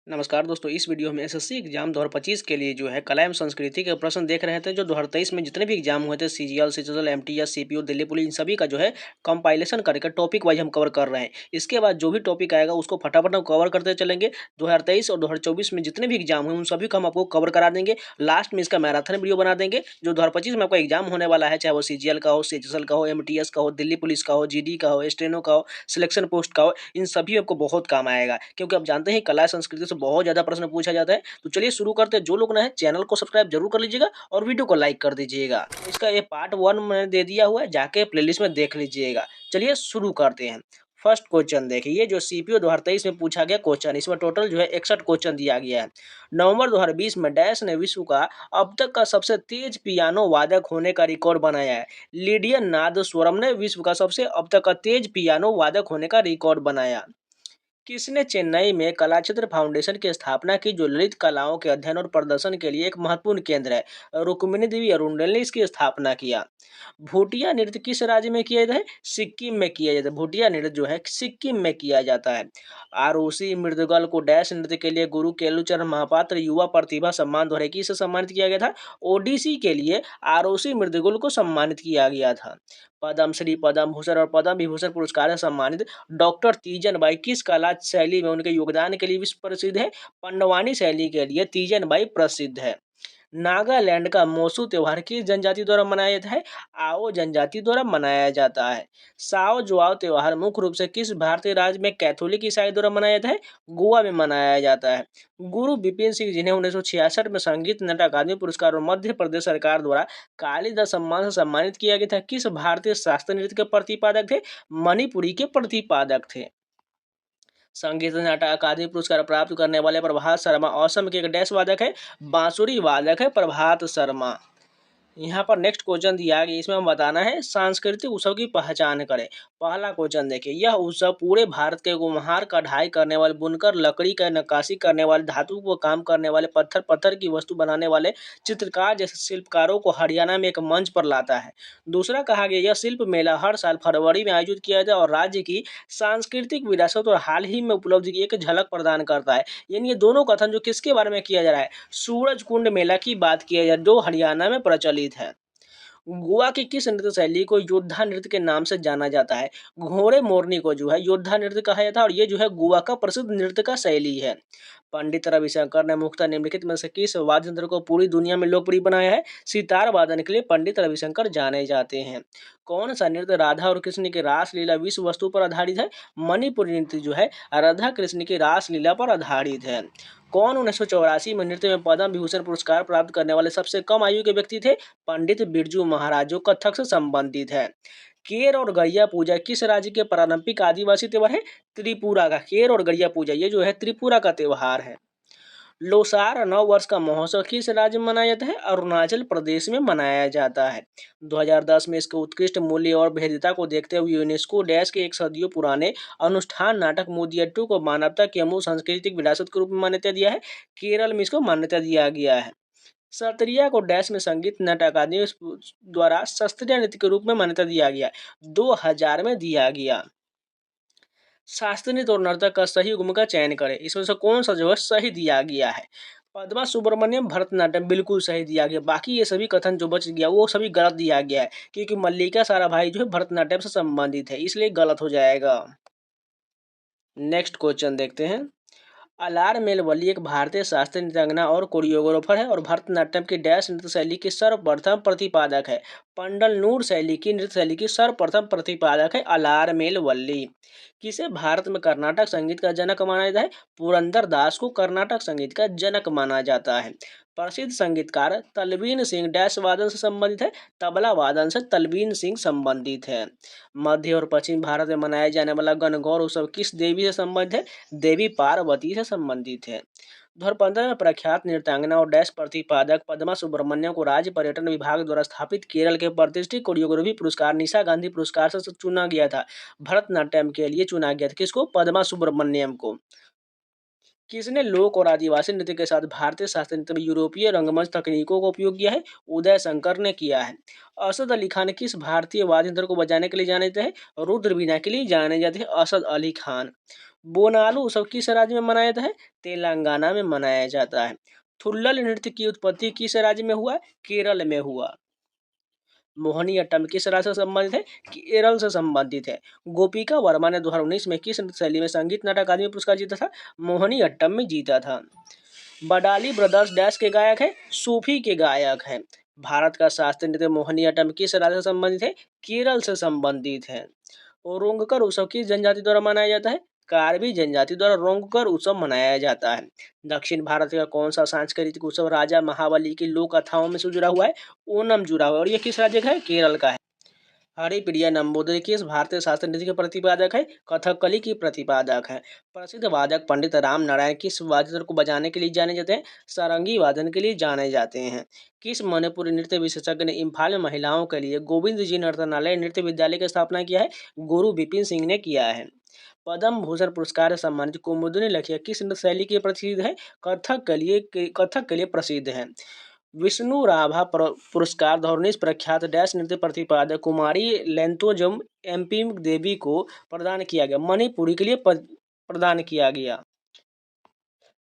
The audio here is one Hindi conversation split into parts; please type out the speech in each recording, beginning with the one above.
नमस्कार दोस्तों, इस वीडियो में एसएससी एग्जाम 2025 के लिए जो है कला एवं संस्कृति के प्रश्न देख रहे थे। जो 2023 में जितने भी एग्जाम हुए थे सीजीएल, सिचुअल, एमटीएस, सीपीयू, दिल्ली पुलिस, इन सभी का जो है कंपाइलेशन करके टॉपिक वाइज हम कवर कर रहे हैं। इसके बाद जो भी टॉपिक आएगा उसको फटाफट हम कवर करते चलेंगे। 2023 और 2024 में जितने भी एग्जाम हुए उन सभी को हम आपको कवर करा देंगे। लास्ट में इसका मैराथन वीडियो बना देंगे। जो 2025 में आपका एग्जाम होने वाला है, चाहे वो सीजीएल का हो, सिचुअल का हो, एमटीएस का हो, दिल्ली पुलिस का हो, जीडी का हो, स्टेनो का हो, सिलेक्शन पोस्ट का हो, इन सभी आपको बहुत काम आएगा। क्योंकि आप जानते हैं कला संस्कृति से बहुत ज़्यादा प्रश्न पूछा जाता है। तो चलिए शुरू करते हैं। जो लोग नए हैं चैनल को सब्सक्राइब जरूर कर लीजिएगा और वीडियो को लाइक कर दीजिएगा। इसका ये पार्ट 1 मैंने दे दिया हुआ है, जाके प्लेलिस्ट में देख लीजिएगा। चलिए शुरू करते हैं। फर्स्ट क्वेश्चन देखिए, ये जो सीपीओ 2023 में पूछा गया क्वेश्चन, इसमें टोटल जो है 61 क्वेश्चन दिया गया है। नवंबर 2020 में डैश ने विश्व का अब तक का सबसे तेज पियानो वादक होने का रिकॉर्ड बनाया है। लिडियन नादस्वरम ने विश्व का सबसे अब तक का तेज पियानो वादक होने का रिकॉर्ड बनाया। किसने चेन्नई में कलाक्षेत्र फाउंडेशन की स्थापना की, जो ललित कलाओं के अध्ययन और प्रदर्शन के लिए एक महत्वपूर्ण केंद्र है। रुक्मिणी देवी अरुंडल ने इसकी स्थापना किया। भूटिया नृत्य किस राज्य में किया जाता है? सिक्किम में किया जाता है। भूटिया नृत्य जो है सिक्किम में किया जाता है। आरूसी मृदगल को डैश नृत्य के लिए गुरु केलुचरण महापात्र युवा प्रतिभा सम्मान द्वारा किसे सम्मानित किया गया था? ओडिसी के लिए आरूसी मृदगुल को सम्मानित किया गया था। पद्म श्री, पद्म भूषण और पद्म विभूषण पुरस्कार से सम्मानित डॉक्टर तीजन बाई किस कला शैली में उनके योगदान के लिए विश्व प्रसिद्ध है? पंडवानी शैली के लिए तीजन बाई प्रसिद्ध है। नागालैंड का मोसू त्योहार किस जनजाति द्वारा मनाया जाता है? आओ जनजाति द्वारा मनाया जाता है। साओ जुआओ त्योहार मुख्य रूप से किस भारतीय राज्य में कैथोलिक ईसाई द्वारा मनाया जाता है? गोवा में मनाया जाता है। गुरु बिपिन सिंह जिन्हें 1966 में संगीत नाटक अकादमी पुरस्कार और मध्य प्रदेश सरकार द्वारा कालीदास सम्मान से सम्मानित किया गया था, किस भारतीय शास्त्रीय नृत्य के प्रतिपादक थे? मणिपुरी के प्रतिपादक थे। संगीत नाटक अकादमी पुरस्कार प्राप्त करने वाले प्रभात शर्मा असम के एक डैश वादक है? बांसुरी वादक है प्रभात शर्मा। यहाँ पर नेक्स्ट क्वेश्चन दिया गया, इसमें हम बताना है सांस्कृतिक उत्सव की पहचान करें। पहला क्वेश्चन देखिए, यह उत्सव पूरे भारत के कुम्हार, कढ़ाई करने वाले, बुनकर, लकड़ी का नक्काशी करने वाले, धातु को काम करने वाले, पत्थर की वस्तु बनाने वाले चित्रकार जैसे शिल्पकारों को हरियाणा में एक मंच पर लाता है। दूसरा कहा गया, यह शिल्प मेला हर साल फरवरी में आयोजित किया जाता है और राज्य की सांस्कृतिक विरासत और हाल ही में उपलब्धि की एक झलक प्रदान करता है। यानी ये दोनों कथन जो किसके बारे में किया जा रहा है? सूरज कुंड मेला की बात किया जाए, जो हरियाणा में प्रचलित है। गोवा की किस नृत्य शैली को योद्धा नृत्य के नाम से जाना जाता है? घोड़े मोरनी को जो है योद्धा नृत्य कहा जाता है और ये जो है गोवा का प्रसिद्ध नृत्य का शैली है। पंडित रविशंकर ने मुख्यतः निम्नलिखित में से किस वाद्य यंत्र को पूरी दुनिया में लोकप्रिय बनाया है? सितार वादन के लिए पंडित रविशंकर जाने जाते हैं। कौन सा नृत्य राधा और कृष्ण की रासलीला विश्व वस्तु पर आधारित है? मणिपुरी नृत्य जो है राधा कृष्ण की रासलीला पर आधारित है। कौन 1984 में नृत्य में पद्म विभूषण पुरस्कार प्राप्त करने वाले सबसे कम आयु के व्यक्ति थे? पंडित बिरजू महाराज, जो कथक से संबंधित है। केर और गैया पूजा किस राज्य के पारंपरिक आदिवासी त्योहार है? त्रिपुरा का। केर और गैया पूजा ये जो है त्रिपुरा का त्योहार है। लोसार 9 वर्ष का महोत्सव किस राज्य में मनाया जाता है? अरुणाचल प्रदेश में मनाया जाता है। 2010 में इसके उत्कृष्ट मूल्य और भेद्यता को देखते हुए यूनेस्को डैश के एक सदियों पुराने अनुष्ठान नाटक मोदियट्टू को मानवता की अमूल्य सांस्कृतिक विरासत के रूप में मान्यता दिया है। केरल में इसको मान्यता दिया गया है। सत्रिया को डैश में संगीत नाटक अकादमी द्वारा शास्त्रीय नृत्य के रूप में मान्यता दिया गया, 2000 में दिया गया। शास्त्रीय नृत्य और नर्तक का सही युग्म का चयन करें। इसमें से कौन सा जो है सही दिया गया है? पद्मा सुब्रमण्यम भरतनाट्यम बिल्कुल सही दिया गया। बाकी ये सभी कथन जो बच गया वो सभी गलत दिया गया है, क्योंकि मल्लिका साराभाई जो है भरतनाट्यम से संबंधित है, इसलिए गलत हो जाएगा। नेक्स्ट क्वेश्चन देखते हैं। अलार मेलवली एक भारतीय शास्त्रीय नृत्यांगना और कोरियोग्राफर है और भरतनाट्यम की डैश नृत्य शैली की सर्वप्रथम प्रतिपादक है। पंडल नूर शैली की नृत्य शैली की सर्वप्रथम प्रतिपादक है अलार मेलवली। किसे भारत में कर्नाटक संगीत का जनक माना जाता है? पुरंदर दास को कर्नाटक संगीत का जनक माना जाता है। प्रसिद्ध संगीतकार तलवीन सिंह डैश वादन से संबंधित है? तबला वादन से तलवीन सिंह संबंधित है। मध्य और पश्चिम भारत में मनाया जाने वाला गणगौर उत्सव किस देवी से संबंधित है? देवी पार्वती से संबंधित है। 2015 में प्रख्यात नृत्यांगना और डैश प्रतिपादक पद्मा सुब्रमण्यम को राज्य पर्यटन विभाग द्वारा स्थापित केरल के प्रतिष्ठित कोरियोग्राफी पुरस्कार निशा गांधी पुरस्कार से चुना गया था। भरतनाट्यम के लिए चुना गया था किसको? पद्मा सुब्रमण्यम को। किसने लोक और आदिवासी नृत्य के साथ भारतीय शास्त्रीय नृत्य में यूरोपीय रंगमंच तकनीकों का उपयोग किया है? उदय शंकर ने किया है। असद अली खान किस भारतीय वाद्य यंत्र को बजाने के लिए जाने जाते हैं? रुद्र बीना के लिए जाने जाते हैं असद अली खान। बोनालू उत्सव किस राज्य में मनाया जाता है? तेलंगाना में मनाया जाता है। थुल्लल नृत्य की उत्पत्ति किस राज्य में हुआ? केरल में हुआ। मोहिनीअट्टम किस राज्य से संबंधित है? केरल से संबंधित है। गोपिका वर्मा ने 2019 में किस नृत्य शैली में संगीत नाटक अकादमी पुरस्कार जीता था? मोहिनीअट्टम में जीता था। बडाली ब्रदर्स डैश के गायक है? सूफी के गायक हैं। भारत का शास्त्रीय नृत्य मोहिनीअट्टम किस राज्य से संबंधित है? केरल से संबंधित है। रोंगकर उत्सव किस जनजाति द्वारा मनाया जाता है? कार्बी जनजाति द्वारा रोंगकर उत्सव मनाया जाता है। दक्षिण भारत का कौन सा सांस्कृतिक उत्सव राजा महाबली की लोक कथाओं में से जुड़ा हुआ है? ओणम जुड़ा हुआ है और ये किस राज्य का है? केरल का है। हरिप्रिया नंबूदरी किस भारतीय शास्त्रीय नृत्य के प्रतिपादक है? कथकली की प्रतिपादक है। प्रसिद्ध वादक पंडित राम नारायण किस वाद्य यंत्र को बजाने के लिए जाने जाते हैं? सारंगी वादन के लिए जाने जाते हैं। किस मणिपुरी नृत्य विशेषज्ञ ने इम्फाल में महिलाओं के लिए गोविंद जी नर्तनालय नृत्य विद्यालय की स्थापना किया है? गुरु विपिन सिंह ने किया है। पद्म भूषण पुरस्कार से सम्मानित कुमुदनी लखिया किस नृत्य शैली के प्रसिद्ध है? कथक के लिए प्रसिद्ध है। विष्णु राभा पुरस्कार 2019 प्रख्यात डैश नृत्य प्रतिपादक कुमारी लेंतोजम एमपी देवी को प्रदान किया गया? मणिपुरी के लिए प्रदान किया गया।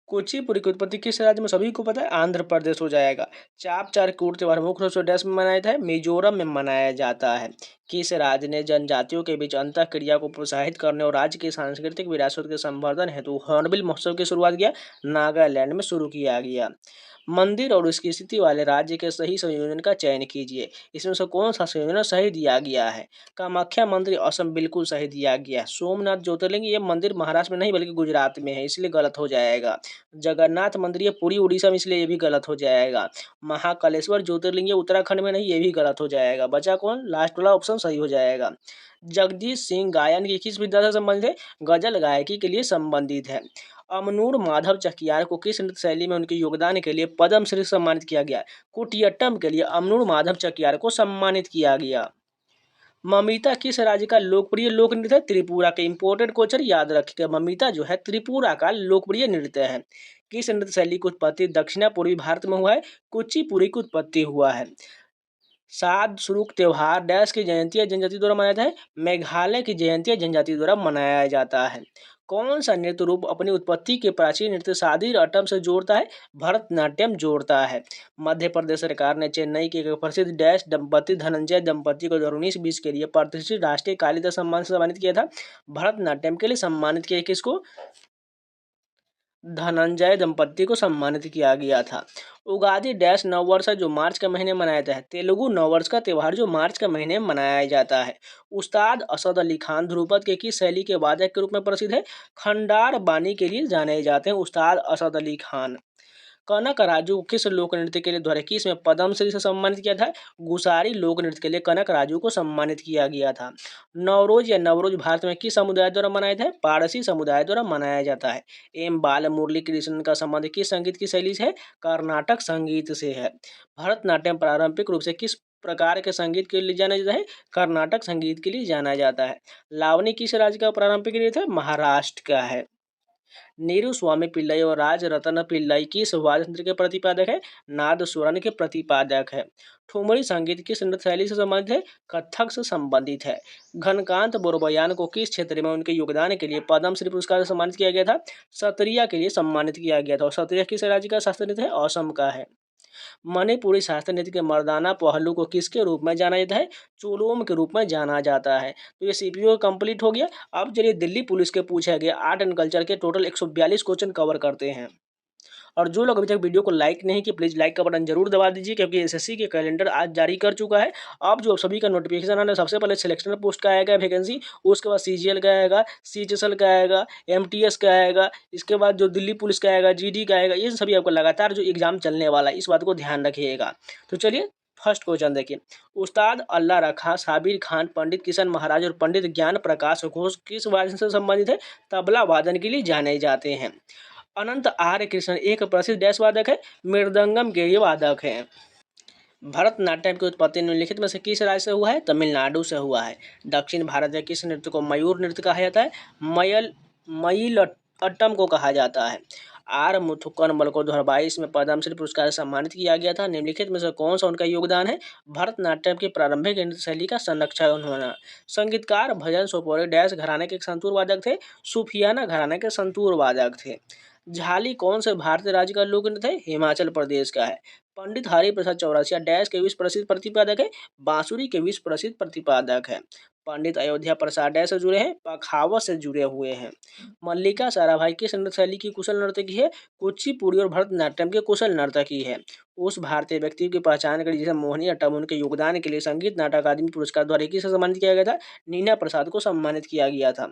कुचिपुड़ी की उत्पत्ति किस राज्य में? सभी को पता है, आंध्र प्रदेश हो जाएगा। चाप चारकूट त्योहार मुख्य रूप से डैश में मनाया जाता है? मिजोरम में मनाया जाता है। किस राज्य ने जनजातियों के बीच अंतः क्रिया को प्रोत्साहित करने और राज्य की सांस्कृतिक विरासत के संवर्धन हेतु हॉर्नबिल महोत्सव की शुरुआत किया? नागालैंड में शुरू किया गया। मंदिर और उसकी स्थिति वाले राज्य के सही संयोजन का चयन कीजिए। इसमें से कौन सा संयोजन सही दिया गया है? कामाख्या मंदिर असम बिल्कुल सही दिया गया। सोमनाथ ज्योतिर्लिंग ये मंदिर महाराष्ट्र में नहीं बल्कि गुजरात में है, इसलिए गलत हो जाएगा। जगन्नाथ मंदिर ये पूरी उड़ीसा में, इसलिए ये भी गलत हो जाएगा। महाकालेश्वर ज्योतिर्लिंग ये उत्तराखंड में नहीं, ये भी गलत हो जाएगा। बचा कौन? लास्ट वाला ऑप्शन सही हो जाएगा। जगदीश सिंह गायन की किस विधा से संबंधित है? गजल गायकी के लिए संबंधित है। अमनूर माधव चकियार को किस नृत्य शैली में उनके योगदान के लिए पद्मश्री से सम्मानित किया गया? कुटियाट्टम के लिए अमनूर माधव चकियार को सम्मानित किया गया। ममिता किस राज्य का लोकप्रिय लोक नृत्य है? त्रिपुरा के। इंपोर्टेड क्वेश्चन याद रखिएगा, ममिता जो है त्रिपुरा का लोकप्रिय नृत्य है। किस नृत्य शैली की उत्पत्ति दक्षिण पूर्वी भारत में हुआ है? कुचिपुड़ी की उत्पत्ति हुआ है। साद सुरुक त्योहार डैश की जयंती जनजाति द्वारा मनाया जाता है? मेघालय की जयंती जनजाति द्वारा मनाया जाता है। कौन सा नृत्य रूप अपनी उत्पत्ति के प्राचीन नृत्य सादीर अटम से जोड़ता है? भरतनाट्यम जोड़ता है। मध्य प्रदेश सरकार ने चेन्नई के एक प्रसिद्ध डैश दंपति धनंजय दंपति को 2019-20 के लिए प्रतिष्ठित राष्ट्रीय कालिदास सम्मान से सम्मानित किया था? भरतनाट्यम के लिए सम्मानित किया किसको? धनंजय दंपति को सम्मानित किया गया था। उगादि डैश नववर्ष जो मार्च के महीने मनाया जाता है? तेलुगु नववर्ष का त्यौहार जो मार्च के महीने में मनाया जाता है। उस्ताद असद अली खान ध्रुपद के किस शैली के वादक के रूप में प्रसिद्ध है? खंडार बानी के लिए जाने जाते हैं उस्ताद असद अली खान। कनक राजू किस लोक नृत्य के लिए 2021 में पद्मश्री से सम्मानित किया था? गुसारी लोक नृत्य के लिए कनक राजू को सम्मानित किया गया था। नवरोज या नवरोज भारत में किस समुदाय द्वारा मनाया जाता है? पारसी समुदाय द्वारा मनाया जाता है। एम बाल मुरली कृष्णन का संबंध किस संगीत की शैली से है? कर्नाटक संगीत से है। भरतनाट्यम पारंपरिक रूप से किस प्रकार के संगीत के लिए जाना जाता है? कर्नाटक संगीत के लिए जाना जाता है। लावनी किस राज्य का पारंपरिक नृत्य है? महाराष्ट्र का है। नीरू स्वामी पिल्लई और राज रतन पिल्लई किस वाद्य यंत्र के प्रतिपादक है? नादस्वरण के प्रतिपादक है। ठुमरी संगीत किस नृत्य शैली से संबंधित है? कथक से संबंधित है। घनकांत बोरबयान को किस क्षेत्र में उनके योगदान के लिए पद्मश्री पुरस्कार से सम्मानित किया गया था? सत्रिया के लिए सम्मानित किया गया था। और सत्रिया किस राज्य का शास्त्रीय नृत्य है? असम का है। मणिपुरी शास्त्रीय नृत्य के मर्दाना पहलू को किसके रूप में जाना जाता है? चोलोम के रूप में जाना जाता है। तो ये सीपीओ कंप्लीट हो गया। अब चलिए दिल्ली पुलिस के पूछा गया आर्ट एंड कल्चर के टोटल 142 क्वेश्चन कवर करते हैं। और जो लोग अभी तक वीडियो को लाइक नहीं किए प्लीज़ लाइक का बटन जरूर दबा दीजिए, क्योंकि एसएससी के कैलेंडर आज जारी कर चुका है। अब जो सभी का नोटिफिकेशन आना है, सबसे पहले सिलेक्शन पोस्ट का आएगा वैकेंसी, उसके बाद सीजीएल का आएगा, सीएचएसएल का आएगा, एमटीएस का आएगा, इसके बाद जो दिल्ली पुलिस का आएगा, जीडी का आएगा। ये सभी आपको लगातार जो एग्जाम चलने वाला है, इस बात को ध्यान रखिएगा। तो चलिए फर्स्ट क्वेश्चन देखिए। उस्ताद अल्लाह रखा साबिर खान, पंडित किशन महाराज और पंडित ज्ञान प्रकाश घोष किस वादन से संबंधित है? तबला वादन के लिए जाने जाते हैं। अनंत आर्य कृष्ण एक प्रसिद्ध डैश वादक है? मृदंगम के ये वादक हैं। भरतनाट्यम की उत्पत्ति निम्नलिखित में से किस राज्य से हुआ है? तमिलनाडु से हुआ है। दक्षिण भारत में किस नृत्य को मयूर नृत्य कहा जाता है? मयलट्टम को कहा जाता है। आर मुथुकमल को 2022 में पद्मश्री पुरस्कार से सम्मानित किया गया था। निम्नलिखित में से कौन सा उनका योगदान है? भरतनाट्यम की प्रारंभिक नृत्य शैली का संरक्षण होना। संगीतकार भजन सोपोरे डैश घराने के संतूर वादक थे, सूफियाना घराने के संतूर वादक थे। झाली कौन से भारतीय राज्य का लोक नृत्य है? हिमाचल प्रदेश का है। पंडित हरिप्रसाद चौरसिया डैश के विश्व प्रसिद्ध प्रतिपादक है, बांसुरी के विश्व प्रसिद्ध प्रतिपादक है। पंडित अयोध्या प्रसाद डैश से जुड़े हैं, पखावत से जुड़े हुए हैं। मल्लिका साराभाई किस नृत्य शैली की कुशल नर्तकी है? कुचिपुड़ी और भरतनाट्यम के कुशल नर्तकी है। उस भारतीय व्यक्ति की पहचान करी जिसे मोहिनीअट्टम उनके योगदान के लिए संगीत नाटक अकादमी पुरस्कार द्वारा किसे सम्मानित किया गया था? नीना प्रसाद को सम्मानित किया गया था।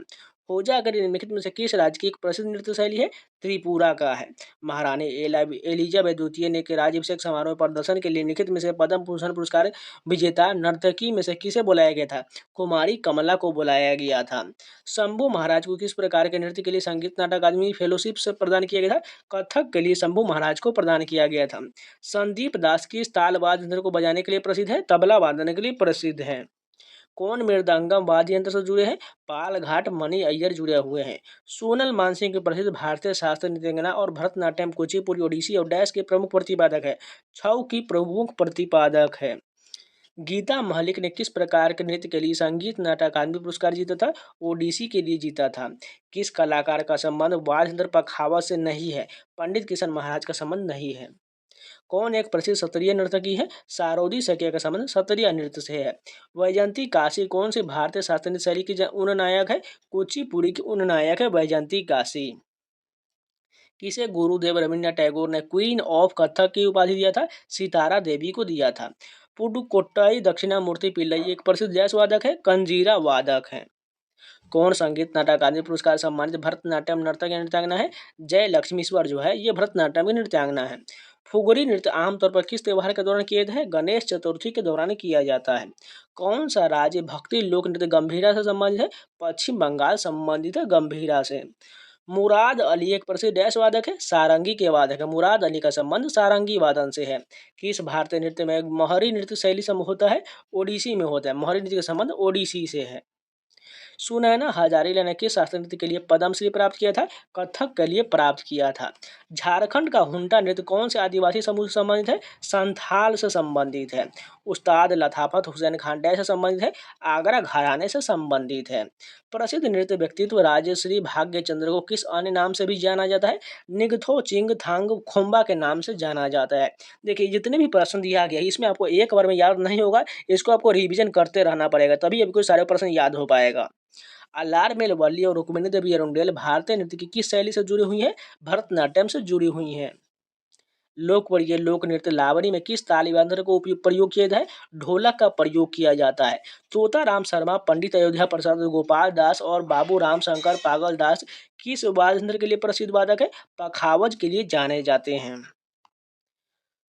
होजागरी निम्नलिखित में से किस राज्य की एक प्रसिद्ध नृत्य शैली है? त्रिपुरा का है। महारानी एलिजाबेथ द्वितीय ने के राज्याभिषेक समारोह में प्रदर्शन के लिए निम्नलिखित में से पद्म भूषण पुरस्कार विजेता नर्तकी में से किसे बुलाया गया था? कुमारी कमला को बुलाया गया था। शंभू महाराज को किस प्रकार के नृत्य के लिए संगीत नाटक अकादमी फेलोशिप से प्रदान किया गया था? कथक के लिए शंभू महाराज को प्रदान किया गया था। संदीप दास किस ताल वाद्य यंत्र को बजाने के लिए प्रसिद्ध है? तबला वादन के लिए प्रसिद्ध है। कौन मृदंगम वाद्य यंत्र से जुड़े हैं? पालघाट मणि अय्यर जुड़े हुए हैं। सोनल मानसिंह के प्रसिद्ध भारतीय शास्त्रीय नृत्यांगना और भरतनाट्यम, कुचिपुड़ी, ओडिसी और डैश के प्रमुख प्रतिपादक है। छऊ की प्रमुख प्रतिपादक है। गीता महलिक ने किस प्रकार के नृत्य के लिए संगीत नाटक अकादमी पुरस्कार जीता था? ओडिसी के लिए जीता था। किस कलाकार का संबंध वाद्य यंत्र पखावत से नहीं है? पंडित किशन महाराज का संबंध नहीं है। कौन एक प्रसिद्ध सत्रिय नर्तकी है? सारोदी सकिया का संबंध सत्रिय नृत्य से है। वैजयंती काशी कौन सी भारतीय शास्त्रीय नृत्य शैली की उननायक है? कुचिपुड़ी की उननायक है वैजयंती काशी। किसे गुरुदेव रवींद्रनाथ टैगोर ने क्वीन ऑफ कथक की उपाधि दिया था? सितारा देवी को दिया था। पुडुकोट्टई दक्षिणामूर्ति पिल्लई एक प्रसिद्ध जैस वादक है, कंजीरा वादक है। कौन संगीत नाटक अकादमी पुरस्कार सम्मानित भरतनाट्यम नर्तक या नृत्यांगना है? जय लक्ष्मीश्वर जो है ये भरतनाट्यम की नृत्यांगना है। फुगड़ी नृत्य आमतौर पर किस त्योहार के दौरान किया जाता है? गणेश चतुर्थी के दौरान किया जाता है। कौन सा राज्य भक्ति लोक नृत्य गंभीरा से संबंधित है? पश्चिम बंगाल संबंधित है गंभीरा से। मुराद अली एक प्रसिद्ध डैश वादक है, सारंगी के वादक है। मुराद अली का संबंध सारंगी वादन से है। किस भारतीय नृत्य में मोहरी नृत्य शैली से होता है? ओडिसी में होता है। मोहरी नृत्य का संबंध ओडिसी से है। सुनैना हजारेला ने किस शास्त्रीय नृत्य के लिए पद्मश्री प्राप्त किया था? कथक के लिए प्राप्त किया था। झारखंड का हुंटा नृत्य कौन से आदिवासी समूह से संबंधित है? संथाल से संबंधित है। उस्ताद लताफत हुसैन खान डैश से संबंधित है? आगरा घराने से संबंधित है। प्रसिद्ध नृत्य व्यक्तित्व राजश्री भाग्य चंद्र को किस अन्य नाम से भी जाना जाता है? निगथो चिंग थांग खोम्बा के नाम से जाना जाता है। देखिए जितने भी प्रश्न दिया गया इसमें आपको एक बार में याद नहीं होगा, इसको आपको रिवीजन करते रहना पड़ेगा, तभी आपको सारे प्रश्न याद हो पाएगा। अलारमेल वल्ली और रुक्मिणी देवी अरुंडेल भारतीय नृत्य की किस शैली से जुड़ी हुई हैं? भरतनाट्यम से जुड़ी हुई हैं। लोकप्रिय लोक नृत्य लावणी में किस ताली वाद्य को प्रयोग किया जाता है? ढोलक का प्रयोग किया जाता है। तोताराम शर्मा, पंडित अयोध्या प्रसाद, गोपाल दास और बाबू राम शंकर पागल दास किस वाद्य यंत्र के लिए प्रसिद्ध वादक है? पखावज के लिए जाने जाते हैं।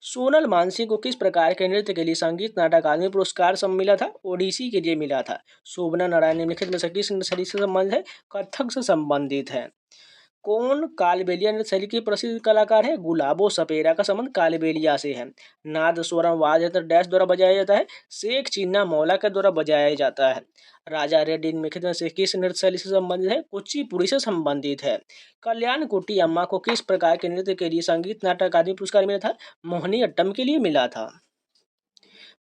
सोनल मानसिंह को किस प्रकार के नृत्य के लिए संगीत नाटक अकादमी पुरस्कार सब मिला था? ओडिसी के लिए मिला था। शोभना नारायण निम्नलिखित में से किस नृत्य शैली से संबंधित है? कथक से संबंधित है। कौन कालबेलिया नृत्य शैली की प्रसिद्ध कलाकार है? गुलाबो सपेरा का संबंध कालबेलिया से है। नाद स्वरम वाद्य यंत्र डैश द्वारा बजाया जाता है? शेख चिन्ना मौला के द्वारा बजाया जाता है। राजा रेड्डी निम्नलिखित में से किस नृत्य शैली से संबंधित है? कुचिपुड़ी से संबंधित है। कल्याण कुट्टी अम्मा को किस प्रकार के नृत्य के लिए संगीत नाटक अकादमी पुरस्कार मिला था? मोहिनीअट्टम के लिए मिला था।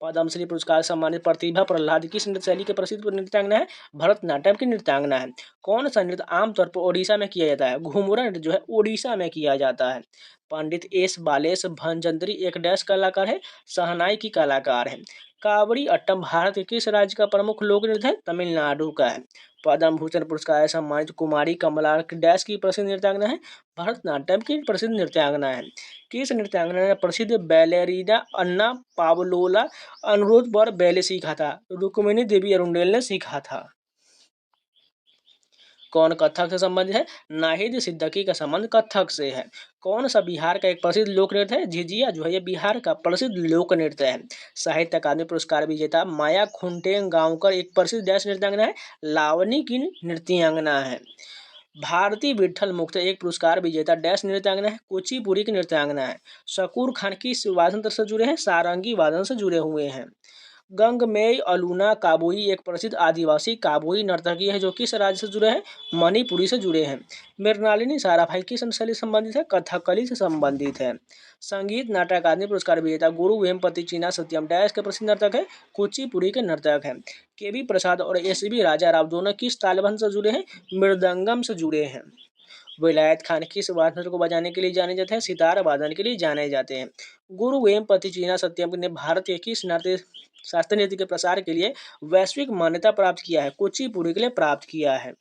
पद्मश्री पुरस्कार सम्मानित प्रतिभा प्रहलाद किस नृत्य शैली के प्रसिद्ध नृत्यांगना है? भरतनाट्यम की नृत्यांगना है। कौन सा नृत्य आमतौर पर ओडिशा में किया जाता है? घुमुरा नृत्य जो है ओडिशा में किया जाता है। पंडित एस बालेश भंजंत्री एक डैश कलाकार है? शहनाई की कलाकार है। कावड़ी अट्टम भारत के किस राज्य का प्रमुख लोक नृत्य है? तमिलनाडु का है। पद्म भूषण पुरस्कार सम्मानित कुमारी कमला डैश की प्रसिद्ध नृत्यांगना है? भरतनाट्यम की प्रसिद्ध नृत्यांगना है। किस नृत्यांगना ने प्रसिद्ध बैलेरीना अन्ना पावलोला अनुरोध पर बैले सीखा था? रुक्मिणी देवी अरुंडेल ने सीखा था। कौन कथक से संबंधित है? नाहिद सिद्दीकी का संबंध कथक से है। कौन सा बिहार का एक प्रसिद्ध लोक नृत्य है? झिझिया जो है ये बिहार का प्रसिद्ध लोक नृत्य है। साहित्य अकादमी पुरस्कार विजेता माया खुंटेंग गांवकर एक प्रसिद्ध डैश नृत्यांगना है? लावनी की नृत्यांगना है। भारती विठल मुक्त एक पुरस्कार विजेता डैश नृत्यांगना है? कुचिपुड़ी की नृत्यांगना है। शकूर खान किस वादन से जुड़े हैं? सारंगी वादन से जुड़े हुए हैं। गंगमेई अलूना काबुई एक प्रसिद्ध आदिवासी काबुई नर्तकी है जो किस राज्य से जुड़े हैं? मणिपुरी से जुड़े हैं। मृणालिनी साराभाई किस शैली से संबंधित है? कथकली से संबंधित है। संगीत नाटक अकादमी पुरस्कार विजेता गुरु वेम्पति चीना सत्यम डैश के प्रसिद्ध नर्तक है? कुचिपुड़ी के नर्तक हैं। केबी प्रसाद और एसबी राजा राव दोनों किस तालबंध से जुड़े हैं? मृदंगम से जुड़े हैं। विलायत खान किस वाद्य को बजाने के लिए जाने जाते हैं? सितार वादन के लिए जाने जाते हैं। गुरु वेमपति चीना सत्यम ने भारत के किस नाट्य शास्त्रीय नृत्य के प्रसार के लिए वैश्विक मान्यता प्राप्त किया है? कुचिपुड़ी के लिए प्राप्त किया है।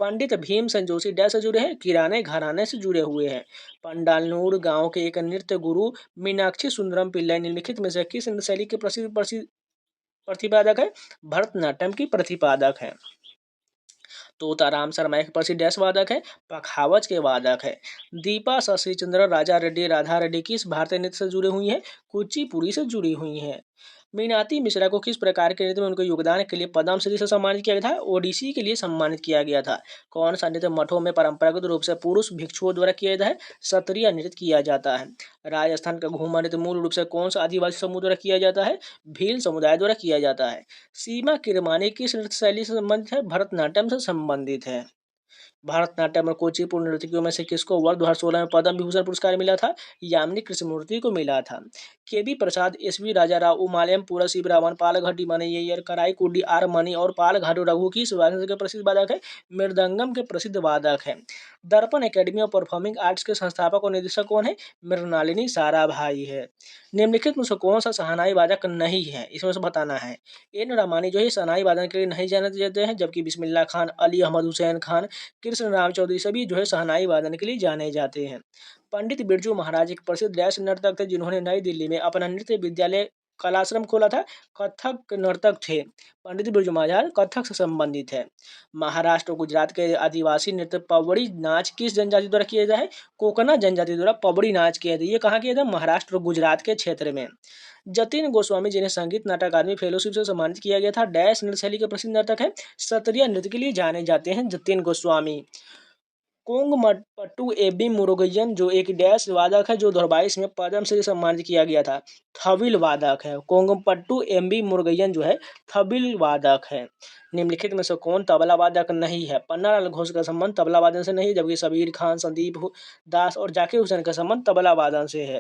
पंडित भीमसेन जोशी डैश से जुड़े हैं? किराने घराने से जुड़े हुए हैं। पंडालनूर गांव के एक नृत्य गुरु मीनाक्षी सुंदरम पिल्लाई निम्नलिखित में से किस नृत्य शैली के प्रसिद्ध प्रसिद्ध प्रतिपादक है? भरतनाट्यम की प्रतिपादक है। तोताराम शर्मा एक प्रसिद्ध डैश वादक है? पखावज के वादक है। दीपा शशि चंद्र राजा रेड्डी राधा रेड्डी किस भारतीय नृत्य से जुड़ी हुई हैं? कुचिपुड़ी से जुड़ी हुई हैं। मीनाती मिश्रा को किस प्रकार के नृत्य में उनके योगदान के लिए पद्मश्री से सम्मानित किया गया था? ओडिसी के लिए सम्मानित किया गया था। कौन सा नृत्य मठों में परंपरागत रूप से पुरुष भिक्षुओं द्वारा किया जाता है? सत्रिय नृत्य किया जाता है। राजस्थान का घूमर नृत्य मूल रूप से कौन सा आदिवासी समूह द्वारा किया जाता है? भील समुदाय द्वारा किया जाता है। सीमा किरमानी किस नृत्य शैली से संबंधित है? भरतनाट्यम से संबंधित है। भरतनाट्यम और कुचिपुड़ी नर्तकियों में से किसको वर्ष 2016 में पद्म विभूषण पुरस्कार मिला था? यामिनी कृष्णमूर्ति को मिला था। केबी प्रसाद, एसवी राजाराव, उमालयम पुरा शिवरामन, पालघाटी मनैयर, कराईकुडी आर मणि और पालघाटू रघु किस वादन के प्रसिद्ध वादक है? मृदंगम के प्रसिद्ध वादक है। दर्पण एकेडमी ऑफ परफॉर्मिंग आर्ट्स के संस्थापक और निदेशक कौन है? मृणालिनी साराभाई है। निम्नलिखित में से कौन सा शहनाई वादक नहीं है? इसमें से बताना है। एन रामानी जो है शहनाई वादन के लिए नहीं जाने जाते हैं, जबकि बिस्मिल्लाह खान, अली अहमद हुसैन खान, कृष्ण राम चौधरी सभी जो है शहनाई वादन के लिए जाने जाते हैं। पंडित बिरजू महाराज एक प्रसिद्ध डैश नर्तक थे जिन्होंने नई दिल्ली में अपना नृत्य विद्यालय कलाश्रम खोला था? कथक नर्तक थे। पंडित बिरजू महाराज कथक से संबंधित है। महाराष्ट्र और गुजरात के आदिवासी नृत्य पवड़ी नाच किस जनजाति द्वारा किया जाता है? कोकना जनजाति द्वारा पवड़ी नाच किया जाता है। ये कहाँ किया था? महाराष्ट्र और गुजरात के क्षेत्र में। जतिन गोस्वामी जिन्हें संगीत नाटक अकादमी फेलोशिप से सम्मानित किया गया था डैश नृत्य शैली के प्रसिद्ध नर्तक है? सत्रिय नृत्य के लिए जाने जाते हैं जतिन गोस्वामी। कोंगमट्टू एबी मुरुगन जो एक डैश वादक है जो 2022 में पद्मश्री से सम्मानित किया गया था? थविल वादक है। कोंगमट्टू एबी मुरुगन जो है थविल वादक है। निम्नलिखित में से कौन तबला वादक नहीं है? पन्नालाल घोष का संबंध तबला वादन से नहीं है, जबकि सबीर खान, संदीप दास और जाकिर हुसैन का संबंध तबला वादन से है।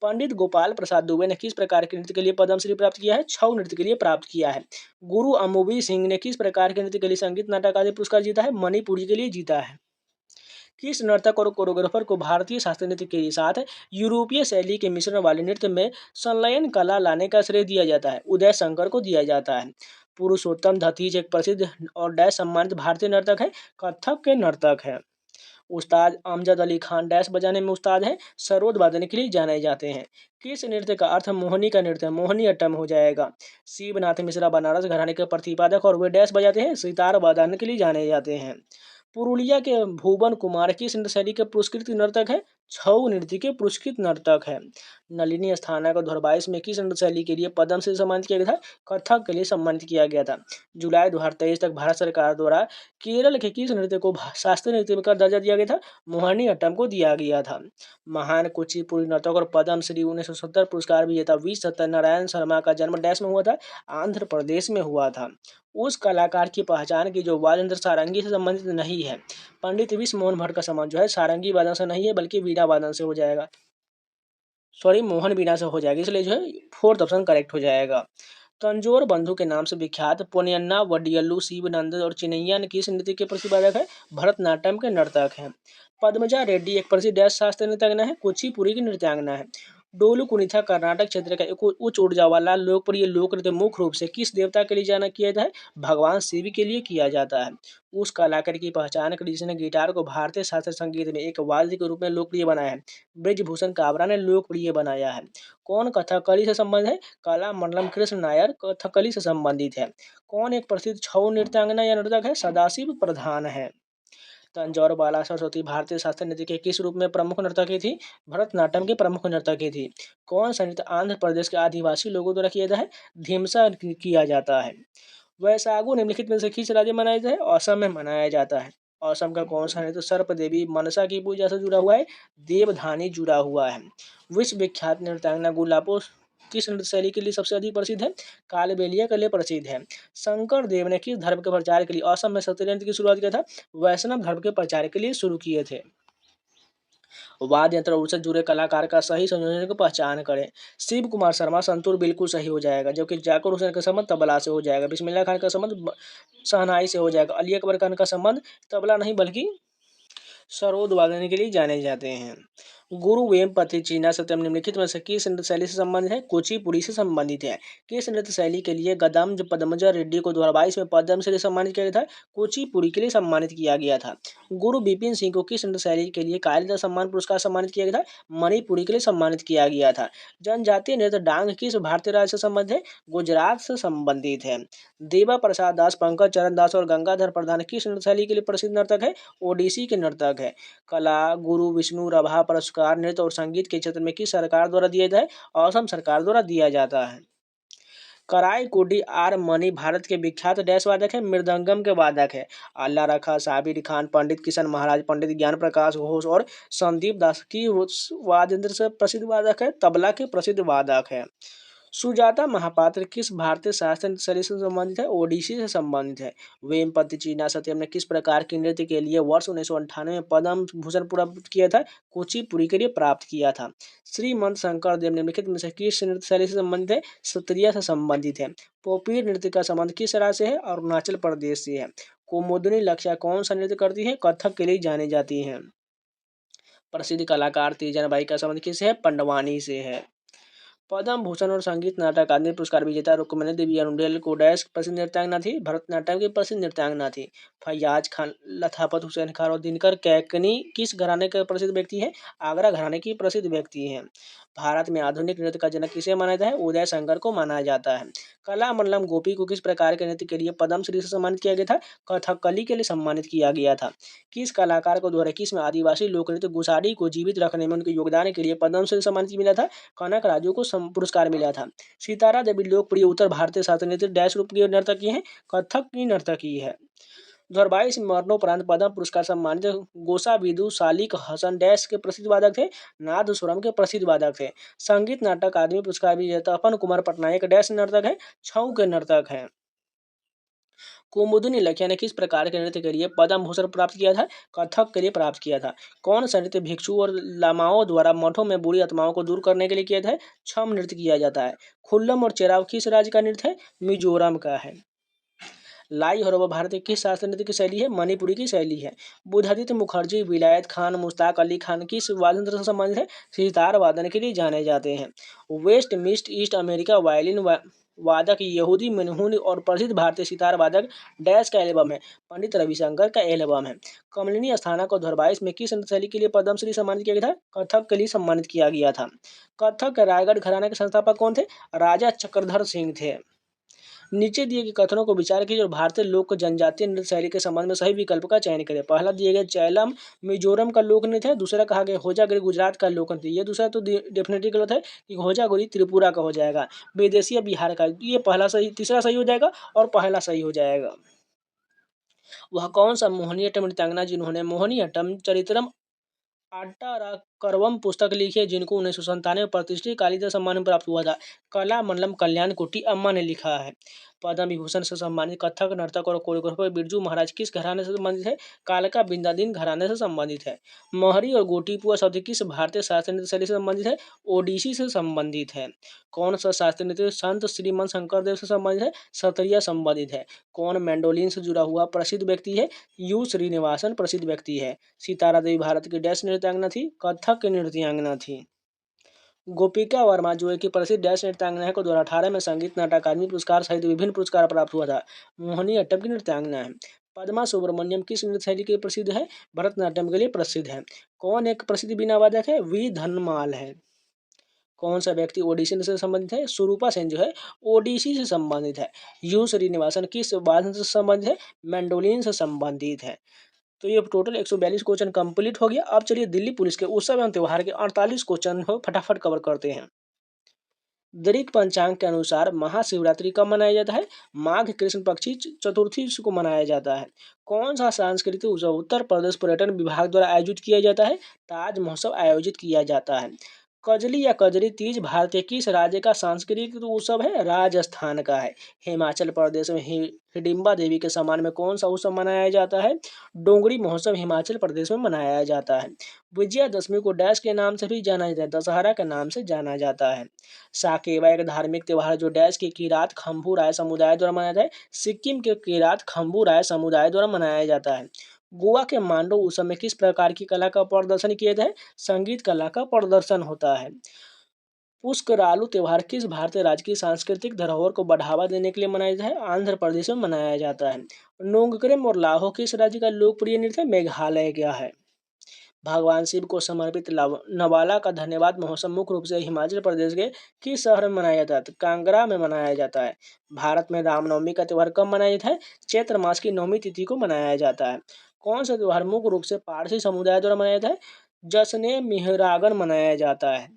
पंडित गोपाल प्रसाद दुबे ने किस प्रकार के नृत्य के लिए पद्मश्री प्राप्त किया है? छऊ नृत्य के लिए प्राप्त किया है। गुरु अमोबी सिंह ने किस प्रकार के नृत्य के लिए संगीत नाटक अकादमी पुरस्कार जीता है? मणिपुरी के लिए जीता है। किस नर्तक और कोरियोग्राफर को भारतीय शास्त्रीय नृत्य के साथ यूरोपीय शैली के मिश्रण वाले नृत्य में संलयन कला लाने का श्रेय दिया जाता है? उदय शंकर को दिया जाता है। पुरुषोत्तम धतीज एक प्रसिद्ध और डैश सम्मानित भारतीय नर्तक है? कथक के नर्तक है। उस्ताद अमजद अली खान डैश बजाने में उस्ताद हैं? सरोद वादन के लिए जाने जाते हैं। किस नृत्य का अर्थ मोहिनी का नृत्य? मोहिनी अट्टम हो जाएगा। शिवनाथ मिश्रा बनारस घराने के प्रतिपादक और वे डैश बजाते हैं? सितार वादन के लिए जाने जाते हैं। पुरुलिया के भुवन कुमार किस नृत्य शैली के पुरस्कृत नर्तक है? छऊ नृत्य के पुरस्कृत नर्तक है। नलिनी अस्थाना को 2022 में किस नृत्य शैली के लिए पद्म से सम्मानित किया गया था? कथक के लिए सम्मानित किया गया था। जुलाई 2023 तक भारत सरकार द्वारा केरल के किस नृत्य को शास्त्रीय नृत्य का दर्जा दिया गया था? मोहिनी अट्टम को दिया गया था। महान कुचिपुड़ी नर्तक और पद्मश्री 1970 पुरस्कार विजेता वी सत्यनारायण शर्मा का जन्म डैश में हुआ था? आंध्र प्रदेश में हुआ था। उस कलाकार की पहचान की जो वाद्य यंत्र सारंगी से संबंधित नहीं है? पंडित विश्व मोहन भट्ट का संबंध जो है सारंगी वादन से नहीं है बल्कि वीणा वादन से हो जाएगा। सॉरी, मोहन वीणा से हो जाएगा, इसलिए जो है फोर्थ ऑप्शन करेक्ट हो जाएगा। तंजोर बंधु के नाम से विख्यात पोनियन्ना वडियल्लू शिवनंद और चिन्नैया किस नृत्य के प्रतिपादक है? भरतनाट्यम के नर्तक हैं। पद्मजा रेड्डी एक प्रसिद्ध डैश शास्त्रीय नृत्यांगना है? कुचिपुड़ी की नृत्यांगना है। डोलू कुनिथा कर्नाटक क्षेत्र का एक उच्च ऊर्जा वाला लोकप्रिय लोक नृत्य मुख्य रूप से किस देवता के लिए जाना किया जाता है? भगवान शिव के लिए किया जाता है। उस कलाकार की पहचान कर जिसने गिटार को भारतीय शास्त्रीय संगीत में एक वाद्य के रूप में लोकप्रिय बनाया है? ब्रिजभूषण काबरा ने लोकप्रिय बनाया है। कौन कथकली से संबंधित है? कला मंडलम कृष्ण नायर कथकली से संबंधित है। कौन एक प्रसिद्ध छऊ नृत्यांगना या नर्तक है? सदाशिव प्रधान है। तंजौर बाला सरस्वती भारतीय शास्त्रीय नृत्य के किस रूप में प्रमुख नर्तकी थी? भरतनाट्यम की प्रमुख नर्तकी थी। कौन सा नृत्य आंध्र प्रदेश के आदिवासी लोगों द्वारा किया जाता है? ढीमसा किया जाता है। वैशागु निम्नलिखित में से किस राज्य में मनाया जाता है? असम में मनाया जाता है। असम का कौन सा नृत्य सर्प देवी मनसा की पूजा से जुड़ा हुआ है? देवधानी जुड़ा हुआ है। विश्व विख्यात नृत्यांगना गुलाबो किस नृत्य शैली के लिए सबसे अधिक प्रसिद्ध है? कालबेलिया के लिए प्रसिद्ध है। शंकर देव ने किस धर्म के प्रचार के लिए असम में क्षत्रिय नृत्य की शुरुआत किया था? वैष्णव धर्म के प्रचार के लिए शुरू किए थे। वाद्य यंत्र और उससे जुड़े कलाकार का सही संयोजन की पहचान करें। शिव कुमार शर्मा संतूर बिल्कुल सही हो जाएगा, जबकि जाकिर हुसैन का संबंध तबला से हो जाएगा। बिस्मिल्लाह खान का संबंध शहनाई से हो जाएगा। अली अकबर खान का संबंध तबला नहीं बल्कि सरोद वादन के लिए जाने जाते हैं। गुरु वेमपति चीना सत्यम निम्नलिखित में से किस नृत्य शैली से संबंधित है? कुचिपुड़ी से संबंधित है। किस नृत्य शैली के लिए गदम्ज पद्मजा रेड्डी को 2022 में पद्मश्री से सम्मानित किया गया था? कुचिपुड़ी के लिए सम्मानित किया गया था। गुरु बिपिन सिंह को किस नृत्य शैली के लिए कालिदास सम्मान पुरस्कार सम्मानित किया गया था? मणिपुरी के लिए सम्मानित किया गया था। जनजातीय नृत्य डांग किस भारतीय राज्य से संबंधित है? गुजरात से संबंधित है। देवा प्रसाद दास, पंकज चरण दास और गंगाधर प्रधान किस नृत्य शैली के लिए प्रसिद्ध नर्तक है? ओडिसी के नर्तक है। कला गुरु विष्णु राभा पुरस्कार नृत्य और संगीत के क्षेत्र में किस सरकार द्वारा दिया जाता है? असम सरकार द्वारा दिया जाता है। कराईकुडी आर मनी भारत के विख्यात डैश वादक है? मृदंगम के वादक है। अल्लाह रखा, साबिर खान, पंडित किशन महाराज, पंडित ज्ञान प्रकाश घोष और संदीप दास की वाद्य यंत्र से प्रसिद्ध वादक है? तबला के प्रसिद्ध वादक है। सुजाता महापात्र किस भारतीय शास्त्रीय शैली से संबंधित है? ओडिसी से संबंधित है। वेमपति चीना सत्यम ने किस प्रकार की नृत्य के लिए वर्ष 1998 में पद्म भूषण प्राप्त किया था? कुचिपुड़ी के लिए प्राप्त किया था। श्रीमंत शंकर देव निम्नलिखित में से किस नृत्य शैली से संबंधित है? सत्रिया से संबंधित है। पोपीर नृत्य का संबंध किस राज्य से है? अरुणाचल प्रदेश से है। कुमुदनी लक्ष्या कौन सा नृत्य करती है? कथक के लिए जानी जाती है। प्रसिद्ध कलाकार तीजन बाई का संबंध किससे है? पंडवानी से है। पद्म भूषण और संगीत नाटक अकादमी पुरस्कार विजेता रुक्मिणी देवी अनुडेल को डैश प्रसिद्ध नृत्यांगना थी? भरतनाट्यम की प्रसिद्ध नृत्यांगना थी। फैयाज खान, लथापत हुसैन खान और दिनकर कैकनी किस घराने के प्रसिद्ध व्यक्ति हैं? आगरा घराने की प्रसिद्ध व्यक्ति हैं। भारत में आधुनिक नृत्य का जनक किसे माना जाता है? उदय शंकर को माना जाता है। कला मंडलम गोपी को किस प्रकार के नृत्य के लिए पद्मश्री से सम्मानित किया गया था? कथकली के लिए सम्मानित किया गया था। किस कलाकार को 2021 में आदिवासी लोक नृत्य गुसाडी को जीवित रखने में उनके योगदान के लिए पद्मश्री सम्मानित मिला था? कनक राजू को पुरस्कार मिला था। सितारा देवी लोकप्रिय उत्तर भारतीय शास्त्रीय नृत्य डैश रूप की नर्तकी है? कथक की नर्तकी है। 2022 में मरणोपरांत पद्म पुरस्कार सम्मानित गोसा विदु सालिक हसन डैश के प्रसिद्ध वादक थे? नादस्वरम के प्रसिद्ध वादक थे। संगीत नाटक अकादमी पुरस्कार विजेता अपन कुमार पटनायक डैश नर्तक है? छऊ के नर्तक है। कुमुदनी लखिया ने किस प्रकार के नृत्य के लिए पद्म भूषण प्राप्त किया था? कथक के लिए प्राप्त किया था। कौन सा नृत्य भिक्षु और लामाओं द्वारा मठों में बुरी आत्माओं को दूर करने के लिए किया था? छम नृत्य किया जाता है। खुल्लम और चेराव किस राज्य का नृत्य है? मिजोरम का है। लाई हरोबा भारत की किस शास्त्रीय नृत्य की शैली है? मणिपुरी की शैली है। बुधादित्य मुखर्जी, विलायत खान, मुश्ताक अली खान किस वाद्य यंत्र से संबंधित है? सितार वादन के लिए जाने जाते हैं। वेस्ट मिस्ट ईस्ट अमेरिका वायलिन वादक यहूदी मनहून और प्रसिद्ध भारतीय सितार वादक डैश का एल्बम है? पंडित रविशंकर का एल्बम है। कमलिनी अस्थाना को 2022 में किस नृत्य शैली के लिए पद्मश्री सम्मानित किया गया था? कथक के लिए सम्मानित किया गया था। कथक के रायगढ़ घराने के संस्थापक कौन थे? राजा चक्रधर सिंह थे। नीचे दिए गए कथनों को विचार कीजिए और भारतीय लोक जनजातीय नृत्य शैली के संबंध में सही विकल्प का चयन करें। पहला दिया गया चैलम मिजोरम का लोक नृत्य है। दूसरा कहा गया होजागिरी गुजरात का लोक नृत्य। ये दूसरा तो डेफिनेटली गलत है कि होजागिरी त्रिपुरा का हो जाएगा। विदेशिया बिहार का, ये पहला सही, तीसरा सही हो जाएगा और पहला सही हो जाएगा। वह कौन सा मोहिनीअट्टम नृत्यांगना जिन्होंने मोहिनीअट्टम चरित्रम अट्टारकरवम पुस्तक लिखी है, जिनको 1997 में प्रतिष्ठित कालिदास सम्मान प्राप्त हुआ था? कला मंडलम कल्याण कुट्टी अम्मा ने लिखा है। पद्म विभूषण से सम्मानित कथक नर्तक और कोरियोग्राफर बिरजू महाराज किस घराने से संबंधित है? कालका बिंदादीन घराने से संबंधित है। महरी और गोटीपुआ शब्द किस भारतीय शास्त्रीय नृत्य शैली से संबंधित है? ओडिसी से संबंधित है। कौन सा शास्त्रीय नृत्य संत श्रीमंत शंकरदेव से संबंधित है? सतरिया संबंधित है। कौन मैंडोलिन से जुड़ा हुआ प्रसिद्ध व्यक्ति है? यू श्रीनिवासन प्रसिद्ध व्यक्ति है। सितारा देवी भारत की डैश नृत्यांगना थी? कथक की नृत्यांगना थी। गोपिका वर्मा जो एक प्रसिद्ध डैश नृत्यांगना है को 2018 में संगीत नाटक अकादमी पुरस्कार सहित विभिन्न पुरस्कार प्राप्त हुआ था। मोहिनीअट्टम की नृत्यांगना है। पद्मा सुब्रमण्यम किस नृत्य शैली के लिए प्रसिद्ध है? भरतनाट्यम के लिए प्रसिद्ध है। कौन एक प्रसिद्ध बीना वादक है? वी धनमाल है। कौन सा व्यक्ति ओडिसी से संबंधित है? सुरूपा सेन जो है ओडिसी से संबंधित है। यू श्रीनिवासन किस वाद्य से संबंधित है? मैंडोलिन से संबंधित है। तो ये टोटल 142 क्वेश्चन कंप्लीट हो गया। अब चलिए दिल्ली पुलिस के उत्सव एवं त्योहार के 48 क्वेश्चन हो फटाफट कवर करते हैं। दरिक पंचांग के अनुसार महाशिवरात्रि कब मनाया जाता है? माघ कृष्ण पक्षी चतुर्थी को मनाया जाता है। कौन सा सांस्कृतिक उत्सव उत्तर प्रदेश पर्यटन विभाग द्वारा आयोजित किया जाता है? ताज महोत्सव आयोजित किया जाता है। कजली या कजरी तीज भारत के किस राज्य का सांस्कृतिक उत्सव है? राजस्थान का है। हिमाचल प्रदेश में हिडिंबा देवी के सम्मान में कौन सा उत्सव मनाया जाता है? डोंगरी महोत्सव हिमाचल प्रदेश में मनाया जाता है। विजयादशमी को डैश के नाम से भी जाना जाता है, दशहरा के नाम से जाना जाता है। साकेवा एक धार्मिक त्योहार जो डैश के किरात खम्बू राय समुदाय द्वारा मनाया जाता है। सिक्किम के किरात खम्बू राय समुदाय द्वारा मनाया जाता है। गोवा के मांडो उत्सव में किस प्रकार की कला का प्रदर्शन किया जाता है? संगीत कला का प्रदर्शन होता है। पुष्करालू त्योहार किस भारतीय राज्य की सांस्कृतिक धरोहर को बढ़ावा देने के लिए मनाया जाता है? आंध्र प्रदेश में मनाया जाता है। नोंगक्रेम और लाहो किस राज्य का लोकप्रिय नृत्य है? मेघालय का है। भगवान शिव को समर्पित नवाला का धन्यवाद महोत्सव मुख्य रूप से हिमाचल प्रदेश के किस शहर में मनाया जाता है? तो कांगड़ा में मनाया जाता है। भारत में रामनवमी का त्यौहार कब मनाया जाता है? चैत्र मास की नवमी तिथि को मनाया जाता है। कौन सा त्यौहार मुख्य रूप से पारसी समुदाय द्वारा मनाया जाता है? जश्न मिहरागन मनाया जाता है।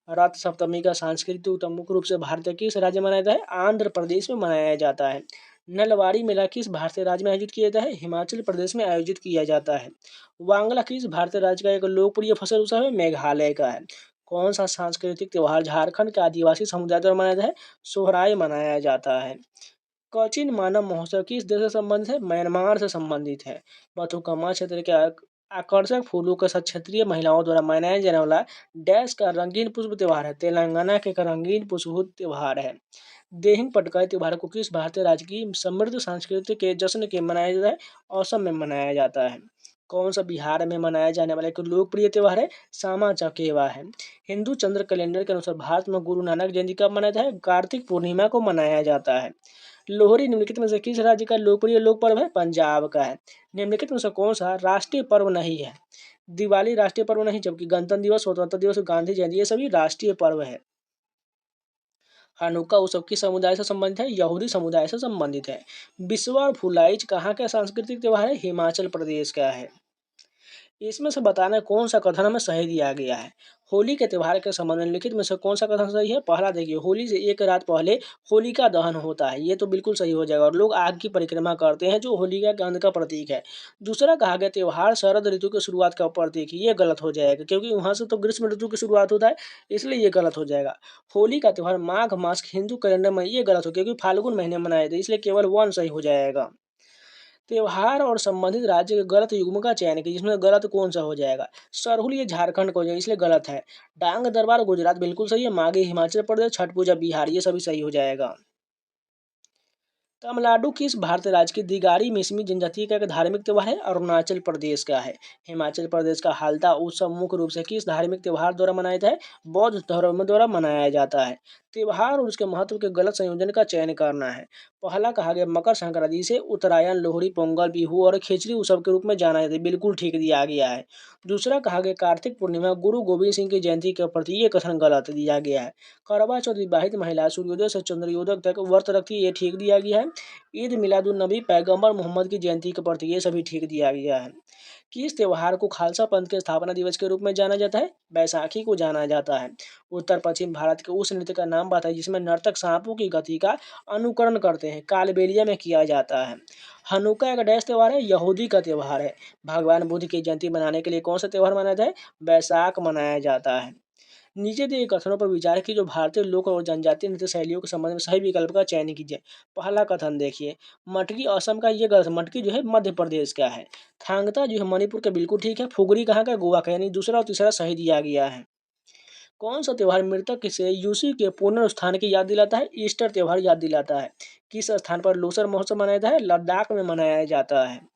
रथ सप्तमी का सांस्कृतिक उत्सव मुख्य रूप से भारत के किस राज्य में मनाया जाता है? आंध्र प्रदेश में मनाया जाता है। नलवाड़ी मेला किस भारतीय राज्य में आयोजित किया जाता है? हिमाचल प्रदेश में आयोजित किया जाता है। वांगला किस भारतीय राज्य का एक लोकप्रिय फसल उत्सव है? मेघालय का है। कौन सा सांस्कृतिक त्योहार झारखंड के आदिवासी समुदाय द्वारा मनाया जाता है? सोहराय मनाया जाता है। कोचीन मानव महोत्सव किस देश से संबंधित है? म्यांमार से संबंधित है। बथुकम्मा क्षेत्र के आकर्षक फूलों के साथ क्षेत्रीय महिलाओं द्वारा मनाया जाने वाला डैश का रंगीन पुष्प त्योहार है। तेलंगाना के एक रंगीन पुष्प त्योहार है। देहिंग पटकाई त्योहार को किस भारतीय राज्य की समृद्ध संस्कृति के जश्न के मनाया जाता है? असम में मनाया जाता है। कौन सा बिहार में मनाया जाने वाला एक लोकप्रिय त्योहार है? सामा चकेवा है। हिंदू चंद्र कैलेंडर के अनुसार भारत में गुरु नानक जयंती कब मनाया जाता है? कार्तिक पूर्णिमा को मनाया जाता है। लोहरी निम्नलिखित में से किस राज्य का लोकप्रिय लोक पर्व है? पंजाब का है। निम्नलिखित में से कौन सा राष्ट्रीय पर्व नहीं है? दिवाली राष्ट्रीय पर्व नहीं, जबकि गणतंत्र दिवस, स्वतंत्रता दिवस, गांधी जयंती ये सभी राष्ट्रीय पर्व है। हनुक्का उत्सव किस समुदाय से संबंधित है? यहूदी समुदाय से संबंधित है। बिस्वा फुलाइच कहाँ का सांस्कृतिक त्योहार है? हिमाचल प्रदेश का है। इसमें से बताना कौन सा कथन हमें सही दिया गया है। होली के त्यौहार के संबंध में लिखित में से कौन सा कथन सही है? पहला देखिए, होली से एक रात पहले होलिका दहन होता है, ये तो बिल्कुल सही हो जाएगा और लोग आग की परिक्रमा करते हैं जो होलिका के अंत का प्रतीक है। दूसरा कहा गया त्यौहार शरद ऋतु की शुरुआत का प्रतीक है, ये गलत हो जाएगा क्योंकि वहां से तो ग्रीष्म ऋतु की शुरुआत होता है, इसलिए ये गलत हो जाएगा। होली का त्यौहार माघ मास हिंदू कैलेंडर में, ये गलत हो क्योंकि फाल्गुन महीने में मनाए थे, इसलिए केवल वन सही हो जाएगा। त्योहार और संबंधित राज्य के गलत युग्म का चयन कीजिए, जिसमें गलत कौन सा हो जाएगा? सरहुल ये झारखंड को हो जाएगा, इसलिए गलत है। डांग दरबार गुजरात बिल्कुल सही है। माघी हिमाचल प्रदेश, छठ पूजा बिहार, ये सभी सही हो जाएगा। तमिलनाडु किस भारतीय राज्य की दिगारी मिसमी जनजाति का एक धार्मिक त्यौहार है? अरुणाचल प्रदेश का है। हिमाचल प्रदेश का हालदा उत्सव मुख्य रूप से किस धार्मिक त्यौहार द्वारा मनाया जाता है? बौद्ध धर्म द्वारा मनाया जाता है। त्यौहार और उसके महत्व के गलत संयोजन का चयन करना है। पहला कहा गया मकर संक्रांति, इसे उत्तरायण, लोहड़ी, पोंगल, बिहू और खिचड़ी उत्सव के रूप में जाना जाता है, बिल्कुल ठीक दिया गया है। दूसरा कहा गया कार्तिक पूर्णिमा, गुरु गोविंद सिंह की जयंती के प्रति, ये कथन गलत दिया गया है। करवा चौथ विवाहित महिला सूर्योदय से चंद्रोदय तक व्रत रखती है, ये ठीक दिया गया है। ईद मिलादुन नबी पैगंबर मोहम्मद की जयंती के प्रति, ये सभी ठीक दिया गया है। किस त्योहार को खालसा पंथ के स्थापना दिवस के रूप में जाना जाता है? बैसाखी को जाना जाता है। उत्तर पश्चिम भारत के उस नृत्य का नाम बताइए जिसमें नर्तक सांपों की गति का अनुकरण करते हैं। कालबेलिया में किया जाता है। हनुक्का एक डैश त्योहार है? यहूदी का त्योहार है। भगवान बुद्ध की जयंती मनाने के लिए कौन सा त्योहार मनाया जाता है? बैसाख मनाया जाता है। नीचे दिए कथनों पर विचार की जो भारतीय लोक और जनजातीय नृत्य शैलियों के संबंध में सही विकल्प का चयन कीजिए। पहला कथन देखिए, मटकी असम का, ये गलत। मटकी जो है मध्य प्रदेश का है। थांगता जो है मणिपुर का, बिल्कुल ठीक है। फुगड़ी कहाँ का? गोवा का, यानी दूसरा और तीसरा सही दिया गया है। कौन सा त्योहार मृतक से यीशु के पुनरुत्थान की याद दिलाता है? ईस्टर त्योहार याद दिलाता है। किस स्थान पर लोसर महोत्सव मनाया जाता है? लद्दाख में मनाया जाता है।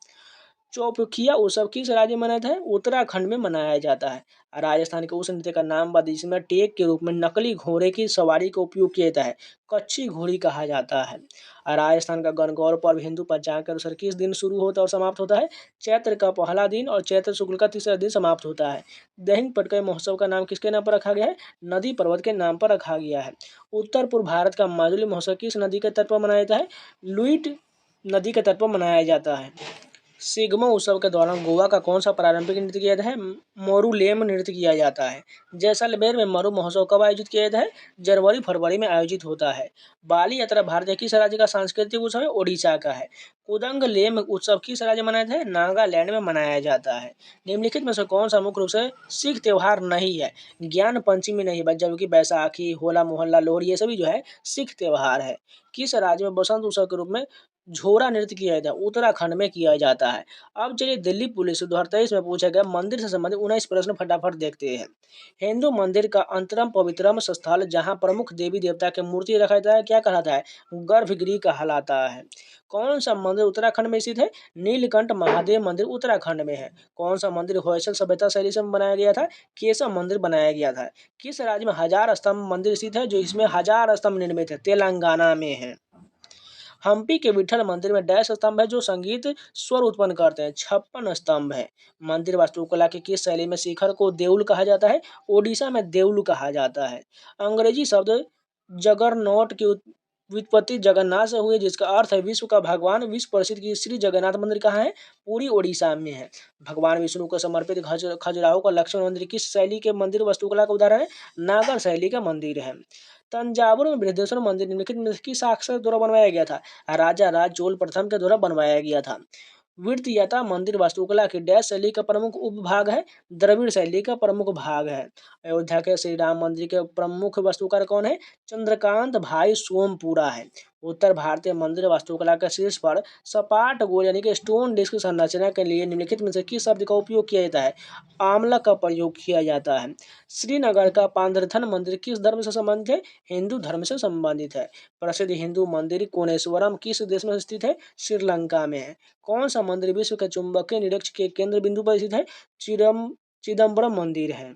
चौपखिया उत्सव किस राज्य में मनाया जाता है? उत्तराखंड में मनाया जाता है। राजस्थान के उस नृत्य का नाम बता दीजिए जिसमें टेक के रूप में नकली घोड़े की सवारी का उपयोग किया जाता है। कच्ची घोड़ी कहा जाता है। राजस्थान का गणगौर पर्व हिंदू पंचांग के अनुसार किस दिन शुरू होता है और समाप्त होता है? चैत्र का पहला दिन और चैत्र शुक्ल का तीसरा दिन समाप्त होता है। दहिंग पटकाई महोत्सव का नाम किसके नाम पर रखा गया है? नदी पर्वत के नाम पर रखा गया है। उत्तर पूर्व भारत का माजुली महोत्सव किस नदी के तट पर मनाया जाता है? लुइट नदी के तट पर मनाया जाता है। सिग्मो उत्सव के दौरान गोवा का कौन सा पारंपरिक नृत्य किया जाता है? मोरुलेम नृत्य किया जाता है। जैसलमेर में मरु महोत्सव कब आयोजित किया जाता है? जनवरी फरवरी में आयोजित होता है। बाली यात्रा भारतीय किस राज्य का सांस्कृतिक उत्सव है? ओडिशा का है। कुदंग लेम उत्सव किस राज्य में मनाया जाता है? नागालैंड में मनाया जाता है। निम्नलिखित में से कौन सा मुख्य रूप से सिख त्योहार नहीं है? ज्ञान पंचमी नहीं है, जबकि बैसाखी, होला मोहल्ला, लोहड़ी ये सभी जो है सिख त्योहार है। किस राज्य में बसंत उत्सव के रूप में झोरा नृत्य किया जाता है? उत्तराखंड में किया जाता है। अब चलिए दिल्ली पुलिस 2023 में पूछा गया मंदिर से संबंधित 19 प्रश्न फटाफट देखते हैं। हिंदू मंदिर का अंतरम पवित्रम स्थल जहां प्रमुख देवी देवता की मूर्ति रखा जाता है क्या कहलाता है? गर्भगृह कहलाता है। कौन सा मंदिर उत्तराखंड में स्थित है? नीलकंठ महादेव मंदिर उत्तराखंड में है। कौन सा मंदिर होयसल सभ्यता शैली से बनाया गया था? केशव मंदिर बनाया गया था। किस राज्य में हजार स्तंभ मंदिर स्थित है जो इसमें हजार स्तंभ निर्मित है? तेलंगाना में है। हम्पी के विठल मंदिर में डैश स्तंभ है जो संगीत स्वर उत्पन्न करते हैं? 56 स्तंभ है। मंदिर वास्तुकला की किस शैली में शिखर को देउल कहा जाता है? ओडिशा में देउल कहा जाता है। अंग्रेजी शब्द जगरनॉट की व्युत्पत्ति जगन्नाथ से हुई जिसका अर्थ है विश्व का भगवान। विश्व प्रसिद्ध की श्री जगन्नाथ मंदिर कहाँ है? पूरी ओडिशा में है। भगवान विष्णु को समर्पित खजुराहो का लक्ष्मण मंदिर किस शैली के मंदिर वास्तुकला का उदाहरण है? नागर शैली का मंदिर है। तंजावुर में बृहदेश्वर मंदिर निम्नलिखित में किस शासक के द्वारा बनवाया गया था? राजा राज चोल प्रथम के द्वारा बनवाया गया था। विरतियता मंदिर वास्तुकला की डैश शैली का प्रमुख उपभाग है? द्रविड़ शैली का प्रमुख भाग है। अयोध्या के श्री राम मंदिर के प्रमुख वास्तुकार कौन है? चंद्रकांत भाई सोमपुरा है। उत्तर भारतीय मंदिर वास्तुकला के शीर्ष पर सपाट गोल यानी कि स्टोन डिस्क संरचना के लिए निम्नलिखित में से किस शब्द का उपयोग किया जाता है? आमला का प्रयोग किया जाता है। श्रीनगर का पांद्रथन मंदिर किस धर्म से संबंधित है? हिंदू धर्म से संबंधित है। प्रसिद्ध हिंदू मंदिर कोनेश्वरम किस देश में स्थित है? श्रीलंका में है। कौन सा मंदिर विश्व के चुंबकीय निरक्ष के केंद्र बिंदु पर स्थित है? चिदम्बरम मंदिर है।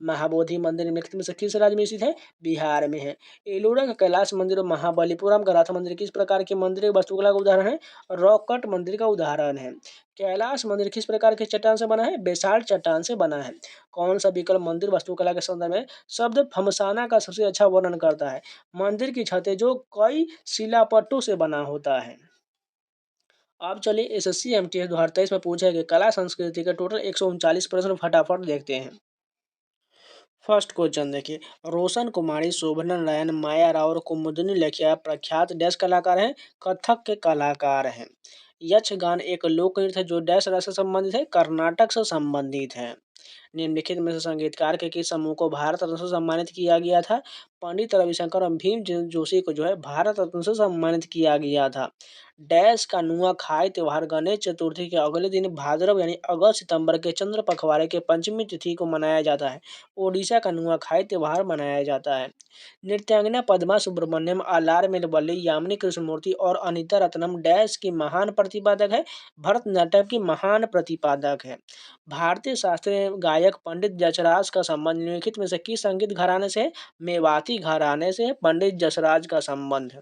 महाबोधि मंदिर निम्नलिखित में से किस राज्य में स्थित है? बिहार में है। एलोरा का कैलाश मंदिर और महाबलीपुरम का राथ मंदिर किस प्रकार के मंदिर वास्तुकला का उदाहरण है? रॉक कट मंदिर का उदाहरण है। कैलाश मंदिर किस प्रकार के चट्टान से बना है? बेसाल्ट चट्टान से बना है। कौन सा विकल्प मंदिर वास्तुकला के संदर्भ में शब्द फमसाना का सबसे अच्छा वर्णन करता है? मंदिर की छतें जो कई शिलापट्टों से बना होता है। अब चलिए एसएससी एमटीएस 2023 में पूछा गया कला संस्कृति के टोटल 139 प्रश्न फटाफट देखते हैं। फर्स्ट क्वेश्चन देखिए, रोशन कुमारी, शोभना नारायण, माया राव और कुमुदिनी लेखिया प्रख्यात डैश कलाकार हैं? कथक के कलाकार हैं। यक्षगान एक लोक नृत्य है जो डैश राज्य से संबंधित है? कर्नाटक से संबंधित है। निम्नलिखित में से संगीतकार के किस समूह को भारत रत्न से सम्मानित किया गया था? पंडित रविशंकर और भीम जोशी को जो है भारत रत्न से सम्मानित किया गया था। डैश का नुआखाई त्योहार गणेश चतुर्थी के अगले दिन भाद्रव यानी अगस्त सितंबर के चंद्र पखवाड़े के पंचमी तिथि को मनाया जाता है। ओडिशा का नुआखाई त्योहार मनाया जाता है। नृत्यांगना पद्मा सुब्रमण्यम, आलार मेलवल्ली, यामिनी कृष्णमूर्ति और अनीता रत्नम डैश की महान प्रतिपादक है? भरतनाट्यम की महान प्रतिपादक है। भारतीय शास्त्रीय गायक पंडित जसराज का संबंध निम्नलिखित में से किस संगीत घराने से है? मेवाती घराने से पंडित जसराज का संबंध है।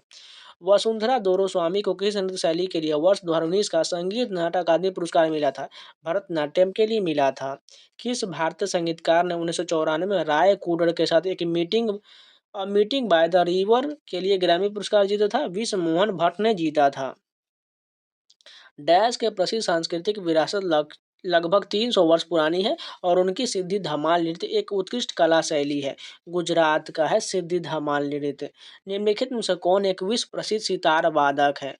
वसुंधरा दोरोस्वामी को किस नृत्य शैली के लिए वर्ष 2019 का संगीत नाटक अकादमी पुरस्कार मिला था? भरतनाट्यम के लिए मिला था। किस भारतीय संगीतकार ने 1994 में राय कुडर के साथ एक मीटिंग बाय द रिवर के लिए ग्रैमी पुरस्कार जीता था? विश्व मोहन भट्ट ने जीता था। डैश के प्रसिद्ध सांस्कृतिक विरासत लगभग 300 वर्ष पुरानी है और उनकी सिद्धि धमाल नृत्य एक उत्कृष्ट कला शैली है। गुजरात का है सिद्धि धमाल नृत्य। निम्नलिखित में से कौन एक विश्व प्रसिद्ध सितार वादक है?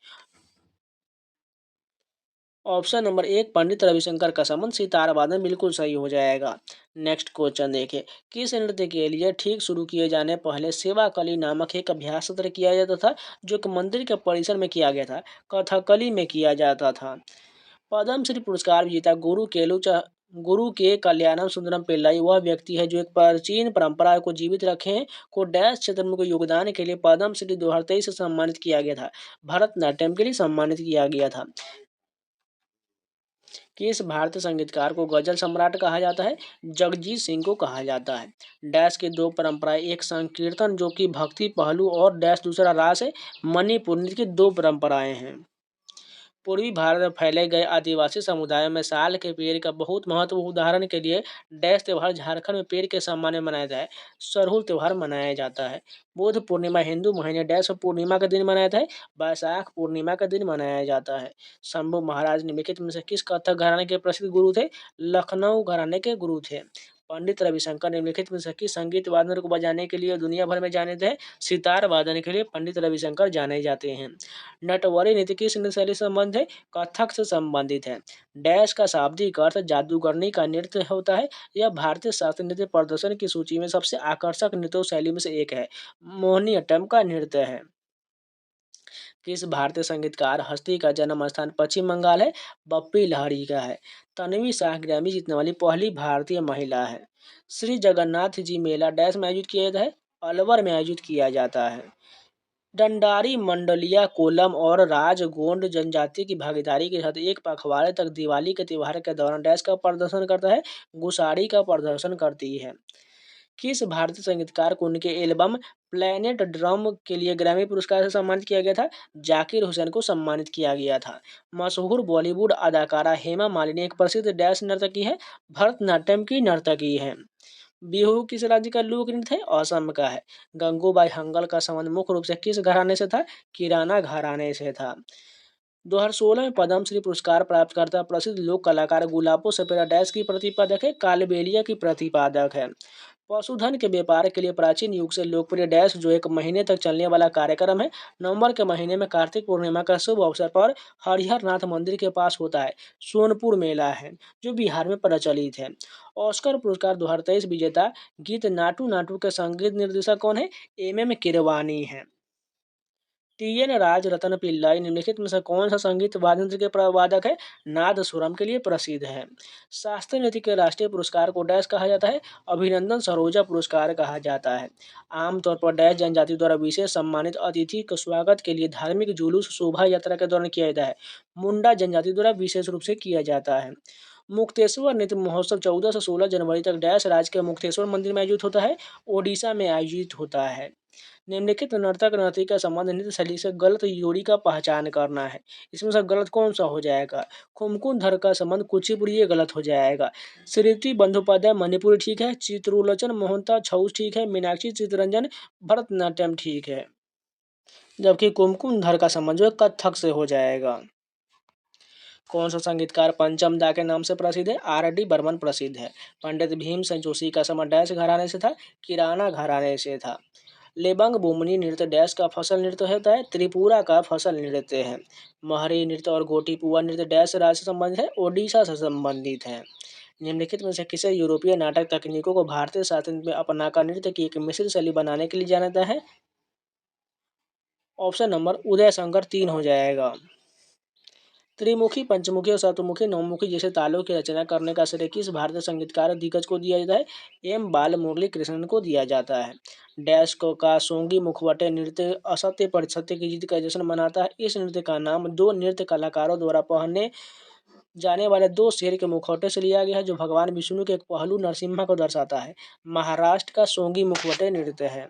ऑप्शन नंबर 1 पंडित रविशंकर का संबंध सितार वादन बिल्कुल सही हो जाएगा। नेक्स्ट क्वेश्चन देखिए, किस नृत्य के लिए ठीक शुरू किए जाने पहले सेवाकली नामक एक अभ्यास सत्र किया जाता था जो कि मंदिर के परिसर में किया गया था? कथकली में किया जाता था। पद्मश्री पुरस्कार विजेता गुरु के कल्याणम सुंदरम पिल्लाई वह व्यक्ति है जो एक प्राचीन परंपरा को जीवित रखे हैं को डैश क्षेत्र में योगदान के लिए पद्मश्री 2023 से सम्मानित किया गया था? भरतनाट्यम के लिए सम्मानित किया गया था। किस भारतीय संगीतकार को गजल सम्राट कहा जाता है? जगजीत सिंह को कहा जाता है। डैश की दो परंपराएं एक संकीर्तन जो कि भक्ति पहलू और डैश दूसरा रास है? मणिपुर नृत्य की दो परंपराएं हैं। पूर्वी भारत में फैले गए आदिवासी समुदायों में साल के पेड़ का बहुत महत्व। उदाहरण के लिए डैश त्योहार झारखंड में पेड़ के सम्मान में मनाया जाता है। सरहुल त्योहार मनाया जाता है। बुद्ध पूर्णिमा हिंदू महीने डैश पूर्णिमा का दिन मनाया जाता है। बैसाख पूर्णिमा का दिन मनाया जाता है। शंभू महाराज निम्नलिखित में से किस कथक घराने के प्रसिद्ध गुरु थे? लखनऊ घराने के गुरु थे। पंडित रविशंकर निम्नलिखित में से किस संगीत वादन को बजाने के लिए दुनिया भर में जाने थे? सितार वादन के लिए पंडित रविशंकर जाने जाते हैं। नटवरी नृत्य किस नृत्य शैली से संबंधित है? कथक से संबंधित है। डैश का शाब्दिक अर्थ जादूगरनी का नृत्य होता है। यह भारतीय शास्त्रीय नृत्य प्रदर्शन की सूची में सबसे आकर्षक नृत्य शैली में से एक है। मोहिनीअट्टम का नृत्य है। किस भारतीय संगीतकार हस्ती का जन्म स्थान पश्चिम बंगाल है? बप्पी लहरी का है। तन्वी शाह ग्रैमी जीतने वाली पहली भारतीय महिला है। श्री जगन्नाथ जी मेला डैश में आयोजित किया जाता है? अलवर में आयोजित किया जाता है। डंडारी मंडलिया कोलम और राजगोंड जनजाति की भागीदारी के साथ एक पखवाड़े तक दिवाली के त्योहार के दौरान डैश का प्रदर्शन करता है? गुसाड़ी का प्रदर्शन करती है। किस भारतीय संगीतकार को उनके एल्बम प्लैनेट ड्रम के लिए ग्रैमी पुरस्कार से सम्मानित किया गया था? जाकिर हुसैन को सम्मानित किया गया था। मशहूर बॉलीवुड अदाकारा हेमा मालिनी एक प्रसिद्ध डैश नर्तकी है? भरतनाट्यम की नर्तकी है। बिहू किस राज्य का लोक नृत्य है? असम का है। गंगूबाई हंगल का संबंध मुख्य रूप से किस घराने से था? किराना घराने से था। 2016 में पद्मश्री पुरस्कार प्राप्त करता प्रसिद्ध लोक कलाकार गुलाबो सपेरा डैश की प्रतिपादक है? कालबेलिया की प्रतिपादक है। पशुधन के व्यापार के लिए प्राचीन युग से लोकप्रिय डैश जो एक महीने तक चलने वाला कार्यक्रम है। नवंबर के महीने में कार्तिक पूर्णिमा का शुभ अवसर पर हरिहर नाथ मंदिर के पास होता है। सोनपुर मेला है जो बिहार में प्रचलित है। ऑस्कर पुरस्कार 2023 विजेता गीत नाटू नाटू के संगीत निर्देशक कौन है? एम किरवानी है। टी.एन. राजरत्न पिल्लाई निम्नलिखित में से कौन सा संगीत वाद्य यंत्र के प्रवादक है? नादस्वरम के लिए प्रसिद्ध है। शास्त्रीय नृत्य के राष्ट्रीय पुरस्कार को डैश कहा जाता है? अभिनंदन सरोजा पुरस्कार कहा जाता है। आमतौर पर डैश जनजाति द्वारा विशेष सम्मानित अतिथि के स्वागत के लिए धार्मिक जुलूस शोभा यात्रा के दौरान किया जाता है। मुंडा जनजाति द्वारा विशेष रूप से किया जाता है। मुक्तेश्वर नृत्य महोत्सव 14 से 16 जनवरी तक डैश राज्य के मुक्तेश्वर मंदिर में आयोजित होता है? ओडिशा में आयोजित होता है। निम्नलिखित नर्तक नर्तकी का संबंध नृत्य शैली से गलत जोड़ी का पहचान करना है। इसमें से गलत कौन सा हो जाएगा? कुमकुंधर का संबंध कुचिपुड़ी, ये गलत हो जाएगा। श्रुति बंदोपाध्याय मणिपुरी ठीक है। चित्रुलोचन मोहंता छऊ ठीक है। मीनाक्षी चित्तरंजन भरतनाट्यम ठीक है। जबकि कुमकुंधर का संबंध जो है कथक से हो जाएगा। कौन सा संगीतकार पंचम दा के नाम से प्रसिद्ध है? R.D. बर्मन प्रसिद्ध है। पंडित भीमसेन जोशी का संबंध डैश घराने से था? किराना घराने से था। लेबंग बुमनी नृत्य डैश का फसल नृत्य होता है? त्रिपुरा का फसल नृत्य है। महरी नृत्य और गोटीपुआ नृत्य डैश राज्य से संबंधित है? ओडिशा से संबंधित है। निम्नलिखित में से किसे यूरोपीय नाटक तकनीकों को भारतीय शास्त्र में अपनाकर नृत्य की एक मिश्रित शैली बनाने के लिए जाना जाता है? ऑप्शन नंबर उदय शंकर 3 हो जाएगा। त्रिमुखी, पंचमुखी और सप्तमुखी, नवमुखी जैसे तालों की रचना करने का श्रेय किस भारतीय संगीतकार दिग्गज को दिया जाता है? एम बाल मुरली कृष्णन को दिया जाता है। डैश को का सोंगी मुखवटे नृत्य असत्य पर सत्य की जीत का जश्न मनाता है। इस नृत्य का नाम दो नृत्य कलाकारों द्वारा पहने जाने वाले दो शेर के मुखौटे से लिया गया है जो भगवान विष्णु के एक पहलू नरसिम्हा को दर्शाता है। महाराष्ट्र का सोंगी मुखवटे नृत्य है।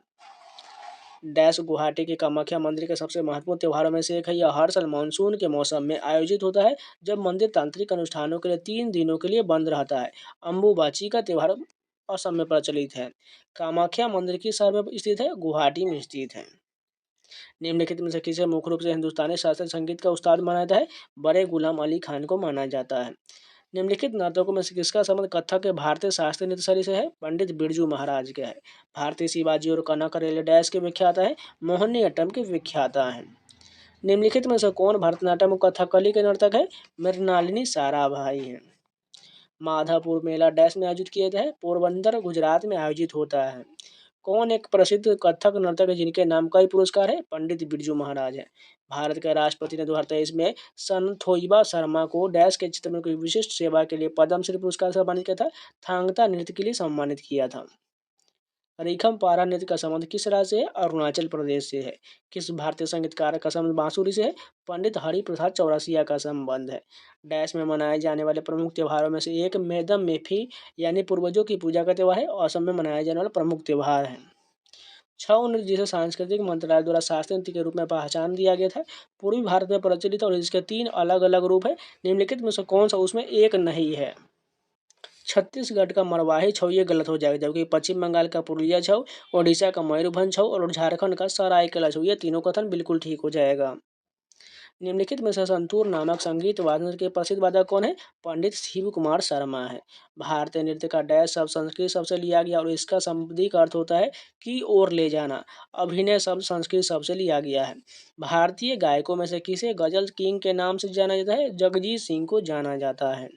डैश गुवाहाटी के कामाख्या मंदिर के सबसे महत्वपूर्ण त्योहारों में से एक है। यह हर साल मानसून के मौसम में आयोजित होता है जब मंदिर तांत्रिक अनुष्ठानों के लिए 3 दिनों के लिए बंद रहता है। अम्बुबाची का त्योहार असम में प्रचलित है। कामाख्या मंदिर किस शहर में स्थित है? गुवाहाटी में स्थित है। निम्नलिखित में से किसे मुख्य रूप से हिंदुस्तानी शास्त्रीय संगीत का उस्ताद माना जाता है? बड़े गुलाम अली खान को माना जाता है। निम्नलिखित नर्तकों में से किसका संबंध कथक के भारतीय शास्त्रीय नृत्य शैली से है? पंडित बिरजू महाराज के है। भारतीय शिवाजी और कनक रेल डैश के विख्याता है? मोहिनीअट्टम के विख्याता है। निम्नलिखित में से कौन भरतनाट्यम और कथकली के नर्तक है? मृणालिनी साराभाई है। माधापुर मेला डैश में आयोजित किया जाता है? पोरबंदर गुजरात में आयोजित होता है। कौन एक प्रसिद्ध कथक नर्तक है जिनके नाम कई पुरस्कार है? पंडित बिरजू महाराज है। भारत के राष्ट्रपति ने 2023 में संथोइबा शर्मा को डैश के क्षेत्र में कोई विशिष्ट सेवा के लिए पद्मश्री पुरस्कार से सम्मानित किया था? थांगता नृत्य के लिए सम्मानित किया था। रिखम पारा नृत्य का संबंध किस राज्य से है? अरुणाचल प्रदेश से है। किस भारतीय संगीतकार का संबंध बांसुरी से है? पंडित हरिप्रसाद चौरसिया का संबंध है। डैश में मनाए जाने वाले प्रमुख त्योहारों में से एक मेदम मेफी यानी पूर्वजों की पूजा का त्योहार है। असम में मनाया जाने वाला प्रमुख त्योहार है। छऊ नृत्य जिसे सांस्कृतिक मंत्रालय द्वारा शास्त्रीय नृत्य के रूप में पहचान दिया गया था, पूर्वी भारत में प्रचलित और इसके 3 अलग-अलग रूप है। निम्नलिखित में से कौन सा उसमें एक नहीं है? छत्तीसगढ़ का मरवाही छऊ ये गलत हो जाएगा, जबकि पश्चिम बंगाल का पुरुलिया छऊ, ओडिशा का मयूरभंज छऊ और झारखंड का सरायकेला छऊ, ये तीनों कथन बिल्कुल ठीक हो जाएगा। निम्नलिखित में से संतूर नामक संगीत वादन के प्रसिद्ध वादक कौन है? पंडित शिव कुमार शर्मा है। भारतीय नृत्य का डैश शब्द संस्कृत शब्द से लिया गया और इसका शाब्दिक अर्थ होता है की ओर ले जाना। अभिनय शब्द संस्कृत शब्द से लिया गया है। भारतीय गायकों में से किसे गजल किंग के नाम से जाना जाता है? जगजीत सिंह को जाना जाता है।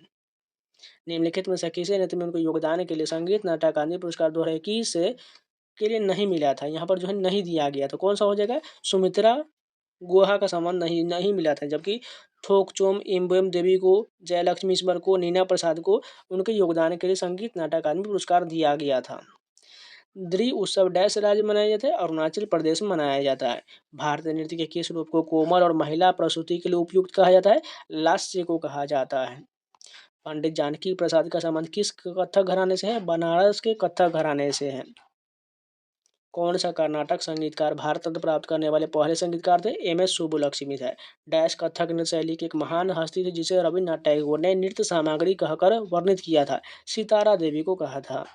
निम्नलिखित में से किसे नृत्य में उनको योगदान के लिए संगीत नाटक अकादमी पुरस्कार 2021 से के लिए नहीं मिला था? यहाँ पर जो है नहीं दिया गया, तो कौन सा हो जाएगा? सुमित्रा गुहा का सम्मान नहीं नहीं मिला था, जबकि थोकचोम इम्बेम देवी को, जयलक्ष्मी ईश्वर को, नीना प्रसाद को उनके योगदान के लिए संगीत नाटक अकादमी पुरस्कार दिया गया था। द्रि उत्सव डैश राज्य में मनाया जाता है? अरुणाचल प्रदेश में मनाया जाता है। भारतीय नृत्य के किस रूप को कोमल और महिला प्रसूति के लिए उपयुक्त कहा जाता है? लास्य को कहा जाता है। पंडित जानकी प्रसाद का संबंध किस कथक घराने से है? बनारस के कथक घराने से है। कौन सा कर्नाटक संगीतकार भारत रत्न प्राप्त करने वाले पहले संगीतकार थे? एम.एस. सुब्बुलक्ष्मी थे। डैश कथक नृत्य शैली की एक महान हस्ती थी जिसे रविन्द्रनाथ टैगोर ने नृत्य सामग्री कहकर वर्णित किया था? सितारा देवी को कहा था।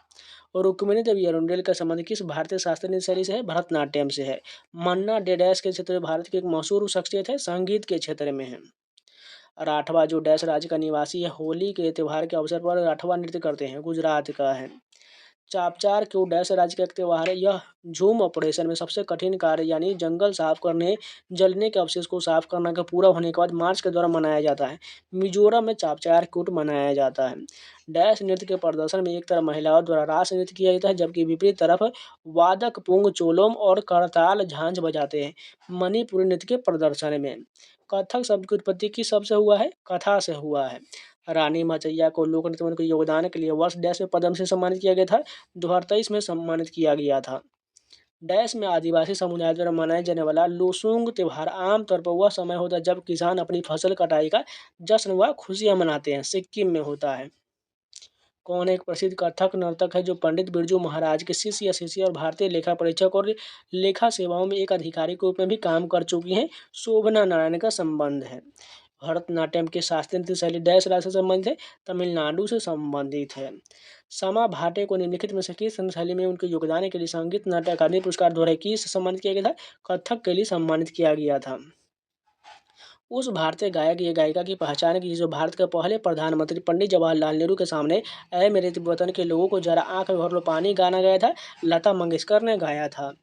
और रुक्मिणी देवी अरुंडेल का संबंध किस भारतीय शास्त्रीय नृत्य शैली से है? भरतनाट्यम से है। मन्ना डे डैश के क्षेत्र में भारत की एक मशहूर शख्सियत है, संगीत के क्षेत्र में है। राठवा जो डैश राज्य का निवासी है, होली के त्योहार के अवसर पर राठवा नृत्य करते हैं, गुजरात का है। चापचार क्यों डैश राज्य का एक त्योहार है? यह झूम ऑपरेशन में सबसे कठिन कार्य यानी जंगल साफ करने, जलने के अवशेष को साफ करना का पूरा होने के बाद मार्च के दौरान मनाया जाता है। मिजोरम में चापचार कूट मनाया जाता है। डैश नृत्य के प्रदर्शन में एक तरफ महिलाओं द्वारा रास नृत्य किया जाता है, जबकि विपरीत तरफ वादक पुंग चोलोम और करताल झांझ बजाते हैं मणिपुरी नृत्य के प्रदर्शन में। कथक शब्द की उत्पत्ति किस शब्द से हुआ है? कथा से हुआ है। रानी मचैया को लोक नृत्य में उनके योगदान के लिए वर्ष डैश में पद्म से सम्मानित किया गया था? 2023 में सम्मानित किया गया था। डैश में आदिवासी समुदाय द्वारा मनाए जाने वाला लोसूंग त्योहार आमतौर पर वह समय होता है जब किसान अपनी फसल कटाई का जश्न व खुशियां मनाते हैं। सिक्किम में होता है। कौन एक प्रसिद्ध कथक नर्तक है जो पंडित बिरजू महाराज के शिष्य या शिष्य और भारतीय लेखा परीक्षक और लेखा सेवाओं में एक अधिकारी के रूप में भी काम कर चुकी हैं? शोभना नारायण का संबंध है। भरतनाट्यम के शास्त्रीय नृत्य शैली डैश राज्य से संबंधित है? तमिलनाडु से संबंधित है। समा भाटे को निम्नलिखित में से किस नृत्य शैली में उनके योगदान के लिए संगीत नाटक अकादमी पुरस्कार 2021 से सम्मानित किया गया था? कथक के लिए सम्मानित किया गया था। उस भारतीय गायक या गायिका की पहचान की जो भारत के पहले प्रधानमंत्री पंडित जवाहरलाल नेहरू के सामने ऐ मेरे वतन के लोगों को जरा आंख में भर लो पानी गाना गाया था? लता मंगेशकर ने गाया था।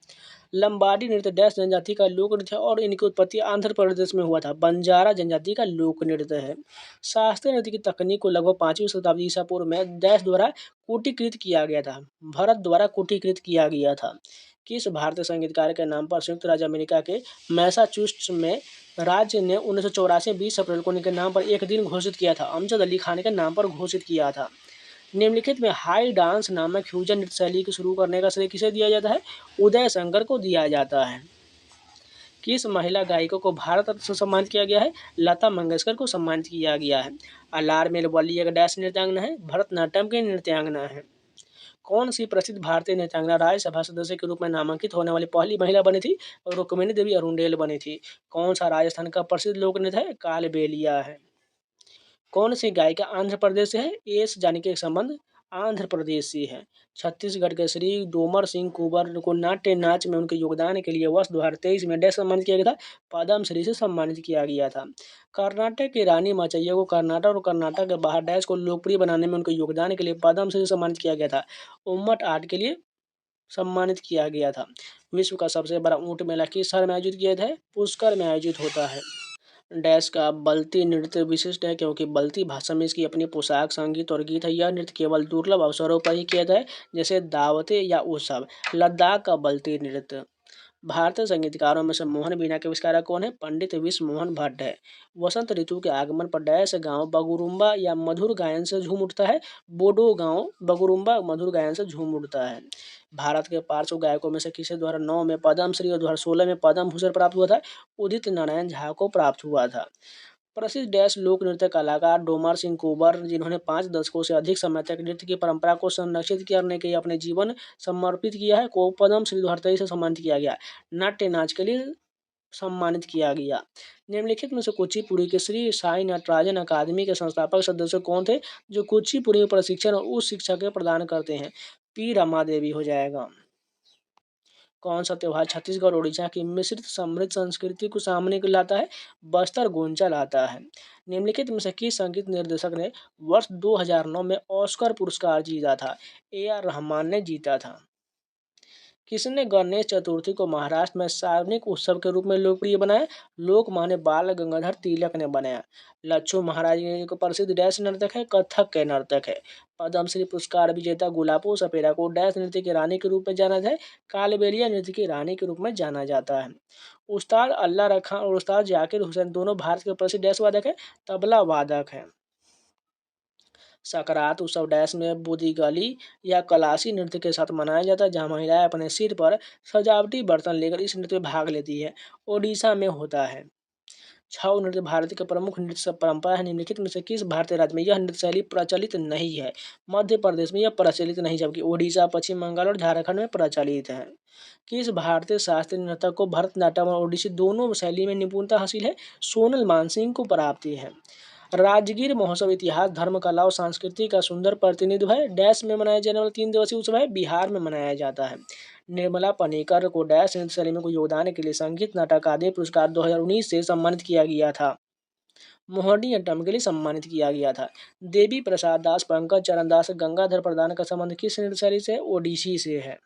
लंबाडी नृत्य डैश जनजाति का लोक नृत्य है और इनकी उत्पत्ति आंध्र प्रदेश में हुआ था। बंजारा जनजाति का लोक नृत्य है। शास्त्रीय नृत्य की तकनीक को लगभग 5वीं शताब्दी ईसा पूर्व में डैश द्वारा कूटीकृत किया गया था? भरत द्वारा कूटीकृत किया गया था। किस भारतीय संगीतकार के नाम पर संयुक्त राज्य अमेरिका के मैसाचुसेट्स में राज्य ने 1984 20 अप्रैल को उनके नाम पर एक दिन घोषित किया था? अमजद अली खान के नाम पर घोषित किया था। निम्नलिखित में हाई डांस नामक फ्यूजन नृत्य शैली को शुरू करने का श्रेय किसे दिया जाता है? उदय शंकर को दिया जाता है। किस महिला गायिका को भारत रत्न से सम्मानित किया गया है? लता मंगेशकर को सम्मानित किया गया है। अलारमेल वली एक डैश नृत्यांगना है? भरतनाट्यम की नृत्यांगना है। कौन सी प्रसिद्ध भारतीय नृत्यांगना राज्यसभा सदस्य के रूप में नामांकित होने वाली पहली महिला बनी थी? रुक्मिणी देवी अरुंडेल बनी थी। कौन सा राजस्थान का प्रसिद्ध लोक नृत्य है? कालबेलिया है। कौन सी गायिका आंध्र प्रदेश से है? एस जानकी का संबंध आंध्र प्रदेश से है। छत्तीसगढ़ के श्री डोमर सिंह कुंवर को नाट्य नाच में उनके योगदान के लिए वर्ष 2023 में डैश सम्मानित किया गया था? पद्म श्री से सम्मानित किया गया था। कर्नाटक की रानी मचैया को कर्नाटक और कर्नाटक के बाहर डैश को लोकप्रिय बनाने में उनके योगदान के लिए पद्म श्री से सम्मानित किया गया था? उम्मट आर्ट के लिए सम्मानित किया गया था। विश्व का सबसे बड़ा ऊंट मेला किस शहर में आयोजित किया जाता है? पुष्कर में आयोजित होता है। डैश का बल्ती नृत्य विशिष्ट है क्योंकि बल्ती भाषा में इसकी अपनी पोशाक, संगीत और गीत है। यह नृत्य केवल दुर्लभ अवसरों पर ही किया जाता है, जैसे दावतें या उत्सव। लद्दाख का बल्ती नृत्य। भारतीय संगीतकारों में से मोहन बीना के आविष्कारक कौन है? पंडित विश्व मोहन भट्ट है। वसंत ऋतु के आगमन पर डैश गांव बगुरुम्बा या मधुर गायन से झूम उठता है? बोडो गांव बगुरुम्बा मधुर गायन से झूम उठता है। भारत के पार्श्व गायकों में से किसे 2009 में पद्मश्री और 2016 में पद्म भूषण प्राप्त हुआ था? उदित नारायण झा को प्राप्त हुआ था। प्रसिद्ध डैश लोक नृत्य कलाकार डोमर सिंह कुंवर, जिन्होंने 5 दशकों से अधिक समय तक नृत्य की परंपरा को संरक्षित करने के लिए अपने जीवन समर्पित किया है, को पद्म श्री 2023 से सम्मानित किया गया। नाट्य नाच के लिए सम्मानित किया गया। निम्नलिखित में से कुचिपुड़ी के श्री साई नटराजन अकादमी के संस्थापक सदस्य कौन थे, जो कुचिपुड़ी में प्रशिक्षण और उच्च शिक्षा के प्रदान करते हैं? पी रमा देवी हो जाएगा। कौन सा त्योहार छत्तीसगढ़ और उड़ीसा की मिश्रित समृद्ध संस्कृति को सामने को लाता है? बस्तर गोंचा लाता है। निम्नलिखित में से किस संगीत निर्देशक ने वर्ष 2009 में ऑस्कर पुरस्कार जीता था? ए आर रहमान ने जीता था। किसने गणेश चतुर्थी को महाराष्ट्र में सार्वजनिक उत्सव के रूप में लोकप्रिय बनाया? लोकमान्य बाल गंगाधर तिलक ने बनाया। लच्छू महाराज को प्रसिद्ध डैश नर्तक है? कथक के नर्तक है। पद्मश्री पुरस्कार विजेता गुलाबो सपेरा को डैश नृत्य की रानी के रूप में जाना जाता है? कालबेलिया नृत्य की रानी के रूप में जाना जाता है। उस्ताद अल्लाह रखा और उस्ताद जाकिर हुसैन दोनों भारत के प्रसिद्ध डैश वादक है? तबला वादक है। सकरात उत्सव डैश में बुदिगली या कलासी नृत्य के साथ मनाया जाता है, जहाँ महिलाएं अपने सिर पर सजावटी बर्तन लेकर इस नृत्य में भाग लेती है। ओडिशा में होता है। छऊ नृत्य भारत की प्रमुख नृत्य परंपरा है। निम्नलिखित में से किस भारतीय राज्य में यह नृत्य शैली प्रचलित नहीं है? मध्य प्रदेश में यह प्रचलित नहीं, जबकि ओडिशा, पश्चिम बंगाल और झारखंड में प्रचलित है। किस भारतीय शास्त्रीय नर्तक को भरतनाट्यम और ओडिसी दोनों शैली में निपुणता हासिल है? सोनल मानसिंह को प्राप्ति है। राजगीर महोत्सव इतिहास, धर्म, कला और संस्कृति का सुंदर प्रतिनिधित्व है। डैश में मनाया जाने वाला 3 दिवसीय उत्सव है? बिहार में मनाया जाता है। निर्मला पनीकर को डैश नृत्य शैली में योगदान के लिए संगीत नाटक अकादमी पुरस्कार 2019 से सम्मानित किया गया था। मोहिनीअट्टम के लिए सम्मानित किया गया था। देवी प्रसाद दास, पंकज चरण दास, गंगाधर प्रधान का संबंध किस नृत्य शैली से? ओडिसी से है।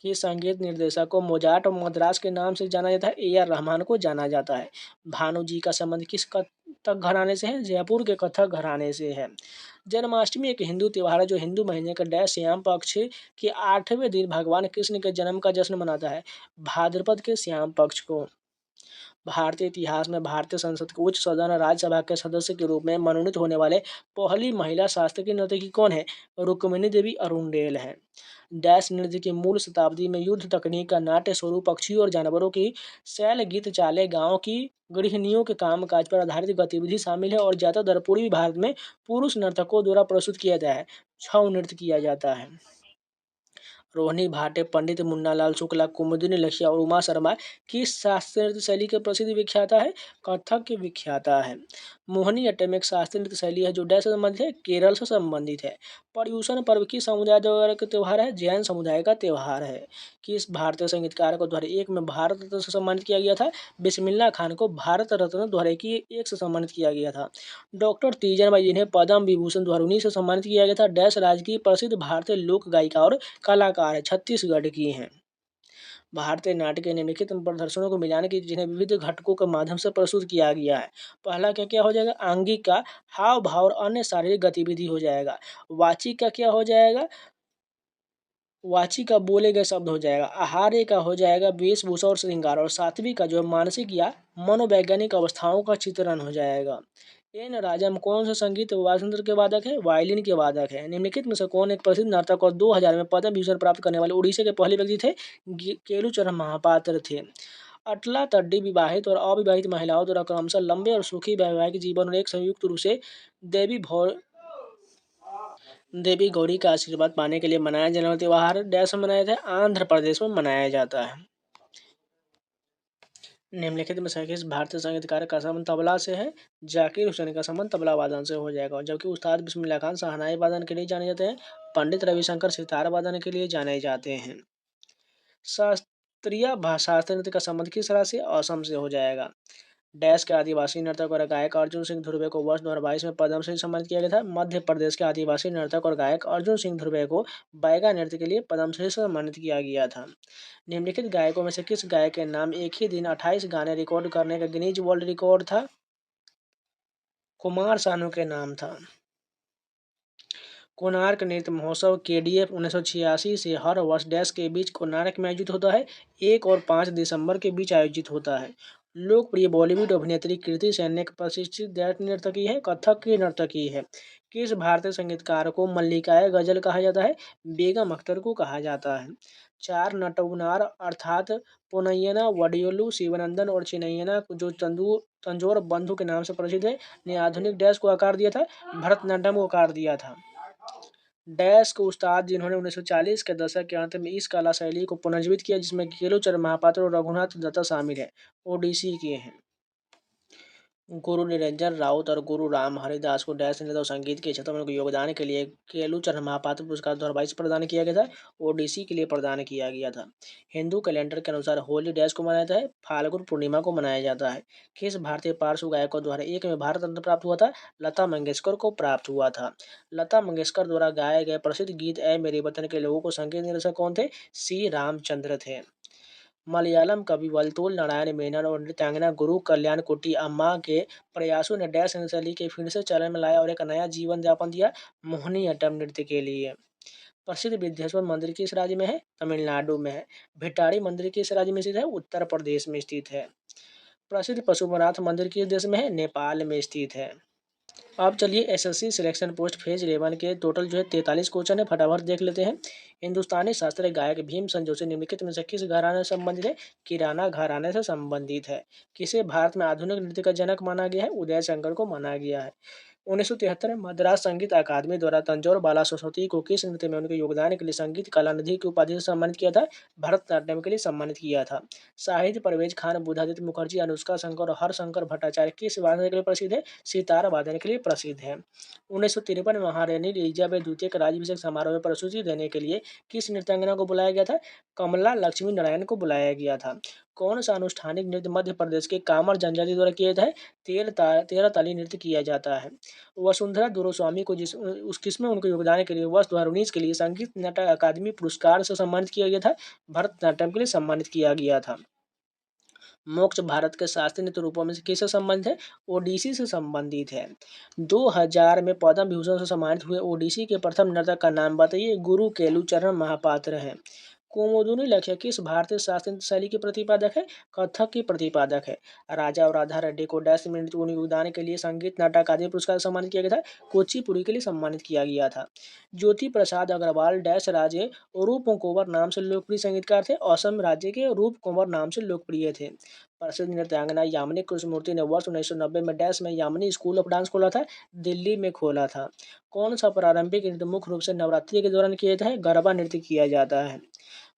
कि संगीत निर्देशक को मोजार्ट और मद्रास के नाम से जाना जाता है? ए आर रहमान को जाना जाता है। भानु जी का संबंध किस कथक घराने से है? जयपुर के कथक घराने से है। जन्माष्टमी एक हिंदू त्योहार है जो हिंदू महीने के डैश श्याम पक्ष के 8वें दिन भगवान कृष्ण के जन्म का जश्न मनाता है, भाद्रपद के श्याम पक्ष को। भारतीय इतिहास में भारतीय संसद के उच्च सदन राज्यसभा के सदस्य के रूप में मनोनीत होने वाले पहली महिला शास्त्रीय नर्तकी कौन है? रुक्मिणी देवी अरुणडेल है। डैश नृत्य की मूल शताब्दी में युद्ध तकनीक का नाट्य स्वरूप पक्षियों और जानवरों की शैल गीत चालें गांव की गृहिणियों के कामकाज पर आधारित गतिविधि शामिल है और ज्यादातर पूर्वी भारत में पुरुष नर्तकों द्वारा प्रस्तुत किया जाता है। छऊ नृत्य किया जाता है। रोहिणी भाटे, पंडित मुन्नालाल शुक्ला, कुमुदिनी लखिया और उमा शर्मा किस शास्त्रीय नृत्य शैली के प्रसिद्ध विख्याता है? कथक के विख्याता है। मोहिनीअट्टम एक शास्त्रीय नृत्य शैली है जो डैश से संबंधित है? केरल से संबंधित है। पर्यूषण पर्व किस समुदाय द्वारा का त्यौहार है? जैन समुदाय का त्यौहार है। किस भारतीय संगीतकार को 2001 में भारत रत्न से सम्मानित किया गया था? बिस्मिल्लाह खान को भारत रत्न 2001 से सम्मानित किया गया था। डॉक्टर तीजन, जिन्हें पद्म विभूषण 2019 से सम्मानित किया गया था, डैश राज्य की प्रसिद्ध भारतीय लोक गायिका और कलाकार है? छत्तीसगढ़ की हैं। भारतीय नाट्य के निम्नलिखित प्रदर्शनों को मिलाने की जिन्हें विविध घटकों के माध्यम से प्रस्तुत किया गया है। पहला क्या क्या हो जाएगा? आंगिक का हाव भाव और अन्य शारीरिक गतिविधि हो जाएगा। वाचिक का क्या हो जाएगा? वाचिक का बोले गए शब्द हो जाएगा। आहार्य का हो जाएगा वेशभूषा और श्रृंगार, और सात्विक का जो है मानसिक या मनोवैज्ञानिक अवस्थाओं का चित्रण हो जाएगा। एन राजम कौन सा संगीत वाद्य यंत्र के वादक है? वायलिन के वादक है। निम्नलिखित में से कौन एक प्रसिद्ध नर्तक और 2000 में पद्म विभूषण प्राप्त करने वाले उड़ीसा के पहले व्यक्ति थे? केलुचरण महापात्र थे। अटला तड्डी विवाहित और अविवाहित महिलाओं द्वारा क्रमशः लंबे और सुखी वैवाहिक जीवन और एक संयुक्त रूप से देवी भौ देवी गौरी का आशीर्वाद पाने के लिए मनाया जाने वाला त्योहार डैश में मनाया जाता है? आंध्र प्रदेश में मनाया जाता है। निम्नलिखित में से किस भारतीय संगीतकार का संबंध तबला से है? जाकिर हुसैन का संबंध तबला वादन से हो जाएगा। जबकि उस्ताद बिस्मिल्लाह खान शहनाई वादन के लिए जाने जाते हैं, पंडित रविशंकर सितार वादन के लिए जाने जाते हैं। शास्त्रीय शास्त्रीय नृत्य का संबंध किस राज्य से? असम से हो जाएगा। डैश के आदिवासी नर्तक और गायक अर्जुन सिंह ध्रुवे को वर्ष 2022 में पद्म से सम्मानित किया गया था। मध्य प्रदेश के आदिवासी नर्तक और गायक अर्जुन सिंह ध्रुवे को बैगा नृत्य के लिए पद्म से सम्मानित किया गया था। निम्नलिखित गायकों में से किस गायक के नाम एक ही दिन 28 गाने रिकॉर्ड करने का गिनीज वर्ल्ड रिकॉर्ड था? कुमार सानू के नाम था। कोणार्क नृत्य महोत्सव केडीएफ 1986 से हर वर्ष डैश के बीच कोणार्क में आयोजित होता है? 1 और 5 दिसंबर के बीच आयोजित होता है। लोकप्रिय बॉलीवुड अभिनेत्री कृति सेन एक प्रतिष्ठित नृत्य नर्तकी है, कथक की नर्तकी है। किस भारतीय संगीतकार को मल्लिकाए गजल कहा जाता है? बेगम अख्तर को कहा जाता है। चार नटउनार अर्थात पुनयना, वडियोलु, शिवानंदन और चिन्नयना जो तंजौर बंधु के नाम से प्रसिद्ध है, ने आधुनिक डैश को आकार दिया था, भरतनाट्यम को आकार दिया था। डैश के उस्ताद जिन्होंने 1940 के दशक के अंत में इस कला शैली को पुनर्जीवित किया, जिसमें केलुचरण महापात्र और रघुनाथ दत्ता शामिल है, ओडिसी के हैं। गुरु निरंजन राउत और गुरु राम हरिदास को डैश नृत्य और संगीत के क्षेत्र में उनके योगदान के लिए केलुचरण महापात्र पुरस्कार 2022 प्रदान किया गया था। ओडिसी के लिए प्रदान किया गया था। हिंदू कैलेंडर के अनुसार होली डैश को मनाया जाता है, फाल्गुन पूर्णिमा को मनाया जाता है। किस भारतीय पार्श्व गायकों द्वारा एक में भारत रत्न प्राप्त हुआ था? लता मंगेशकर को प्राप्त हुआ था। लता मंगेशकर द्वारा गाए गए प्रसिद्ध गीत ए मेरे वतन के लोगों को संगीत निर्देशक कौन थे? सी रामचंद्र थे। मलयालम कवि वल्लतोल नारायण मेनन और नृत्यांगना गुरु कल्याणकुट्टी अम्मा के प्रयासों ने डैश शैली के फिर से चलन में लाया और एक नया जीवन यापन दिया मोहिनीअट्टम नृत्य के लिए। प्रसिद्ध विद्येश्वर मंदिर किस राज्य में है? तमिलनाडु में है। भिटारी मंदिर किस राज्य में स्थित है? उत्तर प्रदेश में स्थित है। प्रसिद्ध पशुपतिनाथ मंदिर किस देश में है? नेपाल में स्थित है। अब चलिए एसएससी सिलेक्शन पोस्ट फेज 11 के टोटल जो है 43 क्वेश्चन है, फटाफट देख लेते हैं। हिंदुस्तानी शास्त्रीय गायक भीमसेन जोशी निम्नलिखित में से किस घराने से संबंधित है? किराना घराने से संबंधित है। किसे भारत में आधुनिक नृत्य का जनक माना गया है? उदय शंकर को माना गया है। 1973 में मद्रास संगीत अकादमी द्वारा तंजौर बाला सरस्वती को किस नृत्य में उनके योगदान के लिए संगीत कला निधि की उपाधि से सम्मानित किया था? भरतनाट्यम के लिए सम्मानित किया था। साहित्य परवेज खान, बुधादित्य मुखर्जी, अनुष्का शंकर और हरशंकर भट्टाचार्य किस वादन के लिए प्रसिद्ध है? सितार वादन के लिए प्रसिद्ध है। 1953 में महारानी एलिजाबेथ द्वितीय का राज्याभिषेक समारोह में प्रस्तुति देने के लिए किस नृत्यांगना को बुलाया गया था? कमला लक्ष्मी नारायण को बुलाया गया था। कौन सा अनुष्ठानिक नृत्य मध्य प्रदेश के कामर जनजाति द्वारा किया जाता है? तेरह ताली नृत्य किया जाता है। वसुंधरा दोरोस्वामी को किसमें उनके योगदान के लिए वर्ष 2019 के लिए संगीत नाटक अकादमी पुरस्कार से सम्मानित किया गया था? भरतनाट्यम के लिए सम्मानित किया गया था। मोक्ष भारत के शास्त्रीय नृत्य रूपों में से किससे संबंधित है? ओडिसी से संबंधित है। 2000 में पद्म विभूषण से सम्मानित हुए ओडिसी के प्रथम नर्तक का नाम बताइए। गुरु केलुचरण महापात्र हैं। कुमुदुनी लक्ष्य किस भारतीय शास्त्रीय नृत्य शैली के प्रतिपादक है? कथक की प्रतिपादक है। राजा और राधा रेड्डी को डैश में नृत्य योगदान के लिए संगीत नाटक अकादमी पुरस्कार से सम्मानित किया गया था। कुचिपुड़ी के लिए सम्मानित किया गया था। ज्योति प्रसाद अग्रवाल डैश राज्य रूप कुंवर नाम से लोकप्रिय संगीतकार थे। असम राज्य के रूप कुंवर नाम से लोकप्रिय थे। प्रसिद्ध नृत्यांगना यामिनी कृष्णमूर्ति ने वर्ष 1990 में डैश में यामिनी स्कूल ऑफ डांस खोला था, दिल्ली में खोला था। कौन सा प्रारंभिक नृत्य मुख्य रूप से नवरात्रि के दौरान किया जाता है? गरबा नृत्य किया जाता है।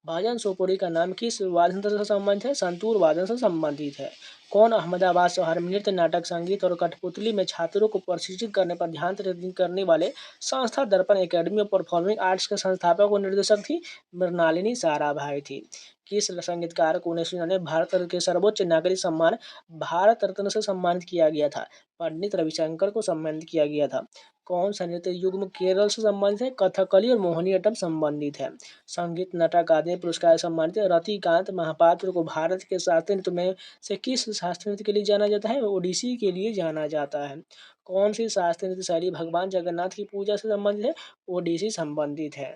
भजन सोपोरी का नाम किस वाद्य यंत्र से संबंधित है? संतूर वादन से संबंधित है। कौन अहमदाबाद शहर में नृत्य नाटक संगीत और कठपुतली में छात्रों को प्रशिक्षित करने पर ध्यान केंद्रित करने वाले संस्था दर्पण एकेडमी ऑफ परफॉर्मिंग आर्ट्स के संस्थापक और निर्देशक थी? मृणालिनी साराभाई थी। किस संगीतकार को 1999 भारत रत्न के सर्वोच्च नागरिक सम्मान भारत रत्न से सम्मानित किया गया था? पंडित रविशंकर को सम्मानित किया गया था। कौन सा नृत्य युग्म केरल से संबंधित है? कथकली और मोहिनीअट्टम संबंधित है। संगीत नाटक अकादमी पुरस्कार से सम्मानित रतिकांत महापात्र को भारत के शास्त्रीय नृत्य में से किस शास्त्रीय नृत्य के लिए जाना जाता है? ओडिसी के लिए जाना जाता है। कौन सी शास्त्रीय नृत्य शैली भगवान जगन्नाथ की पूजा से संबंधित है? ओडिसी संबंधित है।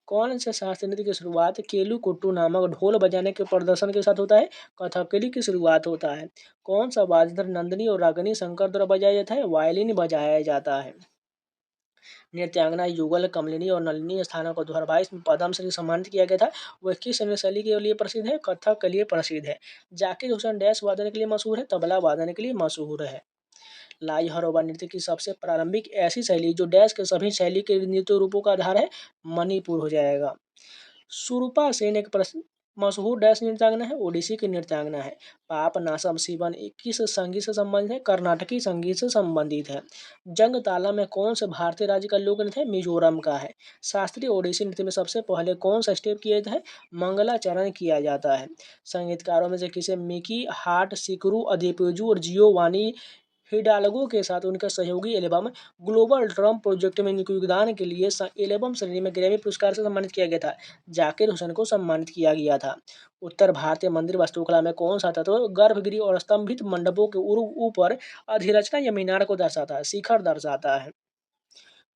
कौन से शास्त्रीय नृत्य की शुरुआत केलू कुट्टू नामक ढोल बजाने के प्रदर्शन के साथ होता है? कथकली की शुरुआत होता है। कौन सा वाद्य यंत्र नंदिनी और रागिनी शंकर द्वारा बजाया जाता है? वायलिन बजाया जाता है। नृत्यांगना युगल कमलिनी और नलिनी स्थानों को 2022 में पद्मश्री से सम्मानित किया गया था। वह किस नृत्य शैली के लिए प्रसिद्ध है? कथक के लिए प्रसिद्ध है। जाकिर हुसैन डैश वादन के लिए मशहूर है? तबला वादन के लिए मशहूर है। लाई हरोबा नृत्य की सबसे प्रारंभिक ऐसी शैली जो डैश के सभी शैली के नृत्य रूपों का आधार है? मणिपुर हो जाएगा। सुरूपा सेन एक मशहूर डैश नृत्यांगना है? ओडिसी की नृत्यांगना है। पाप नासम शिवन किस संगीत से संबंधित है? कर्नाटकी संगीत से संबंधित है। जंग ताला में कौन से भारतीय राज्य का लोक नृत्य है? मिजोरम का है। शास्त्रीय ओडिसी नृत्य में सबसे पहले कौन सा स्टेप किया जाता है? मंगलाचरण किया जाता है। संगीतकारों में से किसे मिकी हार्ट, सिकरू अदेपुजू और जियोवानी हिडाल्गो के साथ उनका सहयोगी एल्बम ग्लोबल ड्रम प्रोजेक्ट में इनके योगदान के लिए एल्बम श्रेणी में ग्रैमी पुरस्कार से सम्मानित किया गया था? जाकिर हुसैन को सम्मानित किया गया था। उत्तर भारतीय मंदिर वास्तुकला में कौन सा तत्व गर्भगृह और स्तंभित मंडपों के ऊपर अधिरचना या मीनार को दर्शाता है? शिखर दर्शाता है।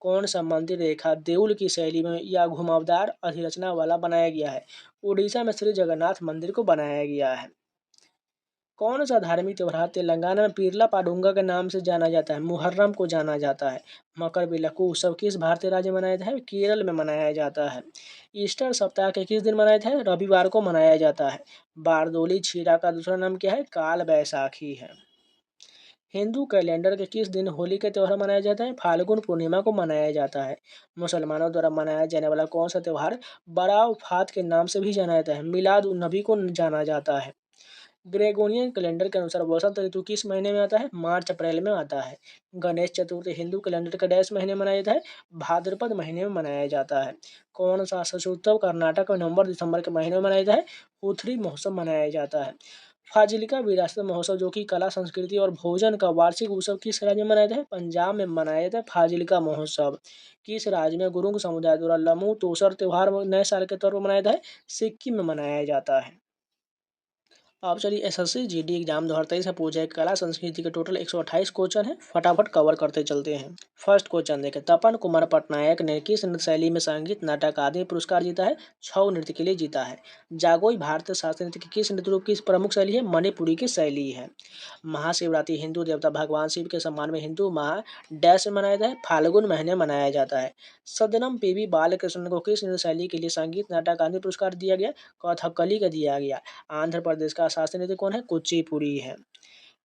कौन सा मंदिर रेखा देउल की शैली में या घुमावदार अधिरचना वाला बनाया गया है? उड़ीसा में श्री जगन्नाथ मंदिर को बनाया गया है। कौन सा धार्मिक त्योहार तेलंगाना में पीरला पाडुंगा के नाम से जाना जाता है? मुहर्रम को जाना जाता है। मकर बिलक्कू उत्सव किस भारतीय राज्य में मनाया जाता है? केरल में मनाया जाता है। ईस्टर सप्ताह के किस दिन मनाया जाता है? रविवार को मनाया जाता है। बारदोली छीरा का दूसरा नाम क्या है? काल बैसाखी है। हिंदू कैलेंडर के किस दिन होली का त्यौहार मनाया जाता है? फाल्गुन पूर्णिमा को मनाया जाता है। मुसलमानों द्वारा मनाया जाने वाला कौन सा त्यौहार बराफात के नाम से भी जाना जाता है? मिलाद उन नबी को जाना जाता है। ग्रेगोरियन कैलेंडर के अनुसार वसंत ऋतु किस महीने में आता है? मार्च अप्रैल में आता है। गणेश चतुर्थी हिंदू कैलेंडर के डैश महीने में मनाया जाता है? भाद्रपद महीने में मनाया जाता है। कौन सा शरदोत्सव कर्नाटक में नवंबर दिसंबर के महीने में मनाया जाता है? पुथरी महोत्सव मनाया जाता है। फाजिल्का विरासत महोत्सव जो कि कला संस्कृति और भोजन का वार्षिक उत्सव किस राज्य में मनाया जाता है? पंजाब में मनाया जाता है फाजिल्का महोत्सव। किस राज्य में गुरुंग समुदाय द्वारा लमू तोसर त्योहार नए साल के तौर पर मनाया जाता है? सिक्किम में मनाया जाता है। अब चलिए एसएससी जीडी एग्जाम 2023 में पूछा है कला संस्कृति के टोटल 128 क्वेश्चन है, फटाफट कवर करते चलते हैं। फर्स्ट क्वेश्चन देखें, तपन कुमार पटनायक ने किस नृत्य शैली में संगीत नाटक अकादमी पुरस्कार जीता है? छऊ नृत्य के लिए जीता है। जागोई भारतीय शास्त्रीय नृत्य की किस नृत्य रूप की प्रमुख शैली है? मणिपुरी की शैली है। महाशिवरात्रि हिंदू देवता भगवान शिव के सम्मान में हिंदू महा डैश में मनाया जाता है? फाल्गुन महीने मनाया जाता है। सदनम पीवी बालकृष्णन को किस नृत्य शैली के लिए संगीत नाटक अकादमी पुरस्कार दिया गया? कथकली का दिया गया। आंध्र प्रदेश का शास्त्रीय नृत्य कौन है? कुचिपुड़ी है।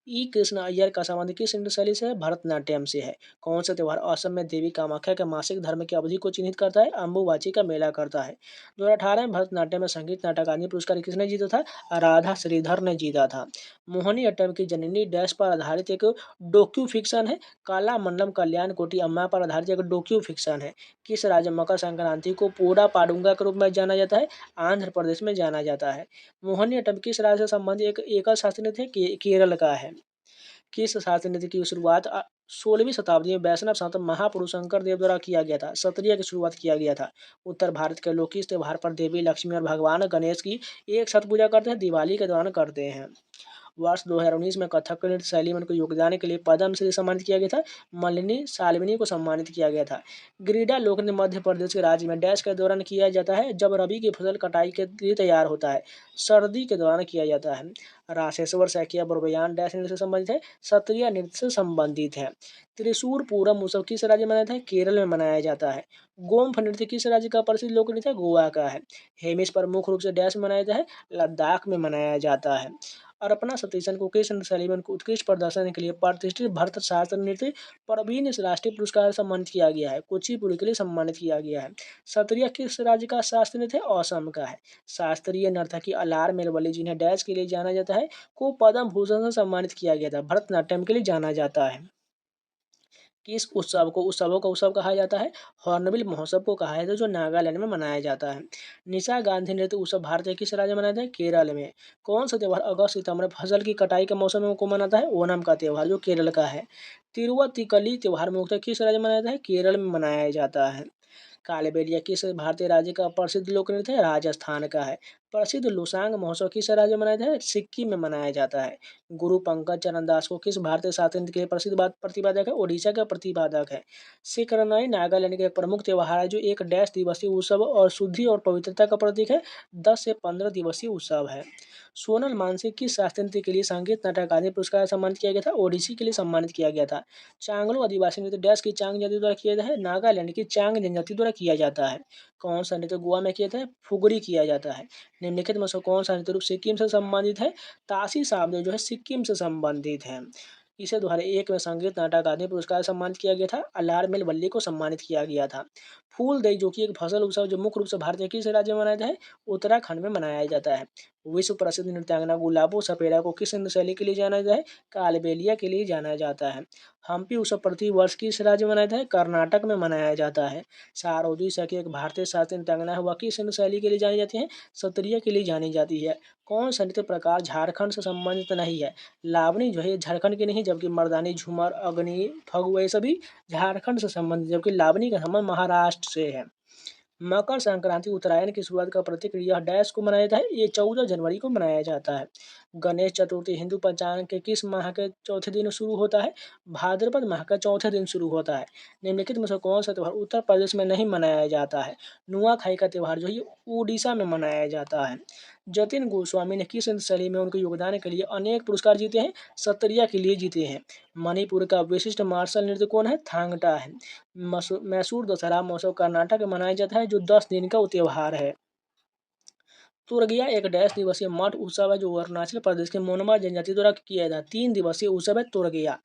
ई कृष्ण अय्यर का संबंध किस नृत्य शैली से है? भरतनाट्यम से है। कौन सा त्योहार असम में देवी कामाख्या के मासिक धर्म की अवधि को चिन्हित करता है? अम्बुबाची का मेला करता है। 2018 में भरतनाट्यम में संगीत नाटक अकादमी पुरस्कार किसने जीता था? राधा श्रीधर ने जीता था। मोहिनी अट्टम की जननी डैश पर आधारित एक डोक्यू फिक्शन है? काला मंडलम कल्याण कोटी अम्मा पर आधारित एक डोक्यू फिक्शन है। किस राज्य में मकर संक्रांति को पोड़ा पाडुंगा के रूप में जाना जाता है? आंध्र प्रदेश में जाना जाता है। मोहिनी अट्टम किस राज्य से संबंधित एक एकल शास्त्रीय नृत्य है? केरल का है। किस शास्त्रीय नृत्य की शुरुआत 16वीं शताब्दी में वैष्णव संत महापुरुष शंकर देव द्वारा किया गया था? सत्रिया की शुरुआत किया गया था। उत्तर भारत के लोग किस त्योहार पर देवी लक्ष्मी और भगवान गणेश की एक साथ पूजा करते हैं? दिवाली के दौरान करते हैं। वर्ष 2019 में कथक नृत्य शैली में उनके योगदान के लिए पद्मश्री सम्मानित किया गया था। मलिनी साल्विनी को सम्मानित किया गया था। गिरिडा लोक नृत्य मध्य प्रदेश के राज्य में डैश के दौरान किया जाता है? जब रबी की फसल कटाई के लिए तैयार होता है। सर्दी के दौरान किया जाता है। राशेश्वर सैकिया बरबयान डैश नृत्य से संबंधित है? सत्रिया नृत्य से संबंधित है। त्रिशूर पूरम उत्सव किस राज्य में मनाया जाता है? केरल में मनाया जाता है। गोम्फ नृत्य किस राज्य का प्रसिद्ध लोक नृत्य है? गोवा का है। हेमिस पर मुख्य रूप से डैश में मनाया जाता है? लद्दाख में मनाया जाता है। अर्पणा सतीशन को किस नृत्य शैली में उनके उत्कृष्ट प्रदर्शन के लिए प्रतिष्ठित भरत शास्त्र नृत्य प्रवीण राष्ट्रीय पुरस्कार से सम्मानित किया गया है? कुचिपुड़ी के लिए सम्मानित किया गया है। सत्रिया किस राज्य का शास्त्रीय नृत्य है? असम का है। शास्त्रीय नर्तकी अलार मेलवली जिन्हें डैश के लिए जाना जाता है को पद्म भूषण से सम्मानित किया गया था? भरतनाट्यम के लिए जाना जाता है। किस उत्सव को उत्सवों का उत्सव कहा जाता है? हॉर्नबिल महोत्सव को कहा जाता है जो नागालैंड में मनाया जाता है। निशा गांधी नृत्य उत्सव भारत के किस राज्य में मनाया जाता है? केरल में। कौन सा त्यौहार अगस्त सितंबर में फसल की कटाई के मौसम में को मनाता है? ओणम का त्यौहार जो केरल का है। तिरुवतिकली त्यौहार मुख्यतः किस राज्य में मनाया जाता है? केरल में मनाया जाता है। कालबेलिया किस भारतीय राज्य का प्रसिद्ध लोक नृत्य है? राजस्थान का है। प्रसिद्ध लुसांग महोत्सव किस राज्य में मनाया जाता है? सिक्किम में मनाया जाता है। गुरु पंकज चरण दास को किस भारतीय शास्त्रीय नृत्य के लिए प्रसिद्ध प्रतिपादक है? ओडिशा का प्रतिपादक है। सिकरनई नागालैंड का एक प्रमुख त्यौहार है जो एक डैश दिवसीय उत्सव और शुद्धि और पवित्रता का प्रतीक है। 10 से 15 दिवसीय उत्सव है। सोनल मानसिंह किस शास्त्रीय नृत्य के लिए संगीत नाटक अकादमी पुरस्कार से सम्मानित किया गया था? ओडिसी के लिए सम्मानित किया गया था। चांगलो आदिवासी नृत्य डैश की चांग जनजाति द्वारा किया जाता है? नागालैंड की चांग जनजाति द्वारा किया जाता है। कौन सा नृत्य गोवा में किया जाता है? फुगड़ी किया जाता है। निम्नलिखित में से कौन सा नृत्य रूप सिक्किम से संबंधित है? तासी सामने जो है सिक्किम से संबंधित है। इसे 2001 में संगीत नाटक अकादमी पुरस्कार से सम्मानित किया गया था। अलारमेल वल्ली को सम्मानित किया गया था। फूल दई जो कि एक फसल उत्सव जो मुख्य रूप से भारत के किस राज्य में मनाया जाता है? उत्तराखंड में मनाया जाता है। विश्व प्रसिद्ध नृत्यांगना गुलाबो सपेरा को किस नृत्य शैली के लिए जाना जाता है? कालबेलिया के लिए जाना जाता है। हम्पी उत्सव प्रति वर्ष किस राज्य में मनाया जाता है? कर्नाटक में मनाया जाता है। शारदोई सखी एक भारतीय शास्त्रीय नृत्यांगना है वह किस नृत्य शैली के लिए जानी जाती है? सत्रिया के लिए जानी जाती है। कौन सा नृत्य प्रकार झारखंड से संबंधित नहीं है? लावनी जो है ये झारखंड की नहीं जबकि मर्दानी झूमर अग्नि फगु ये सभी झारखंड से संबंधित जबकि लावनी का संबंध महाराष्ट्र से है। मकर संक्रांति उत्तरायण की शुरुआत का प्रतीक यह डैश को मनाया जाता है? ये 14 जनवरी को मनाया जाता है। गणेश चतुर्थी हिंदू पंचांग के किस माह के चौथे दिन शुरू होता है? भाद्रपद माह का चौथे दिन शुरू होता है। निम्नलिखित में से कौन सा त्यौहार उत्तर प्रदेश में नहीं मनाया जाता है? नुआखाई का त्यौहार जो है उड़ीसा में मनाया जाता है। जतिन गोस्वामी ने किस नृत्य शैली में उनके योगदान के लिए अनेक पुरस्कार जीते हैं? सत्रिया के लिए जीते हैं। मणिपुर का विशिष्ट मार्शल नृत्य कौन है? थांगटा है। मैसूर दशहरा महोत्सव कर्नाटक में मनाया जाता है जो 10 दिन का त्यौहार है। तुरगिया एक डैश दिवसीय मठ उत्सव है जो अरुणाचल प्रदेश के मोनमा जनजाति द्वारा किया जाता है। 3 दिवसीय उत्सव है तुरगिया।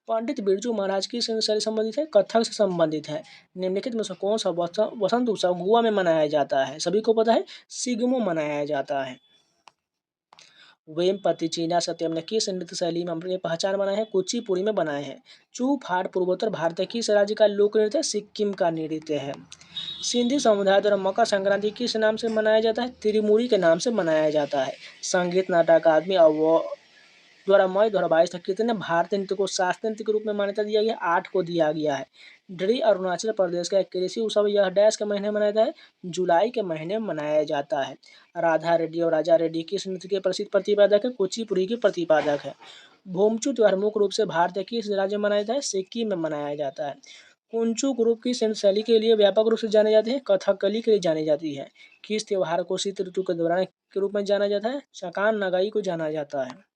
पंडित बिरजू महाराज की से संबंधित है? कथक से संबंधित है। निम्नलिखित में से कौन सा वसंत उत्सव गोवा में मनाया जाता है? सभी को पता है, सिग्मो मनाया जाता है। वेमपति चीना सत्यम ने किस नृत्य शैली में अपनी पहचान बनाई है? कुचिपुड़ी में बनाए हैं। चू फाट पूर्वोत्तर भारत के किस राज्य का लोक नृत्य है? सिक्किम का नृत्य है। सिंधी समुदाय द्वारा मकर संक्रांति किस नाम से मनाया जाता है? तिरुमुरी के नाम से मनाया जाता है। संगीत नाटक अकादमी अवार्ड द्वारा मई 2022 तक कितने भारतीय नृत्य को शास्त्रीय नृत्य के रूप में मान्यता दिया गया? 8 को दिया गया है। ड्री अरुणाचल प्रदेश का एक कृषि उत्सव यह डैश के महीने में मनाया जाता है? जुलाई के महीने में मनाया जाता है। राधा रेड्डी और राजा रेड्डी किस नृत्य के प्रसिद्ध प्रतिपादक है? कुचिपुड़ी के प्रतिपादक है। भोमचू त्योहार मुख्य रूप से भारत के किस राज्य में मनाया जाता है? सिक्किम में मनाया जाता है। कुंचू ग्रुप की नृत्य शैली के लिए व्यापक रूप से जाने जाते हैं? कथकली के लिए जानी जाती है। किस त्योहार को शीत ऋतु के दौरान के रूप में जाना जाता है? शकान नगाई को जाना जाता है।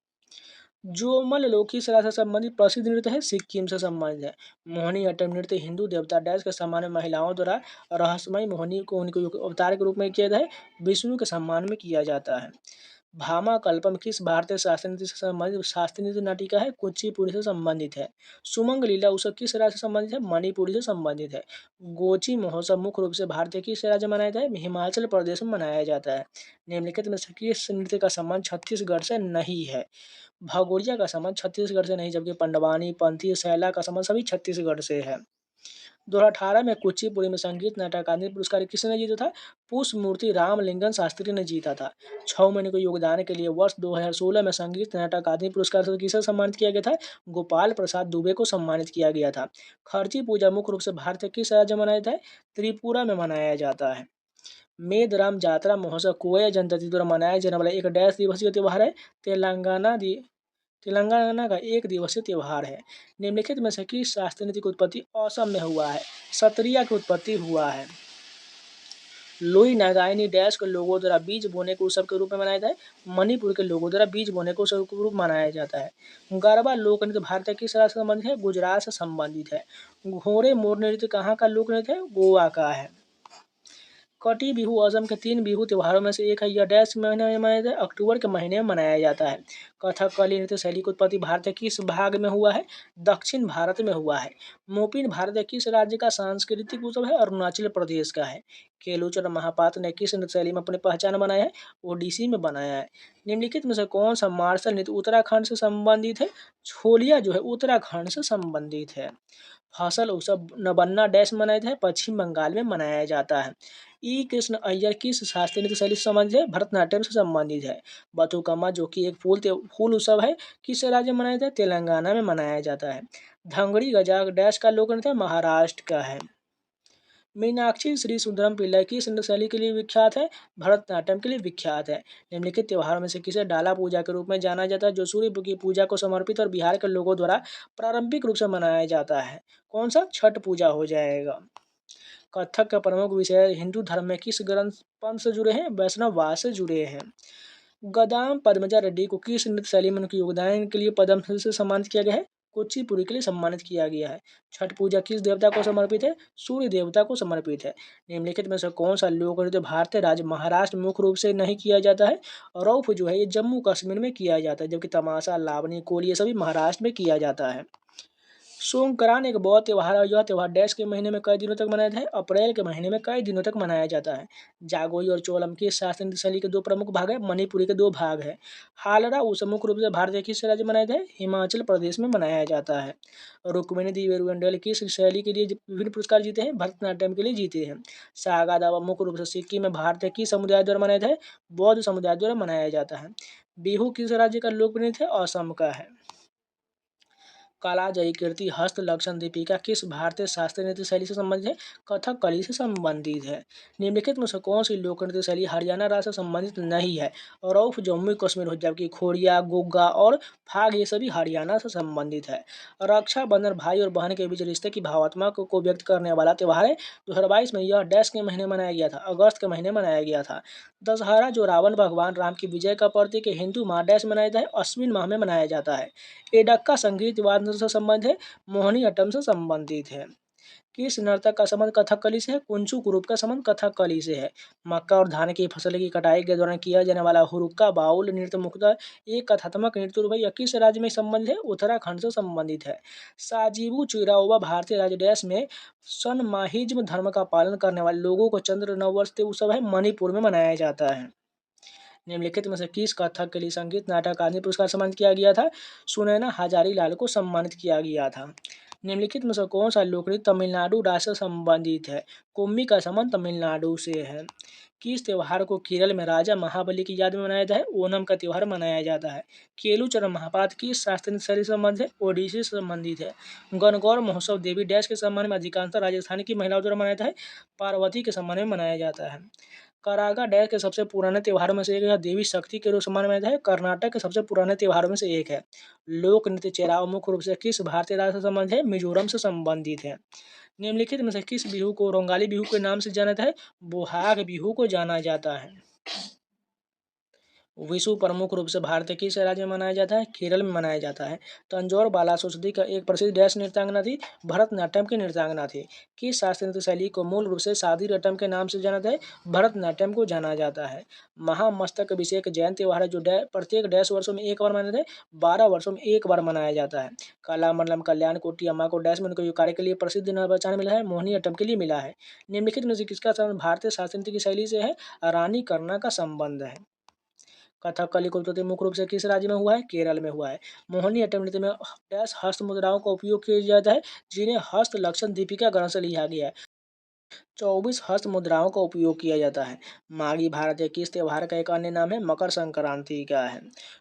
जोमल लोग किस राज्य से संबंधित प्रसिद्ध नृत्य है? सिक्किम से संबंधित है। मोहिनी अट्टम नृत्य हिंदू देवता डैश के सम्मान में महिलाओं द्वारा रहस्यमय मोहिनी को उनके अवतार के रूप में किया जाता है? विष्णु के सम्मान में किया जाता है। भामा कल्पम किस भारतीय शास्त्रीय नृत्य से संबंधित शास्त्रीय नृत्य नाटिका है? कुचिपुड़ी से संबंधित है। सुमंग लीला उत्सव किस राज्य से संबंधित है? मणिपुरी से संबंधित है। गोची महोत्सव मुख्य रूप से भारत के किस राज्य में मनाया जाता है? हिमाचल प्रदेश में मनाया जाता है। निम्नलिखित में से किस नृत्य का संबंध छत्तीसगढ़ से नहीं है? भगोरिया का संबंध छत्तीसगढ़ से नहीं, जबकि पंडवानी पंथी सैला का संबंध सभी छत्तीसगढ़ से है। 2018 में कुचिपुड़ी में संगीत नाटक अकादमी पुरस्कार किसने जीता था? पुष्पमूर्ति रामलिंगन शास्त्री ने जीता था। 6 महीने के योगदान के लिए वर्ष 2016 में संगीत नाटक अकादमी पुरस्कार से किसे सम्मानित किया गया था? गोपाल प्रसाद दुबे को सम्मानित किया गया था। खर्ची पूजा मुख्य रूप से भारत के किस राज्य में मनाया जाता है? त्रिपुरा में मनाया जाता है। मेदराम जातरा महोत्सव कोया जनजाति द्वारा मनाया जाने वाला एक डैश दिवसीय त्यौहार है? तेलंगाना का एक दिवसीय त्यौहार है। निम्नलिखित में से किस शास्त्रीय नृत्य की उत्पत्ति असम में हुआ है? सत्रिया की उत्पत्ति हुआ है। लोई नागाइनी डैश के लोगों द्वारा बीज बोने के उत्सव के रूप में मनाया जाता है? मणिपुर के लोगों द्वारा बीज बोने के उत्सव के रूप में मनाया जाता है। गरबा लोक नृत्य भारत के किस राज्य से संबंधित है? गुजरात से संबंधित है। घोड़े मोर नृत्य कहाँ का लोक नृत्य है? गोवा का है। कटी बिहू असम के 3 बिहू त्योहारों में से एक है। यह डैश महीने में मनाया जाता है? अक्टूबर के महीने में मनाया जाता है। कथकली नृत्य शैली की उत्पत्ति भारत के किस भाग में हुआ है? दक्षिण भारत में हुआ है। मोपिन भारत के किस राज्य का सांस्कृतिक उत्सव है? अरुणाचल प्रदेश का है। केलुचर महापात्र ने किस नृत्य शैली में अपनी पहचान बनाया है? ओडिसी में बनाया है। निम्नलिखित में से कौन सा मार्शल नृत्य उत्तराखंड से संबंधित है? छोलिया जो है उत्तराखंड से संबंधित है। फसल उत्सव नबन्ना डैश मनाया जाता है? पश्चिम बंगाल में मनाया जाता है। ई कृष्ण अय्यर किस शास्त्रीय नृत्य शैली से संबंधित है? भरतनाट्यम से संबंधित है। बथुकम्मा जो कि एक फूल उत्सव है, किस राज्य में मनाया जाता है? तेलंगाना में मनाया जाता है। धंगड़ी गजा डैश का लोक नृत्य महाराष्ट्र का है। मीनाक्षी श्री सुंदरम पिल्लाई किस नृत्य शैली के लिए विख्यात है? भरतनाट्यम के लिए विख्यात है। निम्नलिखित त्योहारों में से किसे डाला पूजा के रूप में जाना जाता है? जो सूर्य की पूजा को समर्पित और बिहार के लोगों द्वारा पारंपरिक रूप से मनाया जाता है। कौन सा? छठ पूजा हो जाएगा। कथक का प्रमुख विषय हिंदू धर्म में किस ग्रंथ पंथ से जुड़े हैं? वैष्णववाद से जुड़े हैं। गदाम पद्मजा रेड्डी को किस नृत्य शैली में उनके योगदान के लिए पद्म भूषण से सम्मानित किया गया है? कुचिपुड़ी के लिए सम्मानित किया गया है। छठ पूजा किस देवता को समर्पित है? सूर्य देवता को समर्पित है। निम्नलिखित में से कौन सा लोक नृत्य भारतीय राज्य महाराष्ट्र मुख्य रूप से नहीं किया जाता है? रौफ जो है ये जम्मू कश्मीर में किया जाता है, जबकि तमाशा लावनी कोल ये सभी महाराष्ट्र में किया जाता है। सोंकरान एक बौद्ध त्योहार है। यह त्योहार डैश के महीने में कई दिनों तक मनाया जाता है? अप्रैल के महीने में कई दिनों तक मनाया जाता है। जागोई और चोलम की शास्त्रीय नृत्य शैली के 2 प्रमुख भाग है। मणिपुरी के 2 भाग है। हालड़ा उत्सव मुख्य रूप से भारत के किस राज्य में मनाया जाता है? हिमाचल प्रदेश में मनाया जाता है। रुक्मिणी देवी वेरुगंडल किस शैली के लिए विभिन्न पुरस्कार जीते हैं? भरतनाट्यम के लिए जीते हैं। सागा दावा मुख्य रूप से सिक्किम में भारत के किस समुदाय द्वारा मनाया जाता है? बौद्ध समुदाय द्वारा मनाया जाता है। बिहू किस राज्य का लोकप्रिय नृत्य है? असम का है। कालाजयी कीर्ति, हस्त लक्षण, दीपिका किस भारतीय शास्त्रीय नृत्य शैली से संबंधित है? कथकली से संबंधित है। निम्नलिखित में से कौन सी लोक नृत्य शैली हरियाणा राज्य से संबंधित नहीं है? रऊफ जम्मू कश्मीर हो, जबकि खोड़िया, गुग्गा और फाग ये सभी हरियाणा से संबंधित है। रक्षाबंधन भाई और बहन के बीच रिश्ते की भावनात्मक को व्यक्त करने वाला त्यौहार है। 2022 में यह डैश के महीने मनाया गया था, अगस्त के महीने मनाया गया था। दशहरा जो रावण भगवान राम की विजय का प्रतीक है, हिंदू माह डैश मनाया जाता है, अश्विन माह में मनाया जाता है। एडक्का संगीत वाद्य से संबंधित है, मोहिनीअट्टम से संबंधित है। किस नर्तक का संबंध कथकली से है? कुंचु ग्रुप का संबंध कथकली से है। मक्का और धान की फसल की कटाई के दौरान किया जाने वाला हुरुक्का बाउल नृत्य मुख्यतः एक कथात्मक नृत्य रूप है। यह किस राज्य में संबंधित है? उत्तराखंड से संबंधित है। साजिबू चिराओबा भारतीय राज्य डैश में सनमाहिज्म धर्म का पालन करने वाले लोगों को चंद्र नववर्ष उत्सव है, मणिपुर में मनाया जाता है। निम्नलिखित में से किस कथक के लिए संगीत नाटक अकादमी पुरस्कार सम्मानित किया गया था? सुनैना हजारीलाल को सम्मानित किया गया था। निम्नलिखित में से कौन सा लोक नृत्य तमिलनाडु राज्य से संबंधित है? कुम्मी का संबंध तमिलनाडु से है। किस त्योहार को केरल में राजा महाबली की याद में मनाया जाता है? ओणम का त्योहार मनाया जाता है। केलुचरण महापात किस शास्त्रीय शैली से संबंधित है? ओडिसी से संबंधित है। गणगौर महोत्सव देवी डैश के सम्मान में अधिकांशतः राजस्थान की महिलाओं द्वारा मनाया जाता है, पार्वती के सम्मान में मनाया जाता है। करागा डैश के सबसे पुराने त्योहारों में से एक है, देवी शक्ति के रूप में माना जाता है, कर्नाटक के सबसे पुराने त्योहारों में से एक है। लोक नृत्य चेराव मुख्य रूप से किस भारतीय राज्य से संबंधित है? मिजोरम से संबंधित है। निम्नलिखित में से किस बिहू को रोंगाली बिहू के नाम से जाना जाता है? बोहाग बिहू को जाना जाता है। विशु प्रमुख रूप से भारतीय किस राज्य में मनाया जाता है? केरल में मनाया जाता है। तंजौर बालासुरसादी का एक प्रसिद्ध डैश नृत्यांगना थी, भरतनाट्यम की नृत्यांगना थी। किस शास्त्रीय नृत्य शैली को मूल रूप से सादी रटम के नाम से जाना जाता है? भरतनाट्यम को जाना जाता है। महामस्तक अभिषेक जैन त्योहार है जो प्रत्येक डैश वर्षों में एक बार मनाया जाता है, 12 वर्षों में एक बार मनाया जाता है। कलामंडलम कल्याण कोटी अम्मा को डैश में उनके कार्य के लिए प्रसिद्ध पहचान मिला है, मोहिनीअट्टम के लिए मिला है। निम्नलिखित में से किसका संबंध भारतीय शास्त्रीय नृत्य की शैली से है? रानी करना का संबंध है। कथकली की उत्पत्ति मुख्य रूप से किस राज्य में हुआ है? केरल में हुआ है। मोहिनीअट्टम नृत्य में डैश हस्त मुद्राओं का उपयोग किया जाता है, जिन्हें हस्त लक्षण दीपिका ग्रंथ से लिया गया है। 24 हस्त मुद्राओं का उपयोग किया जाता है। माघी भारत के किस त्योहार का एक अन्य नाम है? मकर संक्रांति का है।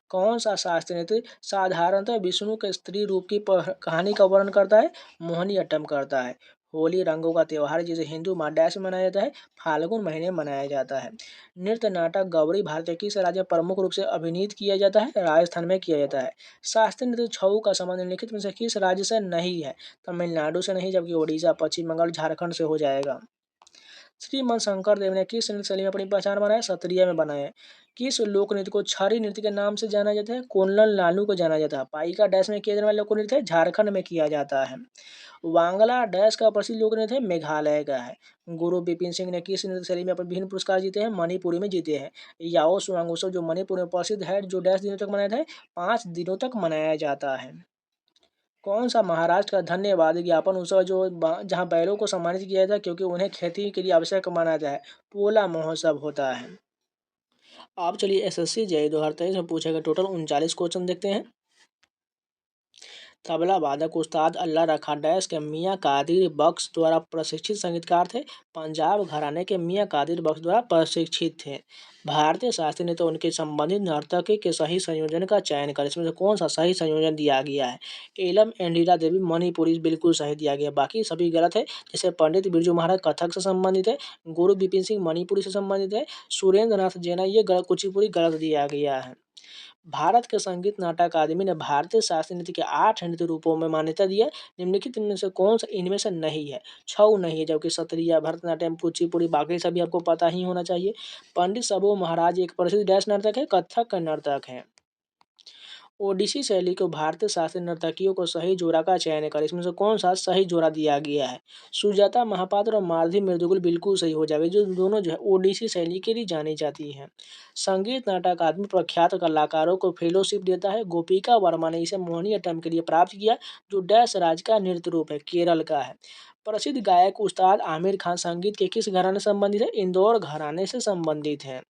कौन सा शास्त्रीय नृत्य साधारणतः विष्णु के स्त्री रूप की कहानी का वर्णन करता है? मोहिनीअट्टम करता है। होली रंगों का त्योहार जिसे हिंदू माह डैश में मनाया जाता है, फाल्गुन महीने में मनाया जाता है। नृत्य नाटक गौरी भारत के किस राज्य में प्रमुख रूप से अभिनीत किया जाता है? राजस्थान में किया जाता है। शास्त्रीय नृत्य छऊ का संबंध निम्नलिखित में से किस राज्य से नहीं है? तमिलनाडु से नहीं, जबकि ओडिशा, पश्चिम बंगाल, झारखंड से हो जाएगा। श्रीमंत शंकर देव ने किस नृत्य शैली में अपनी पहचान बनाया? सत्रिया में बनाया। किस लोक नृत्य को छारी नृत्य के नाम से जाना जाता है? कोल्लन लालू को जाना जाता है। पाइका डैश में किया जाने वाला लोक नृत्य है, झारखंड में किया जाता है। वांगला डैश का प्रसिद्ध लोक नृत्य है, मेघालय का है। गुरु बिपिन सिंह ने किस नृत्य शैली में अपने विभिन्न पुरस्कार जीते हैं? मणिपुरी में जीते हैं। याओ स्वांग उत्सव जो मणिपुर में प्रसिद्ध है, जो डैश दिनों तक मनाया जाता है? 5 दिनों तक मनाया जाता है। कौन सा महाराष्ट्र का धन्यवाद ज्ञापन उत्सव जो जहां बैलों को सम्मानित किया जाता है क्योंकि उन्हें खेती के लिए आवश्यक माना जाए? पोला महोत्सव होता है। अब चलिए एसएससी जेईई 2023 में पूछे गए टोटल 39 क्वेश्चन देखते हैं। तबला वादक उस्ताद अल्लाह रखा डैश के मियाँ कादिर बख्श द्वारा प्रशिक्षित संगीतकार थे। पंजाब घराने के मियाँ कादिर बख्श द्वारा प्रशिक्षित थे। भारतीय शास्त्रीय नृत्य उनके संबंधित नर्तकी के सही संयोजन का चयन करें। इसमें से कौन सा सही संयोजन दिया गया है? एलम एंडीरा देवी मणिपुरी बिल्कुल सही दिया गया, बाकी सभी गलत है। जैसे पंडित बिरजू महाराज कथक से संबंधित है, गुरु बिपिन सिंह मणिपुरी से संबंधित है, सुरेंद्र नाथ जैना ये गलत, कुचिपुड़ी गलत दिया गया है। भारत के संगीत नाटक अकादमी ने भारतीय शास्त्रीय नृत्य के 8 नृत्य रूपों में मान्यता दी है। निम्नलिखित इनमें से कौन सा इनमें से नहीं है? छऊ नहीं है, जबकि सत्रिया, भरतनाट्यम, कुचिपुड़ी बाकी सभी आपको पता ही होना चाहिए। पंडित सबो महाराज एक प्रसिद्ध डैश नर्तक है, कथक का नर्तक है। ओडिसी शैली को भारतीय शास्त्रीय नर्तकियों को सही जोड़ा का चयन करें। इसमें से कौन सा सही जोड़ा दिया गया है? सुजाता महापात्र और मालधी मृदुल बिल्कुल सही हो जाएगा, जो दोनों जो है ओडिसी शैली के लिए जानी जाती है। संगीत नाटक अकादमी प्रख्यात कलाकारों को फेलोशिप देता है। गोपिका वर्मा ने इसे मोहिनीअट्टम के लिए प्राप्त किया, जो डैश राज्य का नृत्य रूप है, केरल का है। प्रसिद्ध गायक उस्ताद आमिर खान संगीत के किस घराने से संबंधित है? इंदौर घराने से संबंधित है।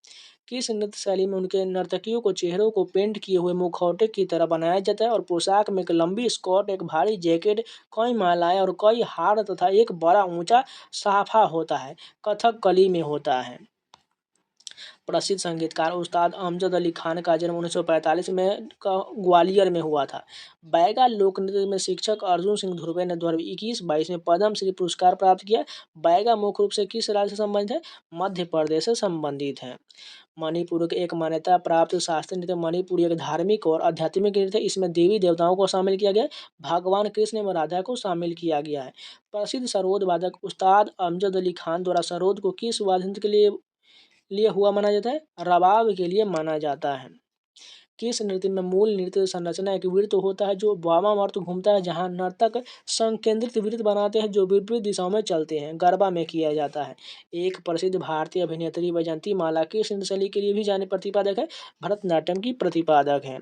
किस नृत्य शैली में उनके नर्तकियों को चेहरों को पेंट किए हुए मुखौटे की तरह बनाया जाता है और पोशाक में एक लंबी स्कर्ट, एक भारी जैकेट, कई मालाएं और कई हार तथा एक बड़ा ऊंचा साफा होता है? कथकली में होता है। प्रसिद्ध संगीतकार उस्ताद अमजद अली खान का जन्म 1945 में ग्वालियर में हुआ था। बैगा लोक नृत्य में शिक्षक अर्जुन सिंह धुर्वे ने 2021-22 में पद्मश्री पुरस्कार प्राप्त किया। बैगा मुख्य रूप से किस राज्य से संबंधित है? मध्य प्रदेश से संबंधित है। मणिपुर के एक मान्यता प्राप्त शास्त्रीय नृत्य मणिपुरी एक धार्मिक और आध्यात्मिक नृत्य है। इसमें देवी देवताओं को शामिल किया गया है। भगवान कृष्ण एवं राधा को शामिल किया गया है। प्रसिद्ध सरोद वादक उस्ताद अमजद अली खान द्वारा सरोद को किस वाद्य यंत्र के लिए हुआ माना जाता है? रबाब के लिए माना जाता है। किस नृत्य में मूल नृत्य संरचना एक वृत्त होता है जो वामावर्त घूमता है, जहां नर्तक संकेंद्रित वृत्त बनाते हैं जो विपरीत दिशाओं में चलते हैं? गरबा में किया जाता है। एक प्रसिद्ध भारतीय अभिनेत्री वैजयंती माला किस नृत्य शैली के लिए भी जाने प्रतिपादक है? भरतनाट्यम की प्रतिपादक है।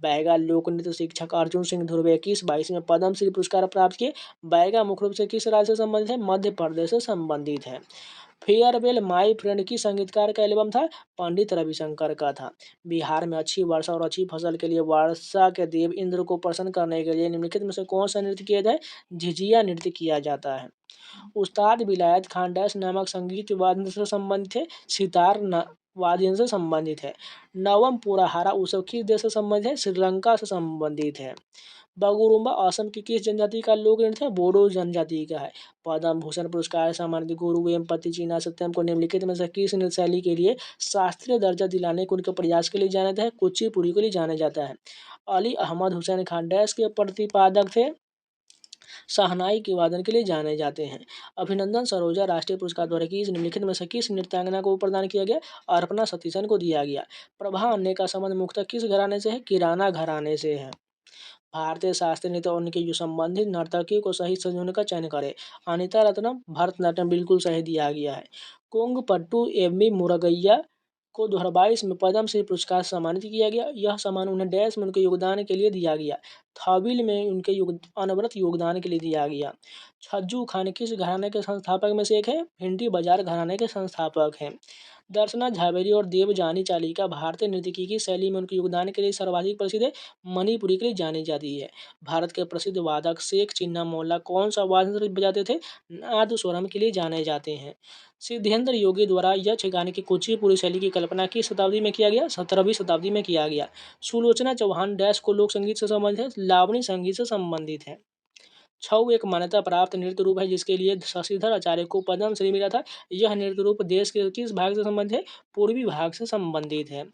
बैगा लोक नृत्य शिक्षक अर्जुन सिंह धुर्वे 21-22 में पद्मश्री पुरस्कार प्राप्त किए। बैगा मुख्य रूप से किस राज्य से संबंधित है? मध्य प्रदेश से संबंधित है। फेयरवेल माई फ्रेंड की संगीतकार का एल्बम था? पंडित रविशंकर का था। बिहार में अच्छी वर्षा और अच्छी फसल के लिए वर्षा के देव इंद्र को प्रसन्न करने के लिए निम्नलिखित में से कौन सा नृत्य किया जाए? झिझिया नृत्य किया जाता है। उस्ताद विलायत खान डैश नामक संगीत वाद्य से संबंधित है? सितार वाद्य यंत्र से संबंधित है। नवम पुराहारा उत्सव किस देश से संबंधित है? श्रीलंका से संबंधित है। बगुरुम्बा असम की किस जनजाति का लोक नृत्य है? बोडो जनजाति का है। पद्म भूषण पुरस्कार से सम्मानित गुरु वेम्पति चीना सत्यम को निम्नलिखित में से किस नृत्य शैली के लिए शास्त्रीय दर्जा दिलाने के उनके प्रयास के लिए जाना जाता है? कुचिपुड़ी के लिए जाना जाता है। अली अहमद हुसैन खान डैश के प्रतिपादक थे? शहनाई के वादन के लिए जाने जाते हैं। अभिनंदन सरोजा राष्ट्रीय पुरस्कार द्वारा किस निम्नलिखित में से किस नृत्यांगना को प्रदान किया गया? अर्पणा सतीशन को दिया गया। प्रभा अन्य का संबंध मुख्यतः किस घराने से है? किराना घराने से है। भारतीय शास्त्रीय नृत्य और उनके जो संबंधित नर्तकियों को सही संयोजन का चयन करें। अनिता रत्नम भरतनाट्यम बिल्कुल सही दिया गया है। कोंगपट्टू एम्मी मुरुगैया को 2022 में पद्मश्री पुरस्कार से सम्मानित किया गया। यह सम्मान उन्हें डैश में उनके योगदान के लिए दिया गया। थाविल में उनके अनवरत योगदान के लिए दिया गया। छज्जू खान किस घराने के संस्थापक में से एक है? भिंडी बाजार घराने के संस्थापक हैं। दर्शना झावेरी और देवजानी चालिका भारतीय नृत्यकी की शैली में उनके योगदान के लिए सर्वाधिक प्रसिद्ध है। मणिपुरी के लिए जानी जाती है। भारत के प्रसिद्ध वादक शेख चिन्ना मोल्ला कौन सा वाद्य यंत्र बजाते थे? नादस्वरम के लिए जाने जाते हैं। सिद्धेंद्र योगी द्वारा यक्षगान की कुचिपुड़ी शैली की कल्पना किस शताब्दी में किया गया? 17वीं शताब्दी में किया गया। सुलोचना चौहान डैश को लोक संगीत से संबंधित है? लावणी संगीत से संबंधित है। छऊ एक मान्यता प्राप्त नृत्य रूप है जिसके लिए शशिधर आचार्य को पद्मश्री मिला था। यह नृत्य रूप देश के किस भाग से संबंधित है? पूर्वी भाग से संबंधित है।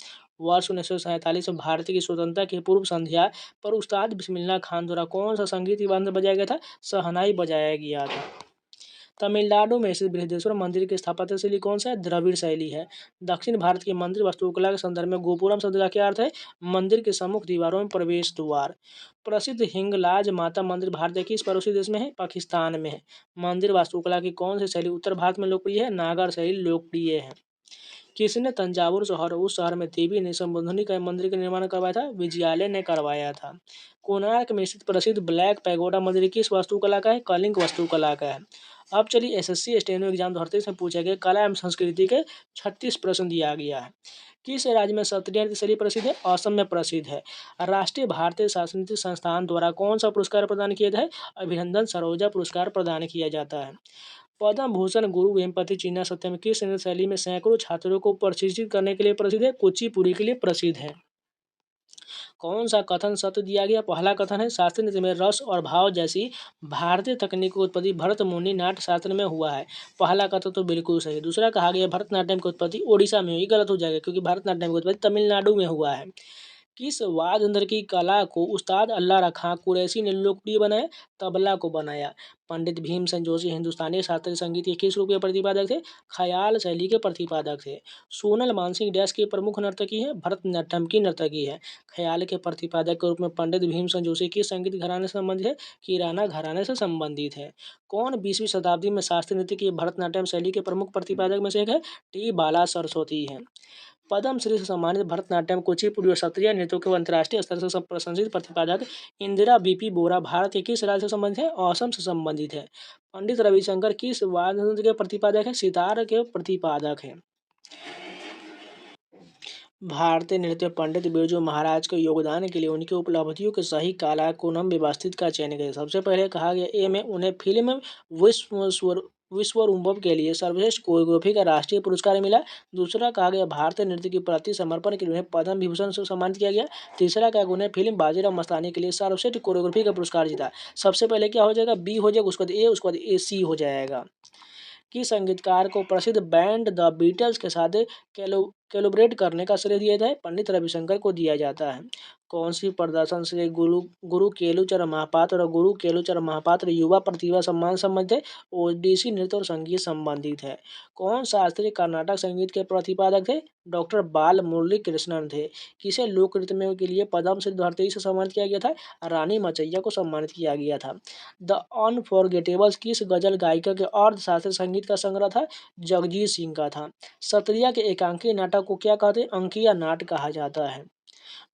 वर्ष 1947 में भारत की स्वतंत्रता की पूर्व संध्या पर उस्ताद बिस्मिल्लाह खान द्वारा कौन सा संगीत वाद्य बजाया गया था? शहनाई बजाया गया था। तमिलनाडु में स्थित बृहदेश्वर मंदिर की स्थापत्य शैली कौन सा है? द्रविड़ शैली है। दक्षिण भारत की मंदिर वास्तुकला के संदर्भ में गोपुरम शब्द का क्या अर्थ है? मंदिर के सम्मुख दीवारों में प्रवेश द्वार। प्रसिद्ध हिंगलाज माता मंदिर भारत के किस पड़ोसी देश में है? पाकिस्तान में है। मंदिर वास्तुकला की कौन सी शैली उत्तर भारत में लोकप्रिय है? नागर शैली लोकप्रिय है। किसने तंजावुर शहर उस शहर में देवी ने संबोधनी का मंदिर का निर्माण करवाया था? विजयालय ने करवाया था। कोणार्क में स्थित प्रसिद्ध ब्लैक पैगोडा मंदिर किस वास्तुकला का है? कलिंग वास्तुकला का है। अब चलिए एसएससी स्टेनो एग्जाम 2023 में पूछे गए कला एवं संस्कृति के 36 प्रश्न दिया गया है। किस राज्य में सत्रीय नृत्य शैली प्रसिद्ध है? असम में प्रसिद्ध है। राष्ट्रीय भारतीय सांस्कृतिक संस्थान द्वारा कौन सा पुरस्कार प्रदान किया जाता है? अभिनंदन सरोजा पुरस्कार प्रदान किया जाता है। पद्म भूषण गुरु वेम्पति चीना सत्यम किस नृत्य शैली में सैकड़ों छात्रों को प्रशिक्षित करने के लिए प्रसिद्ध है? कुचिपुड़ी के लिए प्रसिद्ध है। कौन सा कथन सत्य दिया गया? पहला कथन है शास्त्रीय नृत्य में रस और भाव जैसी भारतीय तकनीक की उत्पत्ति भरत मुनि नाट्य शास्त्र में हुआ है। पहला कथन तो बिल्कुल सही। दूसरा कहा गया भरतनाट्यम की उत्पत्ति ओडिशा में हुई, गलत हो जाएगा क्योंकि भरतनाट्यम की उत्पत्ति तमिलनाडु में हुआ है। किस वाद्य यंत्र की कला को उस्ताद अल्लाह खां कुरैशी ने लोकप्रिय बनाया? तबला को बनाया। पंडित भीमसेन जोशी हिंदुस्तानी शास्त्रीय संगीत के किस रूप के प्रतिपादक थे? ख्याल शैली के प्रतिपादक थे। सोनल मानसिंह डैश की प्रमुख नर्तकी है? भरतनाट्यम की नर्तकी है। ख्याल के प्रतिपादक के रूप में पंडित भीमसेन जोशी किस संगीत घराने से संबंधित है? किराना घराने से संबंधित है। कौन 20वीं शताब्दी में शास्त्रीय नृत्य की भरतनाट्यम शैली के प्रमुख प्रतिपादक में से एक है? टी बाला सरस्वती है। पद्मश्री से सम्मानित भरतनाट्यम कुचिपुड़ी और सत्रीय नृत्यों के अंतर्राष्ट्रीय स्तर से प्रशंसित प्रतिपादक इंदिरा बीपी बोरा भारत के किस राज्य से संबंधित है? असम से संबंधित है। पंडित रविशंकर किस वाद्य यंत्र के प्रतिपादक है? सितार के प्रतिपादक है। भारतीय नृत्य पंडित बिरजू महाराज के योगदान के लिए उनकी उपलब्धियों के सही कालक्रम व्यवस्थित का चयन करें। सबसे पहले कहा गया ए में उन्हें फिल्म विश्वेश्वर विश्वरूपम के लिए सर्वश्रेष्ठ कोरियोग्राफी का राष्ट्रीय पुरस्कार मिला। दूसरा कहा गया भारतीय नृत्य के प्रति समर्पण के लिए उन्हें पद्म विभूषण से सम्मानित किया गया। तीसरा कहा उन्हें फिल्म बाजीराव मस्तानी के लिए सर्वश्रेष्ठ कोरियोग्राफी का पुरस्कार जीता। सबसे पहले क्या हो जाएगा, बी हो जाएगा, उसके बाद ए, उसके बाद ए सी हो जाएगा। कि संगीतकार को प्रसिद्ध बैंड द बीटल्स के साथ कोलैबोरेट करने का श्रेय दिया जाए, पंडित रविशंकर को दिया जाता है। कौन सी प्रदर्शन से गुरु गुरु केलुचरण महापात्र और गुरु केलुचरण महापात्र युवा प्रतिभा सम्मान संबंधित है? ओडिसी नृत्य और संगीत संबंधित है। कौन शास्त्रीय कर्नाटक संगीत के प्रतिपादक थे? डॉक्टर बाल मुरली कृष्णन थे। किसे लोक नृत्य में के लिए पद्मश्री 2023 से सम्मानित किया गया था? रानी मचैया को सम्मानित किया गया था। द अनफॉरगेटेबल्स किस गजल गायिका के अर्ध शास्त्रीय संगीत का संग्रह था? जगजीत सिंह का था। सत्रिया के एकांकी नाटक को क्या कहते हैं? अंकिया नाट कहा जाता है।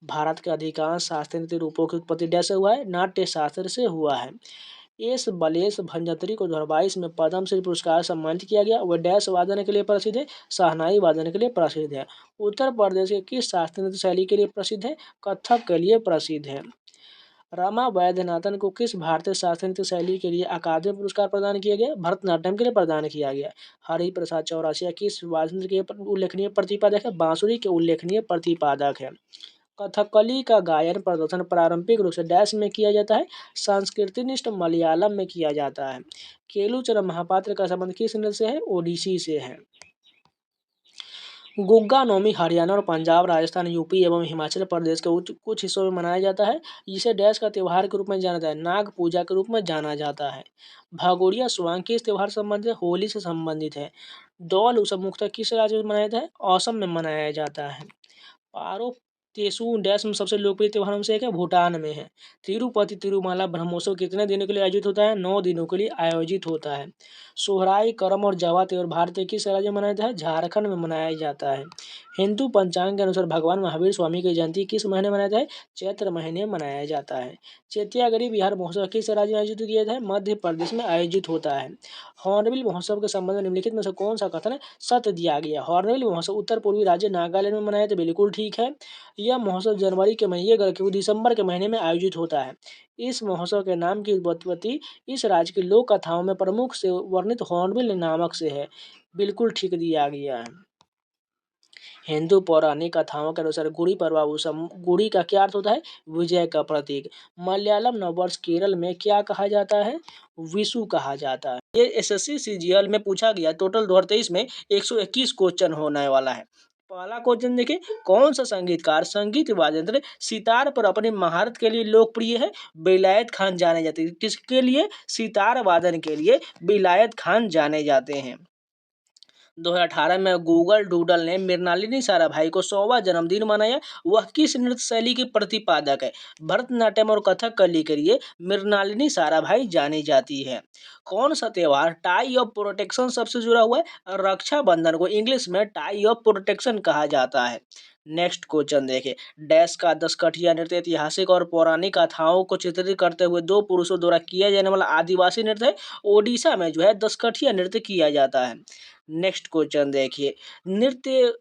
भारत के अधिकांश शास्त्रीय नृत्य रूपों की उत्पत्ति डैश से हुआ है? नाट्य शास्त्र से हुआ है। एस बलेश भंजंत्री को 2022 में पद्मश्री पुरस्कार सम्मानित किया गया। वह डैश वादन के लिए प्रसिद्ध है? शहनाई वादन के लिए प्रसिद्ध है। उत्तर प्रदेश के किस शास्त्रीय नृत्य शैली के लिए प्रसिद्ध है? कथक के लिए प्रसिद्ध है। रमा वैद्यनाथन को किस भारतीय शास्त्रीय नृत्य शैली के लिए अकादमी पुरस्कार प्रदान किया गया? भरतनाट्यम के लिए प्रदान किया गया। हरिप्रसाद चौरसिया किस वाद्य यंत्र के उल्लेखनीय प्रतिपादक है? बांसुरी के उल्लेखनीय प्रतिपादक है। कथकली का गायन प्रदर्शन पारंपरिक रूप से डैश में किया जाता है? संस्कृतिनिष्ठ मलयालम में किया जाता है। केलुचरण महापात्र का संबंध किस नृत्य से है? ओडिसी से है। गुग्गा नौमी हरियाणा और पंजाब, राजस्थान, यूपी एवं हिमाचल प्रदेश के कुछ हिस्सों में मनाया जाता है। जिसे डैश का त्यौहार के रूप में जाना जाता है? नाग पूजा के रूप में जाना जाता है। भगोरिया स्वांग किस त्यौहार से संबंधित है? होली से संबंधित है। दौल उत्सव मुख्यतः किस राज्य में मनाया जाता है? असम में मनाया जाता है। पारो तेसु डैश में सबसे लोकप्रिय त्योहारों में से एक है? भूटान में है। तिरुपति तिरुमाला ब्रह्मोत्सव कितने दिनों के लिए आयोजित होता है? 9 दिनों के लिए आयोजित होता है। सोहराई, करम और जवा त्योहार भारत के किस राज्य में मनाया जाता है? झारखंड में मनाया जाता है। हिंदू पंचांग के अनुसार भगवान महावीर स्वामी की जयंती किस महीने मनाया जाता है? चैत्र महीने मनाया जाता है। चैत्यागरी बिहार महोत्सव किस राज्य में आयोजित किया जाता है? मध्य प्रदेश में आयोजित होता है। हॉर्नबिल महोत्सव के संबंध में निम्नलिखित में से कौन सा कथन सत्य दिया गया? हॉर्नबिल महोत्सव उत्तर पूर्वी राज्य नागालैंड में मनाया जाता है, बिल्कुल ठीक है। यह महोत्सव जनवरी के महीने क्योंकि दिसंबर के महीने में आयोजित होता है। इस महोत्सव के नाम की उत्पत्ति इस राज्य की लोक कथाओं में प्रमुख से वर्णित हॉर्नबिल नामक से है, बिल्कुल ठीक दिया गया है। हिंदू पौराणिक कथाओं के अनुसार गुड़ी पड़वा गुड़ी का क्या अर्थ होता है? विजय का प्रतीक। मलयालम नववर्ष केरल में क्या कहा जाता है? विशु कहा जाता है। ये एसएससी सीजीएल में पूछा गया। टोटल 2023 में 121 क्वेश्चन होने वाला है। पहला क्वेश्चन देखिए, कौन सा संगीतकार संगीत वाद्य यंत्र सितार पर अपनी महारत के लिए लोकप्रिय है? बेलायत खान जाने जाते हैं। किसके लिए? सितार वादन के लिए बेलायत खान जाने जाते हैं। 2018 में गूगल डूडल ने मृणालिनी साराभाई को 100वां जन्मदिन मनाया। वह किस नृत्य शैली की प्रतिपादक है? भरतनाट्यम और कथकली के लिए मृणालिनी साराभाई जानी जाती है। कौन सा त्योहार टाई ऑफ प्रोटेक्शन सबसे जुड़ा हुआ है? रक्षाबंधन को इंग्लिश में टाई ऑफ प्रोटेक्शन कहा जाता है। नेक्स्ट क्वेश्चन देखिए, डैश का दशकठिया नृत्य ऐतिहासिक और पौराणिक कथाओं को चित्रित करते हुए 2 पुरुषों द्वारा किया जाने वाला आदिवासी नृत्य है। ओडिशा में जो है दशकठिया नृत्य किया जाता है। नेक्स्ट क्वेश्चन देखिए, नृत्य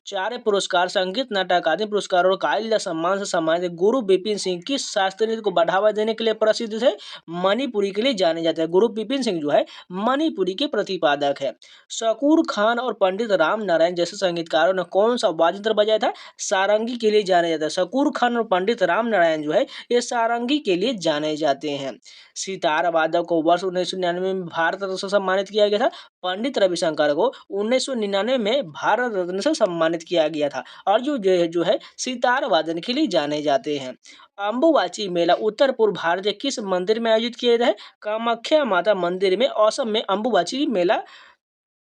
चार्य पुरस्कार, संगीत नाटक अकादमी पुरस्कार और कालिदास सम्मान से सम्मानित गुरु बिपिन सिंह किस शास्त्रीय नृत्य को बढ़ावा देने के लिए प्रसिद्ध थे? मणिपुरी के लिए जाने जाते हैं। गुरु बिपिन सिंह जो है मणिपुरी के प्रतिपादक है। शकूर खान और पंडित राम नारायण जैसे संगीतकारों ने कौन सा वाद्य यंत्र बजाया था? सारंगी के लिए जाने जाता है। शकूर खान और पंडित राम नारायण जो है ये सारंगी के लिए जाने जाते हैं। सितार वादक को वर्ष 1999 में भारत रत्न से सम्मानित किया गया था। पंडित रविशंकर को 1999 में भारत रत्न से सम्मानित किया गया था। और जो है सितार वादन के लिए जाने जाते हैं। अम्बुबाची मेला उत्तर पूर्व भारत के किस मंदिर में आयोजित किया जाता है? कामाख्या माता मंदिर में असम में अम्बुबाची मेला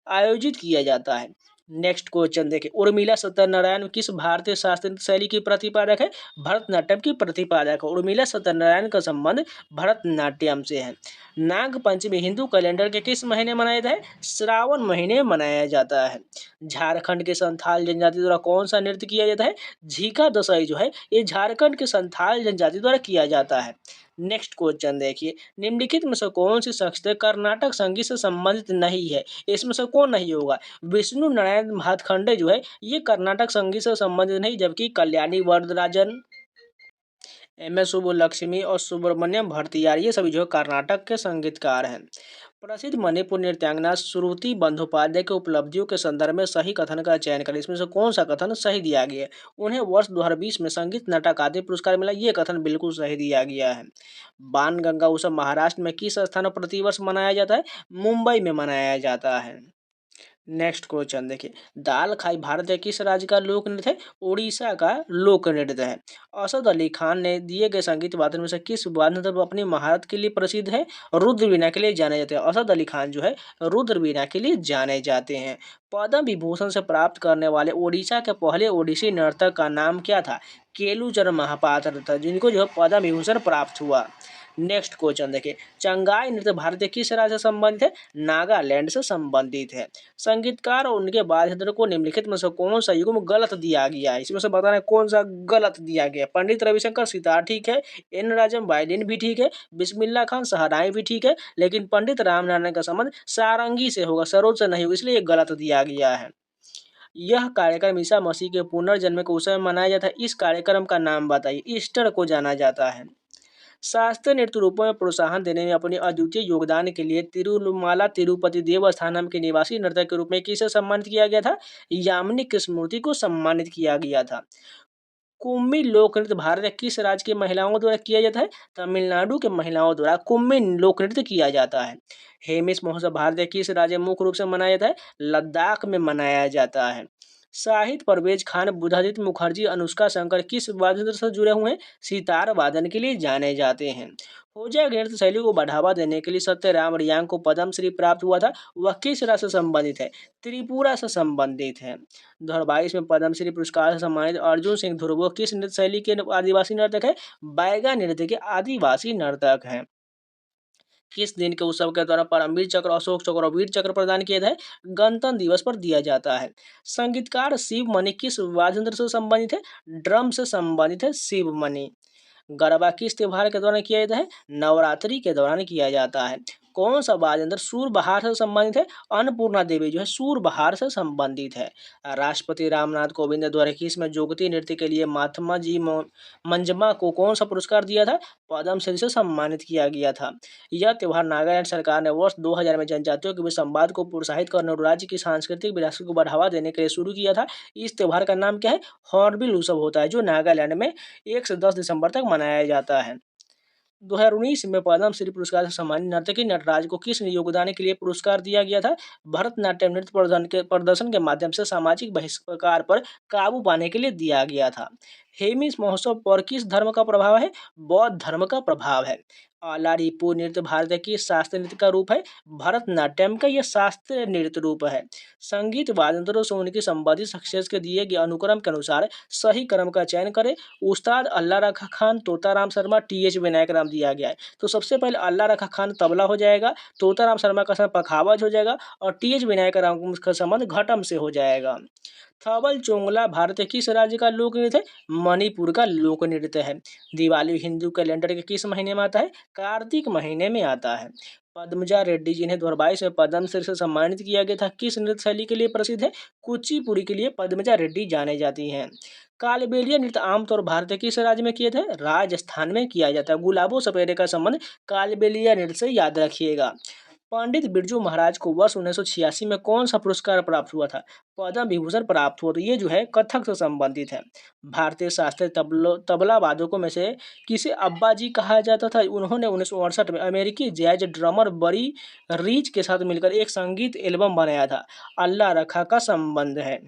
आयोजित किया जाता है। नेक्स्ट क्वेश्चन देखिए, उर्मिला सत्यनारायण किस भारतीय शास्त्रीय शैली की प्रतिपादक है? भरतनाट्यम की प्रतिपादक है। उर्मिला सत्यनारायण का संबंध भरतनाट्यम से है। नाग पंचमी हिंदू कैलेंडर के किस महीने मनाया जाता है? श्रावण महीने मनाया जाता है। झारखंड के संथाल जनजाति द्वारा कौन सा नृत्य किया जाता है? झीका दशई जो है ये झारखंड के संथाल जनजाति द्वारा किया जाता है। नेक्स्ट क्वेश्चन देखिए, निम्नलिखित में से कौन सी शख्सियत कर्नाटक संगीत से संबंधित नहीं है? इसमें से कौन नहीं होगा? विष्णु नारायण भातखंडे जो है ये कर्नाटक संगीत से संबंधित नहीं, जबकि कल्याणी वरदराजन, एम एस सुब्बुलक्ष्मी और सुब्रमण्यम भट्टियार ये सभी जो है कर्नाटक के संगीतकार हैं। प्रसिद्ध मणिपुर नृत्यांगना श्रुति बंदोपाध्याय की उपलब्धियों के संदर्भ में सही कथन का चयन करें। इसमें से कौन सा कथन सही दिया गया है? उन्हें वर्ष 2020 में संगीत नाटक अकादमी पुरस्कार मिला, ये कथन बिल्कुल सही दिया गया है। बाण गंगा उत्सव महाराष्ट्र में किस स्थान पर प्रतिवर्ष मनाया जाता है? मुंबई में मनाया जाता है। नेक्स्ट क्वेश्चन देखिए, दाल खाई भारत के किस राज्य का लोक नृत्य है? उड़ीसा का लोक नृत्य है। असद अली खान ने दिए गए संगीत वादन में से किस वादन यंत्र पर अपनी महारत के लिए प्रसिद्ध है? रुद्र वीणा के लिए जाने जाते हैं। असद अली खान जो है रुद्र वीणा के लिए जाने जाते हैं। पद्म विभूषण से प्राप्त करने वाले ओडिशा के पहले ओडिसी नर्तक का नाम क्या था? केलुचरण महापात्र था, जिनको जो है पद्म विभूषण प्राप्त हुआ। नेक्स्ट क्वेश्चन देखिए, चंगाई नृत्य भारत के किस राज्य से संबंधित है? नागालैंड से संबंधित है। संगीतकार और उनके वाद्य यंत्र को निम्नलिखित में से कौन सा युग्म गलत दिया गया है? इसमें से बताना है कौन सा गलत दिया गया है। पंडित रविशंकर सितार ठीक है, एन राजम वायलिन भी ठीक है, बिस्मिल्लाह खान शहनाई भी ठीक है, लेकिन पंडित रामनारायण का संबंध सारंगी से होगा, सरोद से नहीं होगा, इसलिए ये गलत दिया गया है। यह कार्यक्रम ईसा मसीह के पुनर्जन्म के उत्सव में मनाया जाता है। इस कार्यक्रम का नाम बताइए। ईस्टर को जाना जाता है। शास्त्रीय नृत्य रूपों में प्रोत्साहन देने में अपने अद्वितीय योगदान के लिए तिरुमाला तिरुपति देवस्थानम के निवासी नर्तक के रूप में किसे सम्मानित किया गया था? यामिनी कृष्णमूर्ति को सम्मानित किया गया था। कुम्मी लोक नृत्य भारत के किस राज्य की महिलाओं द्वारा किया जाता है? तमिलनाडु के महिलाओं द्वारा कुम्मी लोक नृत्य किया जाता है। हेमिस महोत्सव भारत के किस राज्य में मुख्य रूप से मनाया जाता है? लद्दाख में मनाया जाता है। शाहिद परवेज खान, बुधादित्य मुखर्जी, अनुष्का शंकर किस वाद्य यंत्र से जुड़े हुए हैं? सितार वादन के लिए जाने जाते हैं। होजा नृत्य शैली को बढ़ावा देने के लिए सत्यराम रियांग को पद्मश्री प्राप्त हुआ था। वह किस राज्य से संबंधित है? त्रिपुरा से संबंधित है। 2022 में पद्मश्री पुरस्कार से सम्मानित अर्जुन सिंह ध्रुव किस नृत्य शैली के आदिवासी नर्तक है? बैगा नृत्य के आदिवासी नर्तक हैं। किस दिन के उत्सव के दौरान परमवीर चक्र, अशोक चक्र और वीर चक्र प्रदान किया जाता है? गणतंत्र दिवस पर दिया जाता है। संगीतकार शिव मणि किस वाद्य यंत्र से संबंधित है? ड्रम से संबंधित है शिव मणि। गरबा किस त्योहार के दौरान किया जाता है? नवरात्रि के दौरान किया जाता है। कौन सा वाद्य यंत्र सूर बहार से संबंधित है? अन्नपूर्णा देवी जो है सूर बहार से संबंधित है। राष्ट्रपति रामनाथ कोविंद ने 2021 में जोगती नृत्य के लिए महात्मा जी मंजमा को कौन सा पुरस्कार दिया था? पद्मश्री से सम्मानित किया गया था। यह त्योहार नागालैंड सरकार ने वर्ष 2000 में जनजातियों के बीच संवाद को प्रोत्साहित करने और राज्य की सांस्कृतिक विरासत को बढ़ावा देने के लिए शुरू किया था। इस त्योहार का नाम क्या है? हॉर्नबिल उत्सव होता है, जो नागालैंड में 1 से 10 दिसंबर तक मनाया जाता है। 2019 में पद्मश्री पुरस्कार से सम्मानित नर्तकी नटराज को किस योगदान के लिए पुरस्कार दिया गया था? भरतनाट्यम नृत्य प्रदर्शन के माध्यम से सामाजिक बहिष्कार पर काबू पाने के लिए दिया गया था। हेमिस महोत्सव पर किस धर्म का प्रभाव है? बौद्ध धर्म का प्रभाव है। आलारीपुर नृत्य भारत की शास्त्रीय नृत्य का रूप है। भरतनाट्यम का यह शास्त्रीय नृत्य रूप है। संगीत वाद्यंत्रों से उनकी संबंधित शख्सियत के दिए गए अनुक्रम के अनुसार सही क्रम का चयन करें। उस्ताद अल्लाह रखा खान, तोताराम शर्मा, टी.एच. विनायक राम दिया गया है। तो सबसे पहले अल्लाह रखा खान तबला हो जाएगा, तोताराम शर्मा का संबंध पखावज हो जाएगा और टी.एच. विनायक राम का संबंध घटम से हो जाएगा। थबल चोंगला भारत के किस राज्य का लोक नृत्य है? मणिपुर का लोक नृत्य है। दिवाली हिंदू कैलेंडर के किस महीने में आता है? कार्तिक महीने में आता है। पद्मजा रेड्डी जिन्हें 2022 में पद्मश्री से सम्मानित किया गया था, किस नृत्य शैली के लिए प्रसिद्ध है? कुचिपुड़ी के लिए पद्मजा रेड्डी जाने जाती हैं। कालबेलिया नृत्य आमतौर भारत के किस राज्य में किया जाता है? राजस्थान में किया जाता है। गुलाबो सपेरे का संबंध कालबेलिया नृत्य से याद रखिएगा। पंडित बिरजू महाराज को वर्ष 1986 में कौन सा पुरस्कार प्राप्त हुआ था? पद्म विभूषण प्राप्त हुआ। तो ये जो है कथक से संबंधित है। भारतीय शास्त्रीय तबला वादकों में से किसे अब्बा जी कहा जाता था? उन्होंने 1968 में अमेरिकी जैज ड्रमर बरी रीच के साथ मिलकर एक संगीत एल्बम बनाया था। अल्लाह रखा का संबंध है।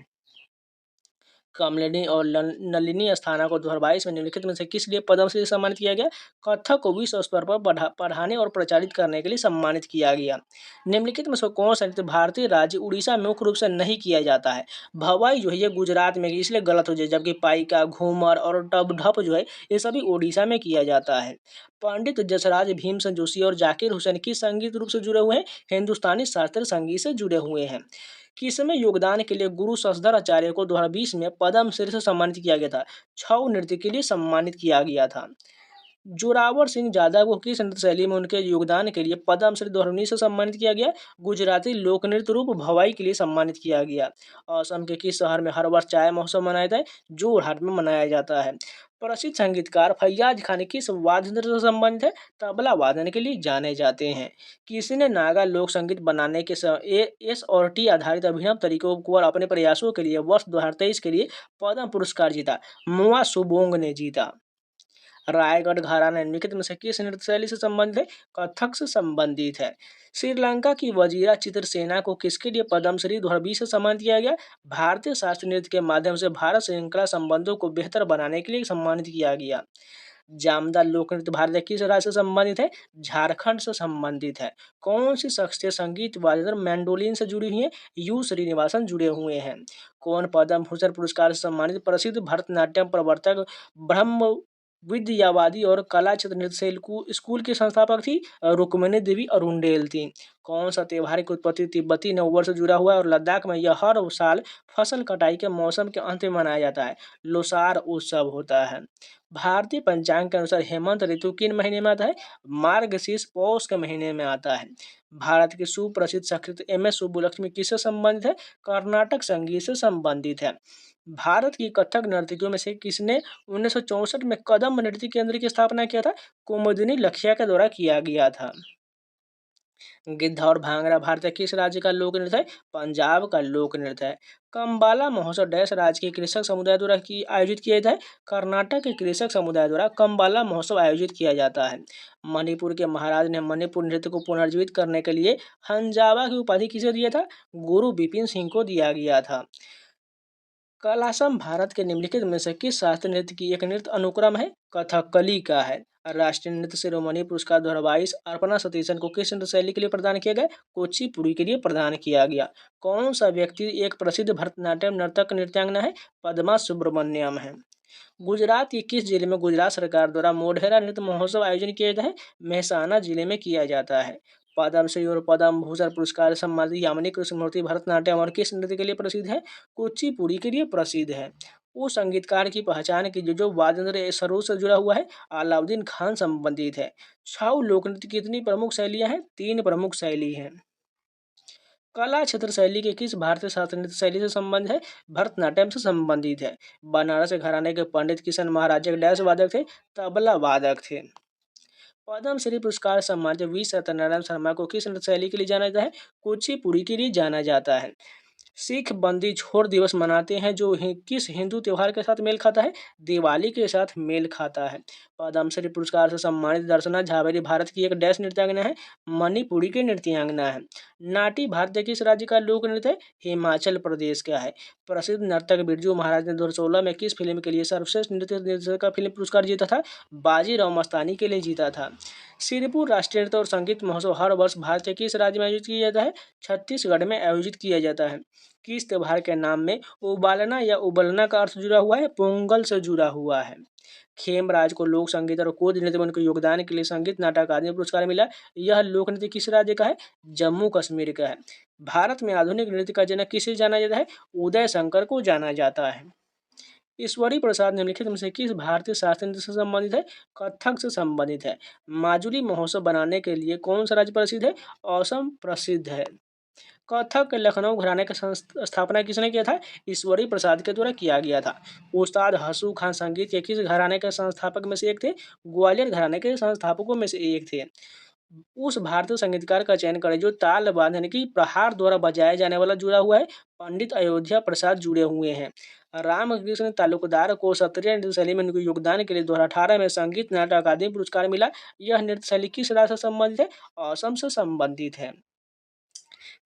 कमलिनी और नलिनी अस्थाना को 2022 में निम्नलिखित में से किस लिए पद्मश्री से सम्मानित किया गया? कथक को विश्व स्तर पर पढ़ाने और प्रचारित करने के लिए सम्मानित किया गया। निम्नलिखित में से कौन सा नृत्य भारतीय राज्य उड़ीसा में मुख्य रूप से नहीं किया जाता है? भवाई जो है ये गुजरात में, इसलिए गलत हो जाए, जबकि पाइका, घूमर और ढप जो है ये सभी उड़ीसा में किया जाता है। पंडित जसराज भीमसेन जोशी और जाकिर हुसैन किस संगीत रूप से जुड़े हुए हैं? हिंदुस्तानी शास्त्रीय संगीत से जुड़े हुए हैं। किसमें योगदान के लिए गुरु शशधर आचार्य को 2020 में पद्मश्री से सम्मानित किया गया था? छऊ नृत्य के लिए सम्मानित किया गया था। जोरावर सिंह यादव को किस नृत्य शैली में उनके योगदान के लिए पद्मश्री 2019 से सम्मानित किया गया? गुजराती लोक नृत्य रूप भवाई के लिए सम्मानित किया गया। असम के किस शहर में हर वर्ष चाय महोत्सव मनाया जाता है? जोरहाट में मनाया जाता है। प्रसिद्ध संगीतकार फैयाज खान किस वाद्य यंत्र से संबंधित है? तबला वादन के लिए जाने जाते हैं। किसने नागा लोक संगीत बनाने के एस और टी आधारित अभिनव तरीकों को और अपने प्रयासों के लिए वर्ष 2023 के लिए पद्म पुरस्कार जीता? मुआ सुबोंग ने जीता। रायगढ़ घराना निम्नलिखित में से किस नृत्य शैली से संबंधित है? कथक से संबंधित है। श्रीलंका की वजीरा चित्रसेना को किसके लिए पद्मश्री 2020 से सम्मानित किया गया? भारतीय शास्त्रीय नृत्य के माध्यम से भारत श्रृंखला संबंधों को बेहतर बनाने के लिए सम्मानित किया गया। जामदार लोक नृत्य भारत के किस राज्य से संबंधित है? झारखंड से संबंधित है। कौन सी शख्सियत संगीत वाद्य मैंडोलिन से जुड़ी हुई है? यू श्रीनिवासन जुड़े हुए हैं। कौन पद्म भूषण पुरस्कार से सम्मानित प्रसिद्ध भरतनाट्यम प्रवर्तक ब्रह्म विद्यावादी और कला क्षेत्र नृत्य स्कूल की संस्थापक थी? रुक्मिणी देवी अरुंडेल थी। कौन सा त्योहार की उत्पत्ति तिब्बती नववर्ष से जुड़ा हुआ है और लद्दाख में यह हर साल फसल कटाई के मौसम के अंत में मनाया जाता है? लोसार उत्सव होता है। भारतीय पंचांग के अनुसार हेमंत ऋतु किन महीने में आता है? मार्गशीर्ष पौष के महीने में आता है। भारत की सुप्रसिद्ध संस्कृत एम.एस. सुब्बुलक्ष्मी किससे संबंधित है? कर्नाटक संगीत से संबंधित है। भारत की कथक नर्तकियों में से किसने 1964 में कदम नृत्य केंद्र की स्थापना किया था? कुमुदिनी लखिया के द्वारा किया गया था। गिद्ध और भांगड़ा भारत के किस राज्य का लोक नृत्य है? पंजाब का लोक नृत्य है। कंबाला महोत्सव डैश राज्य के कृषक समुदाय द्वारा आयोजित किया जाता है? कर्नाटक के कृषक समुदाय द्वारा कंबाला महोत्सव आयोजित किया जाता है। मणिपुर के महाराज ने मणिपुर नृत्य को पुनर्जीवित करने के लिए हंजावा की उपाधि किसे दिया था? गुरु बिपिन सिंह को दिया गया था। कलासम भारत के निम्नलिखित में से किस शास्त्रीय नृत्य की एक नृत्य अनुक्रम है? कथकली का है। राष्ट्रीय नृत्य शिरोमणि पुरस्कार 2022 अर्पणा सतीशन को किस नृत्य शैली के लिए प्रदान किया गया? कुचिपुड़ी के लिए प्रदान किया गया। कौन सा व्यक्ति एक प्रसिद्ध भरतनाट्यम नर्तक नृत्यांगना है? पद्मा सुब्रमण्यम है। गुजरात के किस जिले में गुजरात सरकार द्वारा मोढेरा नृत्य महोत्सव आयोजन किया जाता है? मेहसाना जिले में किया जाता है। पद्मश्री और पद्म भूषण पुरस्कार सम्मानित यामिनी कृष्णमूर्ति भरतनाट्यम और किस नृत्य के लिए प्रसिद्ध है? कुचिपुड़ी के लिए प्रसिद्ध है। उस संगीतकार की पहचान की जो वाद्य यंत्र सरोद से जुड़ा हुआ है? अलाउद्दीन खान संबंधित है। छाऊ लोक नृत्य की कितनी प्रमुख शैलियां हैं? 3 प्रमुख शैली हैं। कला क्षेत्र शैली के किस भारतीय शास्त्रीय नृत्य शैली से संबंध है? भरतनाट्यम से संबंधित है। बनारस घराने के पंडित किशन महाराज एक डैश वादक थे? तबला वादक थे। पद्मश्री पुरस्कार सम्मानित वी सत्यनारायण शर्मा को किस नृत्य शैली के लिए जाना जाता है? कुचिपुड़ी के लिए जाना जाता है। सिख बंदी छोड़ दिवस मनाते हैं जो किस हिंदू त्योहार के साथ मेल खाता है? दिवाली के साथ मेल खाता है। पद्मश्री पुरस्कार से सम्मानित दर्शना झावेरी भारत की एक डैश नृत्यांगना है? मणिपुरी की नृत्यांगना है। नाटी भारत के किस राज्य का लोक नृत्य है? हिमाचल प्रदेश का है। प्रसिद्ध नर्तक बिरजू महाराज ने 2016 में किस फिल्म के लिए सर्वश्रेष्ठ नृत्य निर्देशक का फिल्म पुरस्कार जीता था? बाजीराव मस्तानी के लिए जीता था। सिरपुर राष्ट्रीय नृत्य और संगीत महोत्सव हर वर्ष भारत के किस राज्य में आयोजित किया जाता है? छत्तीसगढ़ में आयोजित किया जाता है। किस त्योहार के नाम में उबालना या उबलना का अर्थ जुड़ा हुआ है? पोंगल से जुड़ा हुआ है। खेमराज को लोक संगीत और कोद नृत्य में उनके योगदान के लिए संगीत नाटक अकादमी पुरस्कार मिला। यह लोक नृत्य किस राज्य का है? जम्मू कश्मीर का है। भारत में आधुनिक नृत्य का जनक किसे जाना जाता है? उदय शंकर को जाना जाता है। ईश्वरी प्रसाद निम्नलिखित में से किस भारतीय शास्त्रीय नृत्य से संबंधित है? कथक से संबंधित है। माजुली महोत्सव बनाने के लिए कौन सा राज्य प्रसिद्ध है? असम प्रसिद्ध है। कथक लखनऊ घराने का स्थापना किसने किया था? ईश्वरी प्रसाद के द्वारा किया गया था। उस्ताद हसू खान संगीत के किस घराने के संस्थापक में से एक थे? ग्वालियर घराने के संस्थापकों में से एक थे। उस भारतीय संगीतकार का चयन करें जो ताल वाद्य यानी कि प्रहार द्वारा बजाया जाने वाला जुड़ा हुआ है? पंडित अयोध्या प्रसाद जुड़े हुए हैं। रामकृष्ण तालुकदार को शास्त्रीय नृत्य शैली में उनके योगदान के लिए 2018 में संगीत नाटक अकादमी पुरस्कार मिला। यह नृत्य शैली किस राज्य से संबंधित है? असम से संबंधित है।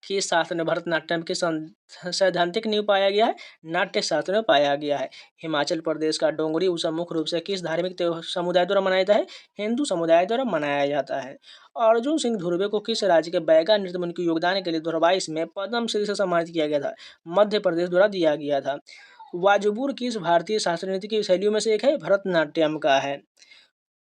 किस शास्त्र में भरतनाट्यम की सैद्धांतिक नींव पाया गया है? नाट्य शास्त्र में पाया गया है। हिमाचल प्रदेश का डोंगरी उत्सव मुख्य रूप से किस धार्मिक समुदाय द्वारा मनाया जाता है? हिंदू समुदाय द्वारा मनाया जाता है। अर्जुन सिंह धुर्वे को किस राज्य के बैगा नृत्य में उनके योगदान के लिए 2022 में पद्मश्री से सम्मानित किया गया था? मध्य प्रदेश द्वारा दिया गया था। वाजुबुर किस भारतीय शास्त्रीय नृत्य की शैलियों में से एक है? भरतनाट्यम का है।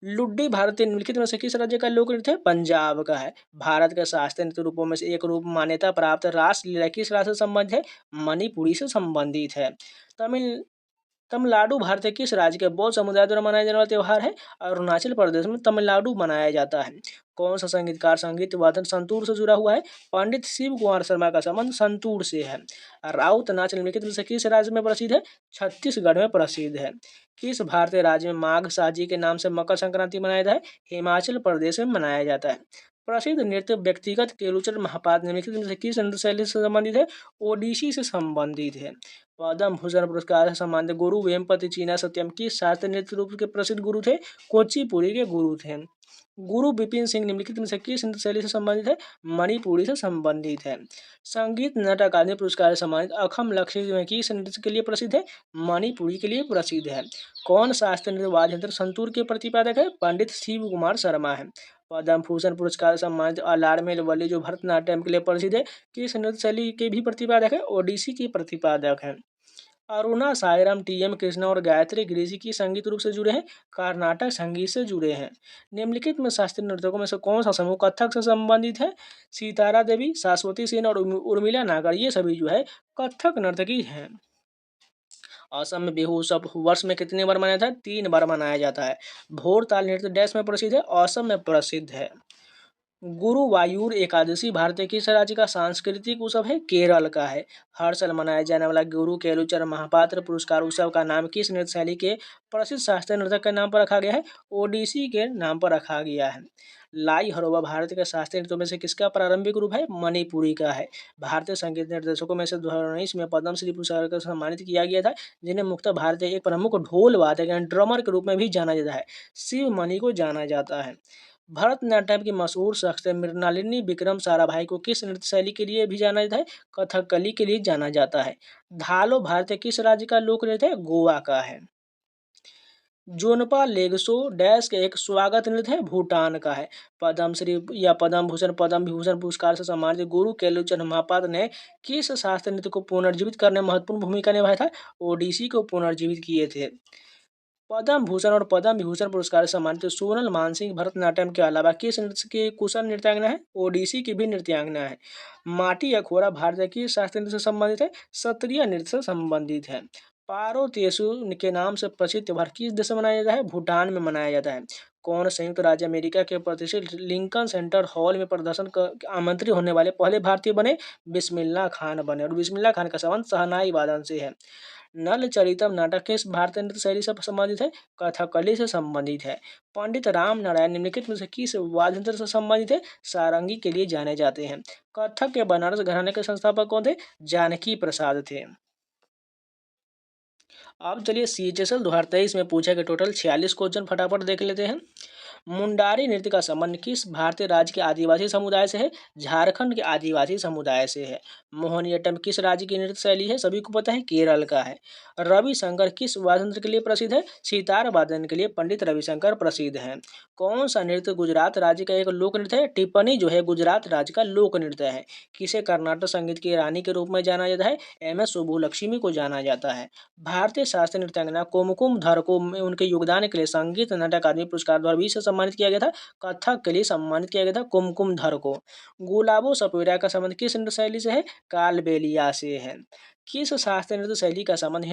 लुड्डी भारतीय निम्नलिखित में से किस राज्य का लोक नृत्य है? पंजाब का है। भारत के शास्त्रीय नृत्य रूपों में से एक रूप मान्यता प्राप्त रासलीला किस राज्य से संबंधित है? मणिपुरी से संबंधित है। तमिल तमिलनाडु भारत के किस राज्य के बौद्ध समुदाय द्वारा मनाया जाने वाला त्योहार है? अरुणाचल प्रदेश में तमिलनाडु मनाया जाता है। कौन सा संगीतकार संगीत वादन संतूर से जुड़ा हुआ है? पंडित शिव कुमार शर्मा का संबंध संतूर से है। राउत नाच निम्नलिखित में से किस राज्य में प्रसिद्ध है? छत्तीसगढ़ में प्रसिद्ध है। किस भारतीय राज्य में माघ साजी के नाम से मकर संक्रांति मनाया जाता है? हिमाचल प्रदेश में मनाया जाता है। प्रसिद्ध नृत्य व्यक्तिगत केलुचर महापात्र निम्नलिखित में से किस नृत्य शैली से संबंधित है? ओडिसी से संबंधित है। पद्म भूषण पुरस्कार से सम्मानित गुरु वेमपति चीना सत्यम की शास्त्रीय नृत्य रूप के प्रसिद्ध गुरु थे? कुचिपुड़ी के गुरु थे। गुरु विपिन सिंह निम्नलिखित में से किस नृत्य शैली से संबंधित है? मणिपुरी से संबंधित है। संगीत नाटक अकादमी पुरस्कार से सम्मानित अखम लक्ष्मी में किस नृत्य के लिए प्रसिद्ध है? मणिपुरी के लिए प्रसिद्ध है। कौन शास्त्रीय नृत्य वाद्य यंत्र संतूर के प्रतिपादक है? पंडित शिव कुमार शर्मा है। पद्म भूषण पुरस्कार से सम्मानित अलारमेल वली जो भरतनाट्यम के लिए प्रसिद्ध है, किस नृत्य शैली के भी प्रतिपादक है? ओडिसी की प्रतिपादक है। अरुणा साईराम टीएम कृष्णा और गायत्री गिरिजी की संगीत रूप से जुड़े हैं? कर्नाटक संगीत से जुड़े हैं। निम्नलिखित में शास्त्रीय नर्तकों में से कौन सा समूह कथक से संबंधित है? सीतारा देवी, शाश्वती सेन और उर्मिला नागर, ये सभी जो है कथक नर्तकी हैं। असम में बिहू उत्सव वर्ष में कितने बार मनाया जाता है? 3 बार मनाया जाता है। भोरताल नृत्य डैश में प्रसिद्ध है? असम में प्रसिद्ध है। गुरुवायूर एकादशी भारतीय किस राज्य का सांस्कृतिक उत्सव है? केरल का है। हर साल मनाया जाने वाला गुरु केलुचर महापात्र पुरस्कार उत्सव का नाम किस नृत्य शैली के प्रसिद्ध शास्त्रीय नृत्य के नाम पर रखा गया है? ओडिसी के नाम पर रखा गया है। लाई हरोबा भारत के शास्त्रीय नृत्यों में से किसका प्रारंभिक रूप है? मणिपुरी का है। भारतीय संगीत निर्देशकों में से 2019 में पद्मश्री पुरस्कार से सम्मानित किया गया था, जिन्हें मुख्यतः भारतीय एक प्रमुख ढोल वादक यानी ड्रमर के रूप में भी जाना जाता है। शिव मणि को जाना जाता है। भरतनाट्यम की मशहूर शख्सियत मृणालिनी विक्रम साराभाई को किस नृत्य शैली के लिए भी जाना जाता है? कथकली के लिए जाना जाता है। धालो भारत के किस राज्य का लोक नृत्य है? गोवा का है। जोनपा लेगसो डैश के एक स्वागत नृत्य है? भूटान का है। पद्मश्री या पद्म भूषण पद्म विभूषण पुरस्कार से सम्मानित गुरु केलुचरण महापात्र ने किस शास्त्रीय नृत्य को पुनर्जीवित करने में महत्वपूर्ण भूमिका निभाया था? ओडिसी को पुनर्जीवित किए थे। पद्म भूषण और पद्म विभूषण पुरस्कार से सम्मानित सोनल मानसिंह भरतनाट्यम के अलावा किस नृत्य की कुशल नृत्यांगना है? ओडिसी की भी नृत्यांगना है। माटी अखोरा भारत की शास्त्रीय नृत्य से संबंधित है? सत्रीय नृत्य से संबंधित है। पारो तेसु के नाम से प्रसिद्ध त्योहार किस देश में मनाया जाता है? भूटान में मनाया जाता है। कौन संयुक्त राज्य अमेरिका के प्रतिष्ठित लिंकन सेंटर हॉल में प्रदर्शन आमंत्रित होने वाले पहले भारतीय बने? बिस्मिल्लाह खान बने और बिस्मिल्लाह खान का संबंध शहनाई वादन से है। नल चरितम नाटक किस भारतीय नृत्य शैली से संबंधित है? कथकली से संबंधित है। पंडित राम नारायण निम्नलिखित में से किस वाद्य यंत्र से संबंधित है? सारंगी के लिए जाने जाते हैं। कथक के बनारस घराने के संस्थापक कौन थे? जानकी प्रसाद थे। अब चलिए CHSL 2023 में पूछा गया टोटल 46 क्वेश्चन फटाफट देख लेते हैं। मुंडारी नृत्य का संबंध किस भारतीय राज्य के आदिवासी समुदाय से है? झारखंड के आदिवासी समुदाय से है। मोहिनीअट्टम किस राज्य की नृत्य शैली है? सभी को पता है, केरल का है। रविशंकर किस वाद्य यंत्र के लिए प्रसिद्ध है? सितार वादन के लिए पंडित रविशंकर प्रसिद्ध हैं। कौन सा नृत्य गुजरात राज्य का एक लोक नृत्य है? टिप्पणी जो है गुजरात राज्य का लोक नृत्य है। किसे कर्नाटक संगीत की रानी के रूप में जाना जाता है? MS सुब्बुलक्ष्मी को जाना जाता है। भारतीय शास्त्रीय नृत्यांगना कुमकुम धर को उनके योगदान के लिए संगीत नाटक अकादमी पुरस्कार द्वारा भी से सम्मानित किया गया था। कथक के लिए सम्मानित किया गया था कुमकुम धर को। गुलाबो सपेरा का संबंध किस नृत्य शैली से है? कालबेलिया से है। किस शास्त्रीय नृत्य शैली का संबंध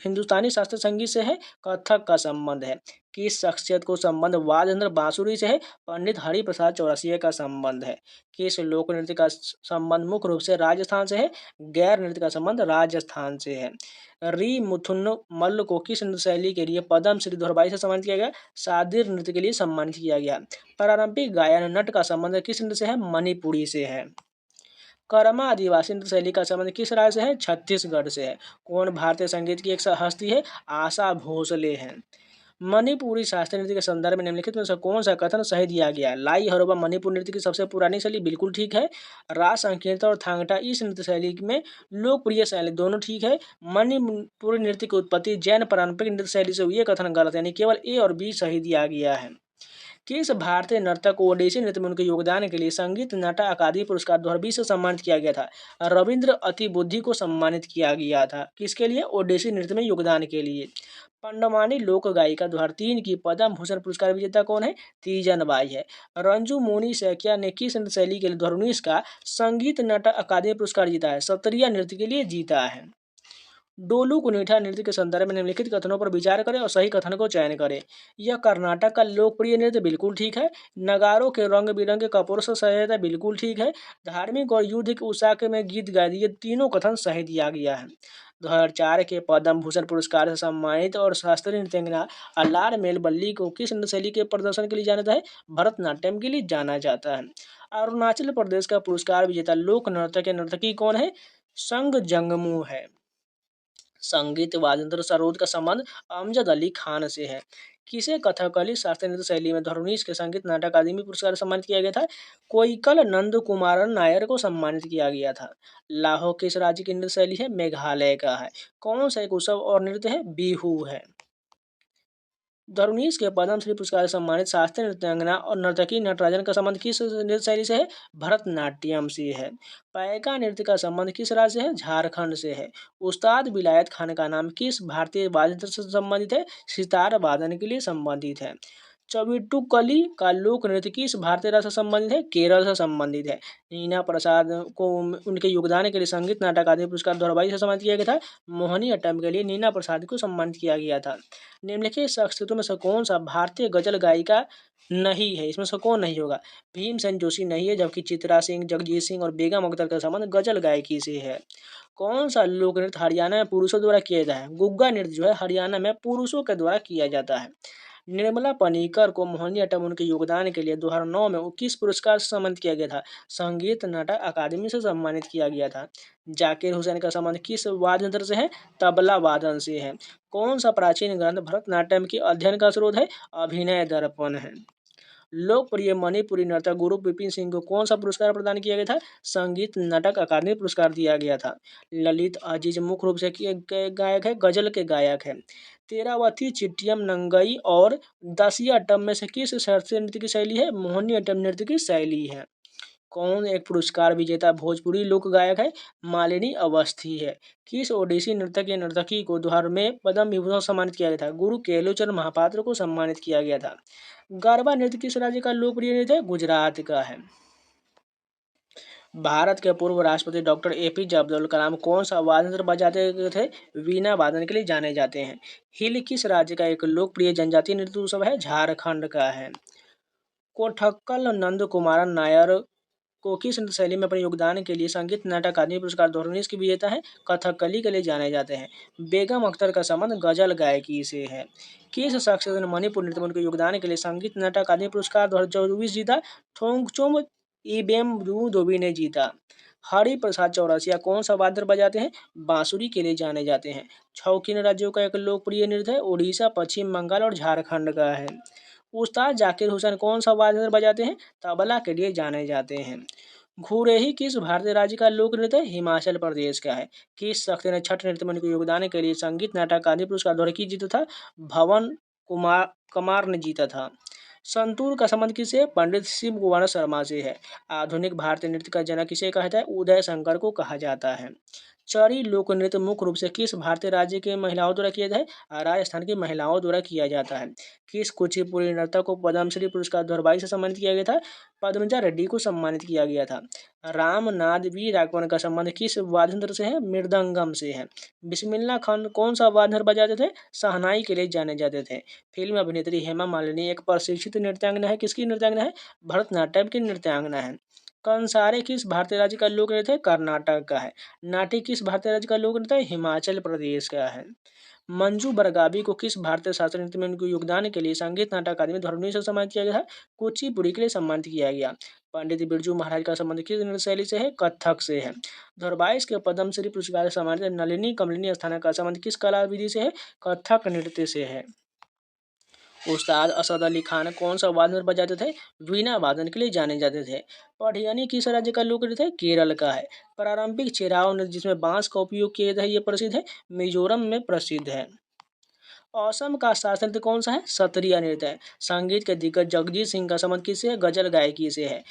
हिंदुस्तानी शास्त्रीय संगीत से है? कथक का संबंध है। किस शख्सियत को संबंध वाद्य यंत्र बांसुरी से है? पंडित हरिप्रसाद चौरसिया का संबंध है। किस लोक नृत्य का संबंध मुख्य रूप से राजस्थान से है? गैर नृत्य का संबंध राजस्थान से है। री मुथुन मल्ल को किस नृत्य शैली के लिए पद्मश्री 2022 से सम्मानित किया गया? सादिर नृत्य के लिए सम्मानित किया गया। पारंपरिक गायन नट का संबंध किस नृत्य से है? मणिपुरी से है। कर्मा आदिवासी नृत्य शैली का संबंध किस राज्य से है? छत्तीसगढ़ से है। कौन भारतीय संगीत की एक हस्ती है? आशा भोसले हैं। मणिपुरी शास्त्रीय नृत्य के संदर्भ में निम्नलिखित में से कौन सा कथन सही दिया गया है? लाई हरोबा मणिपुर नृत्य की सबसे पुरानी शैली, बिल्कुल ठीक है। रास संकीर्तन और थांगटा इस नृत्य शैली में लोकप्रिय शैली, दोनों ठीक है। मणिपुरी नृत्य की उत्पत्ति जैन पारंपरिक नृत्य शैली से हुई है, कथन गलत, यानी केवल A और B सही दिया गया है। किस भारतीय नर्तक को ओडिसी नृत्य में उनके योगदान के लिए संगीत नाटक अकादमी पुरस्कार 2020 से सम्मानित किया गया था? रविंद्र अतिबुद्धि को सम्मानित किया गया था। किसके लिए? ओडिसी नृत्य में योगदान के लिए। पंडमानी लोक गायिका 2003 की पद्म भूषण पुरस्कार विजेता कौन है? तीजन बाई है। रंजू मोनी सैकिया ने किस नृत्य शैली के लिए 2019 का संगीत नाटक अकादमी पुरस्कार जीता है? सत्रिया नृत्य के लिए जीता है। डोलू कुनीठा नृत्य के संदर्भ में निम्नलिखित कथनों पर विचार करें और सही कथन को चयन करें। यह कर्नाटक का लोकप्रिय नृत्य, बिल्कुल ठीक है। नगारों के रंग बिरंगे कपड़ों से सजा जाता है, बिल्कुल ठीक है। धार्मिक और युद्ध के उत्साह के में गीत गाए, ये तीनों कथन सही दिया गया है। 2004 के पद्म भूषण पुरस्कार से सम्मानित और शास्त्रीय नृत्यांगना अल्लार मेलबल्ली को किस नृत्य शैली के प्रदर्शन के लिए जाना जाता है? भरतनाट्यम के लिए जाना जाता है। अरुणाचल प्रदेश का पुरस्कार विजेता लोक नृत्य के नर्तकी कौन है? संग जंगमू है। संगीत वाद्ययंत्र सरोद का संबंध अमजद अली खान से है। किसे कथकली शास्त्रीय नृत्य शैली में 2019 के संगीत नाटक अकादमी पुरस्कार से सम्मानित किया गया था? कोइकल नंद कुमारन नायर को सम्मानित किया गया था। लाहो किस राज्य की नृत्य शैली है? मेघालय का है। कौन सा एक उत्सव और नृत्य है? बिहू है। 2019 के पद्मश्री पुरस्कार से सम्मानित शास्त्रीय नृत्यांगना और नर्तकी नटराजन का संबंध किस नृत्य शैली से है? भरतनाट्यम से है। पायका नृत्य का संबंध किस राज्य से है? झारखंड से है। उस्ताद विलायत खान का नाम किस भारतीय वाद्य यंत्र से संबंधित है? सितार वादन के लिए संबंधित है। चविट्टुकली का लोक नृत्य किस भारतीय राज्य से संबंधित है? केरल से संबंधित है। नीना प्रसाद को उनके योगदान के लिए संगीत नाटक अकादमी पुरस्कार 2022 से सम्मानित किया गया था। मोहिनी अट्टम के लिए नीना प्रसाद को सम्मानित किया गया था। निम्नलिखित शख्सियतों में से कौन सा भारतीय गजल गायिका नहीं है? इसमें से कौन नहीं होगा? भीमसेन जोशी नहीं है, जबकि चित्रा सिंह, जगजीत सिंह और बेगम अख्तर का संबंध गजल गायकी से है। कौन सा लोक नृत्य हरियाणा में पुरुषों द्वारा किया जाता है? गुग्गा नृत्य जो है हरियाणा में पुरुषों के द्वारा किया जाता है। निर्मला पनीकर को मोहिनीअट्टम उनके योगदान के लिए 2009 में किस पुरस्कार से सम्मानित किया गया था? संगीत नाटक अकादमी से सम्मानित किया गया था। जाकिर हुसैन का संबंध किस वाद्य यंत्र से है? तबला वादन से है। कौन सा प्राचीन ग्रंथ भरतनाट्यम के अध्ययन का स्रोत है? अभिनय दर्पण है। लोकप्रिय मणिपुरी नर्तक गुरु विपिन सिंह को कौन सा पुरस्कार प्रदान किया गया था? संगीत नाटक अकादमी पुरस्कार दिया गया था। ललित अजीज मुख्य रूप से गायक है, गजल के गायक है। तेरावती, चिट्टियम, नंगई और दासियाट्टम में से किस शास्त्रीय नृत्य की शैली है? मोहिनीअट्टम नृत्य की शैली है। कौन एक पुरस्कार विजेता भोजपुरी लोक गायक है? मालिनी अवस्थी है। किस ओडिसी नृत्यक या नर्तकी को 2000 में पद्म विभूषण से सम्मानित किया गया था? गुरु केलुचरण महापात्र को सम्मानित किया गया था। गरबा नृत्य किस राज्य का लोकप्रिय नृत्य है? गुजरात का है। भारत के पूर्व राष्ट्रपति डॉक्टर एपीजे अब्दुल कलाम कौन सा वाद्य यंत्र बजाते थे? वीणा वादन के लिए जाने जाते हैं। हिल किस राज्य का एक लोकप्रिय जनजातीय नृत्य उत्सव है? झारखंड का है। कोठक्कल नंद कुमारन नायर को किस नृत्य शैली में अपने योगदान के लिए संगीत नाटक अकादमी पुरस्कार 2019 के विजेता है? कथकली के लिए जाने जाते हैं। बेगम अख्तर का संबंध गजल गायकी से है। किस शख्सियत ने मणिपुर नृत्य में उनके योगदान के लिए संगीत नाटक अकादमी पुरस्कार 2024 जीता? थोंगचोम इबेम दोबी ने जीता। हरि प्रसाद चौरसिया कौन सा वाद्य बजाते हैं? बांसुरी के लिए जाने जाते हैं। छौ किन राज्यों का एक लोकप्रिय नृत्य है? उड़ीसा, पश्चिम बंगाल और झारखंड का है। उस्ताद जाकिर हुसैन कौन सा वाद्य यंत्र बजाते हैं? तबला के लिए जाने जाते हैं। घुरेही किस भारतीय राज्य का लोक नृत्य है? हिमाचल प्रदेश का है। किस शख्स ने छठ नृत्य में उनके योगदान के लिए संगीत नाटक अकादमी पुरस्कार 2021 जीता था? भवन कुमार कमार ने जीता था। संतूर का संबंध किसे है? पंडित शिव कुमार शर्मा से है। आधुनिक भारतीय नृत्य का जनक किसे कहा जाता है? उदय शंकर को कहा जाता है। चरी लोक नृत्य मुख्य रूप से किस भारतीय राज्य के महिलाओं द्वारा किया जाता है? राजस्थान की महिलाओं द्वारा किया जाता है। किस कुचिपुड़ी नर्तक को पद्मश्री पुरस्कार 2022 से सम्मानित किया गया था? पद्मजा रेड्डी को सम्मानित किया गया था। रामनाथ वी राघवन का संबंध किस वाद्य यंत्र से है? मृदंगम से है। बिस्मिल्लाह खान कौन सा वाद्य यंत्र बजाते थे? शहनाई के लिए जाने जाते थे। फिल्म अभिनेत्री हेमा मालिनी एक प्रशिक्षित नृत्यांगना है। किसकी नृत्यांगना है? भरतनाट्यम की नृत्यांगना है। कंसारे किस भारतीय राज्य का लोक नृत्य है? कर्नाटक का है। नाटी किस भारतीय राज्य का लोक नृत्य है? हिमाचल प्रदेश का है। मंजू बरगावी को किस भारतीय शास्त्रीय नृत्य में उनके योगदान के लिए संगीत नाटक अकादमी 2019 से सम्मानित किया गया था? कुचिपुड़ी के लिए सम्मानित किया गया। पंडित बिरजू महाराज का संबंध किस नृत्य शैली से है? कथक से है। 2022 के पद्मश्री पुरस्कार से सम्मानित नलिनी कमलिनी अस्थाना का संबंध किस कला विधि से है? कथक नृत्य से है। उस्ताद असद अली खान कौन सा वाद्य यंत्र बजाते थे? वीणा वादन के लिए जाने जाते थे। पढ़ियानी किस राज्य का लोक नृत्य है? केरल का है। पारंपरिक चिराव नृत्य जिसमें बांस का उपयोग किया जाता है, ये प्रसिद्ध है, मिजोरम में प्रसिद्ध है। असम का शास्त्रीय नृत्य कौन सा है? सत्रिया नृत्य है। संगीत के दिग्गज जगजीत सिंह का संबंध किससे है? गजल गायकी से है।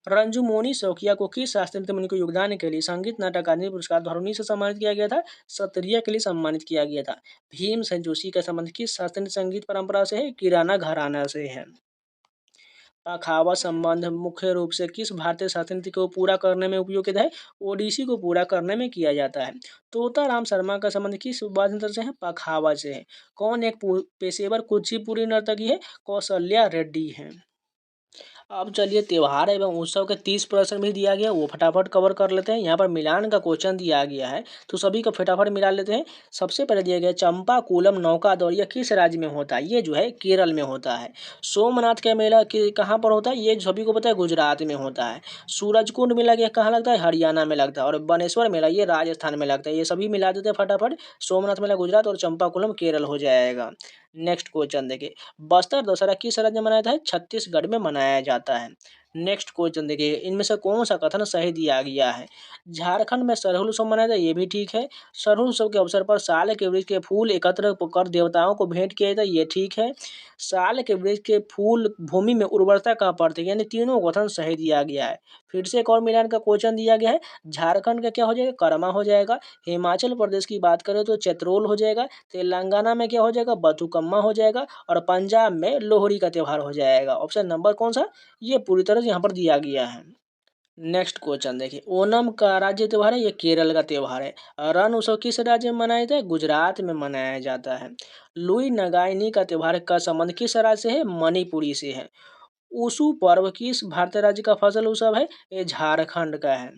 रंजू मोनी शौकिया को किस शास्त्रीय नृत्य में उनके योगदान के लिए संगीत नाटक अकादमी पुरस्कार 2019 से सम्मानित किया गया था? सत्रिया के लिए सम्मानित किया गया था। भीमसेन जोशी का संबंध किस शास्त्रीय संगीत परंपरा से है? किराना घराना से है। पखावज संबंध मुख्य रूप से किस भारतीय शासन नीति को पूरा करने में उपयोग किया है? ओडिसी को पूरा करने में किया जाता है। तोताराम शर्मा का संबंध किस वाद्य यंत्र से है? पखावज से है। कौन एक पेशेवर कुचिपुड़ी नर्तकी है? कौशल्या रेड्डी है। अब चलिए त्योहार एवं उत्सव के 30 प्रश्न भी दिया गया, वो फटाफट कवर कर लेते हैं। यहाँ पर मिलान का क्वेश्चन दिया गया है, तो सभी को फटाफट मिला लेते हैं। सबसे पहले दिया गया चंपाकुलम नौका दौड़ किस राज्य में होता है? ये जो है केरल में होता है। सोमनाथ का मेला कहाँ पर होता है? ये सभी को पता है गुजरात में होता है। सूरजकुंड मेला ये कहाँ लगता है? हरियाणा में लगता है। और बनेश्वर मेला ये राजस्थान में लगता है। ये सभी मिला देते हैं फटाफट। सोमनाथ मेला गुजरात और चंपाकुलम केरल हो जाएगा। नेक्स्ट क्वेश्चन देखिए, बस्तर दशहरा किस राज्य में मनाया जाता है? छत्तीसगढ़ में मनाया जाता है। नेक्स्ट क्वेश्चन देखिए, इनमें से कौन सा कथन सही दिया गया है? झारखंड में सरहुल उत्सव मनाया जाता है, ये भी ठीक है। सरहुल उत्सव के अवसर पर साल के वृक्ष के फूल एकत्र कर देवताओं को भेंट किया जाता है, ये ठीक है। साल के वृक्ष के फूल भूमि में उर्वरता का प्रतीक, यानी तीनों कथन सही दिया गया है। फिर से एक और मिलान का क्वेश्चन दिया गया है। झारखंड का क्या हो जाएगा? कर्मा हो जाएगा। हिमाचल प्रदेश की बात करें तो चैत्रोल हो जाएगा। तेलंगाना में क्या हो जाएगा? बथुकम्मा हो जाएगा। और पंजाब में लोहड़ी का त्यौहार हो जाएगा। ऑप्शन नंबर कौन सा? ये पूरी तरह से यहाँ पर दिया गया है। नेक्स्ट क्वेश्चन देखिए, ओणम का राज्य त्यौहार है, ये केरल का त्यौहार है। रण उत्सव किस राज्य में मनाया जाता है? गुजरात में मनाया जाता है। लुई नगाइनी का त्यौहार का संबंध किस राज्य से है? मणिपुरी से है। उशु पर्व किस भारतीय राज्य का फसल उत्सव है? ये झारखंड का है।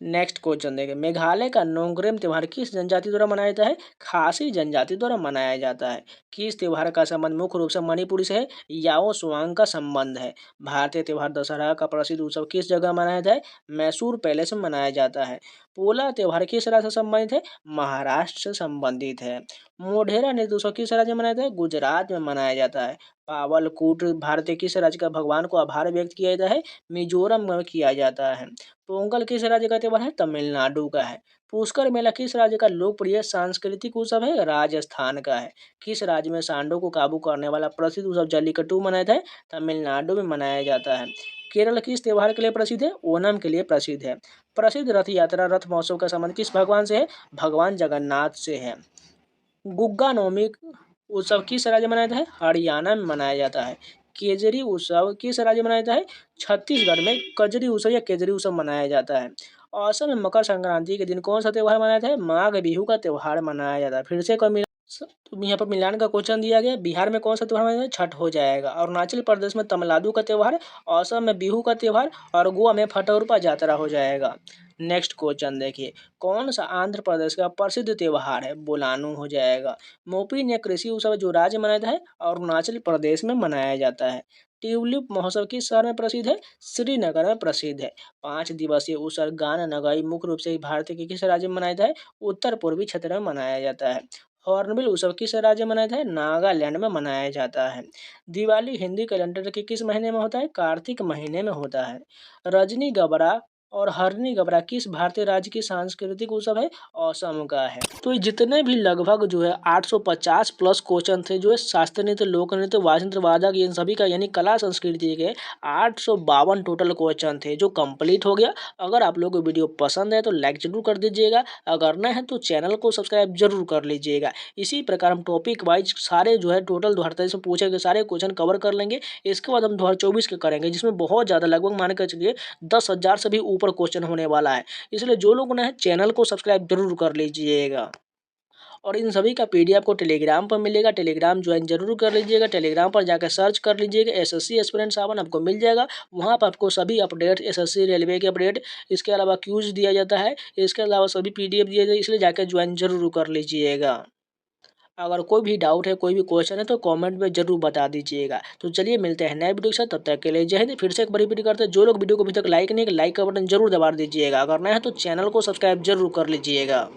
नेक्स्ट क्वेश्चन देखें, मेघालय का नोंगरेम त्यौहार किस जनजाति द्वारा मनाया जाता है? खासी जनजाति द्वारा मनाया जाता है। किस त्यौहार का संबंध मुख्य रूप से मणिपुरी से है? याओ स्वांग का संबंध है। भारतीय त्यौहार दशहरा का प्रसिद्ध उत्सव किस जगह मनाया जाता है? मैसूर पैलेस में मनाया जाता है। पोला त्यौहार किस राज्य से संबंधित है? महाराष्ट्र से संबंधित है। मोढेरा नृत्य उत्सव किस राज्य में मनाया जाता है? गुजरात में मनाया जाता है। पावलकूट भारतीय किस राज्य का भगवान को आभार व्यक्त किया जाता है? मिजोरम में किया जाता है। पोंगल किस राज्य का त्यौहार है? तमिलनाडु का है। पुष्कर मेला किस राज्य का लोकप्रिय सांस्कृतिक उत्सव है? राजस्थान का है। किस राज्य में सांडों को काबू करने वाला प्रसिद्ध उत्सव जल्लीकट्टू मनाया जाता है? तमिलनाडु में मनाया जाता है। केरल किस त्यौहार के लिए प्रसिद्ध है? ओणम के लिए प्रसिद्ध है। प्रसिद्ध रथ यात्रा रथ महोत्सव का संबंध किस भगवान से है? भगवान जगन्नाथ से है। गुग्गा नवमी उत्सव किस राज्य में मनाया जाता है? हरियाणा में मनाया जाता है। केजरी उत्सव किस राज्य में मनाया जाता है? छत्तीसगढ़ में कजरी उत्सव या केजरी उत्सव मनाया जाता है। असम में मकर संक्रांति के दिन कौन सा त्यौहार मनाया जाता है? माघ बिहू का त्यौहार मनाया जाता है। फिर से तो यहाँ पर मिलान का क्वेश्चन दिया गया। बिहार में कौन सा त्यौहार मनाया जाता है? छठ हो जाएगा। अरुणाचल प्रदेश में तमिलनाडु का त्यौहार, असम में बिहू का त्यौहार और गोवा में फटौरपा जात्रा हो जाएगा। नेक्स्ट क्वेश्चन देखिए, कौन सा आंध्र प्रदेश का प्रसिद्ध त्यौहार है? बोलानू हो जाएगा। मोपिन या कृषि उत्सव जो राज्य मनाया है? अरुणाचल प्रदेश में मनाया जाता है। ट्यूलिप महोत्सव किस शहर में प्रसिद्ध है? श्रीनगर में प्रसिद्ध है। 5 दिवसीय उत्सव गान नगाई मुख्य रूप से भारत के किस राज्य में मनाया जाता है? उत्तर पूर्वी क्षेत्र में मनाया जाता है। हॉर्नबिल उत्सव किस राज्य में मनाया जाता है? नागालैंड में मनाया जाता है। दिवाली हिंदी कैलेंडर के किस महीने में होता है? कार्तिक महीने में होता है। रजनी गबरा और हरनी गबरा किस भारतीय राज्य की सांस्कृतिक उत्सव है? असम का है। तो ये जितने भी लगभग जो है 850 प्लस क्वेश्चन थे, जो है शास्त्र नृत्य, लोक नृत्य, वाद्ययंत्र वादक, इन सभी का यानी कला संस्कृति के 852 टोटल क्वेश्चन थे, जो कंप्लीट हो गया। अगर आप लोगों को वीडियो पसंद है तो लाइक जरूर कर दीजिएगा। अगर नए हैं तो चैनल को सब्सक्राइब जरूर कर लीजिएगा। इसी प्रकार हम टॉपिक वाइज सारे जो है टोटल 2023 में पूछे गए सारे क्वेश्चन कवर कर लेंगे। इसके बाद हम 2024 के करेंगे, जिसमें बहुत ज़्यादा लगभग मान कर चलिए 10,000 से भी ऊपर क्वेश्चन होने वाला है। इसलिए जो लोग नए हैं चैनल को सब्सक्राइब जरूर कर लीजिएगा। और इन सभी का पीडीएफ को टेलीग्राम पर मिलेगा, टेलीग्राम ज्वाइन जरूर कर लीजिएगा। टेलीग्राम पर जाकर सर्च कर लीजिएगा एसएससी एस्पिरेंट 7 आपको मिल जाएगा। वहाँ पर आपको सभी अपडेट, एसएससी रेलवे के अपडेट, इसके अलावा क्यूज दिया जाता है, इसके अलावा सभी पीडीएफ दिए जाते हैं, इसलिए जाकर ज्वाइन जरूर कर लीजिएगा। अगर कोई भी डाउट है, कोई भी क्वेश्चन है तो कमेंट में जरूर बता दीजिएगा। तो चलिए मिलते हैं नए वीडियो के साथ, तब तक के लिए जय हिंद। फिर से एक बड़ी वीडियो करते हैं, जो लोग वीडियो को अभी तक लाइक नहीं, लाइक का बटन जरूर दबा दीजिएगा। अगर नया है तो चैनल को सब्सक्राइब जरूर कर लीजिएगा।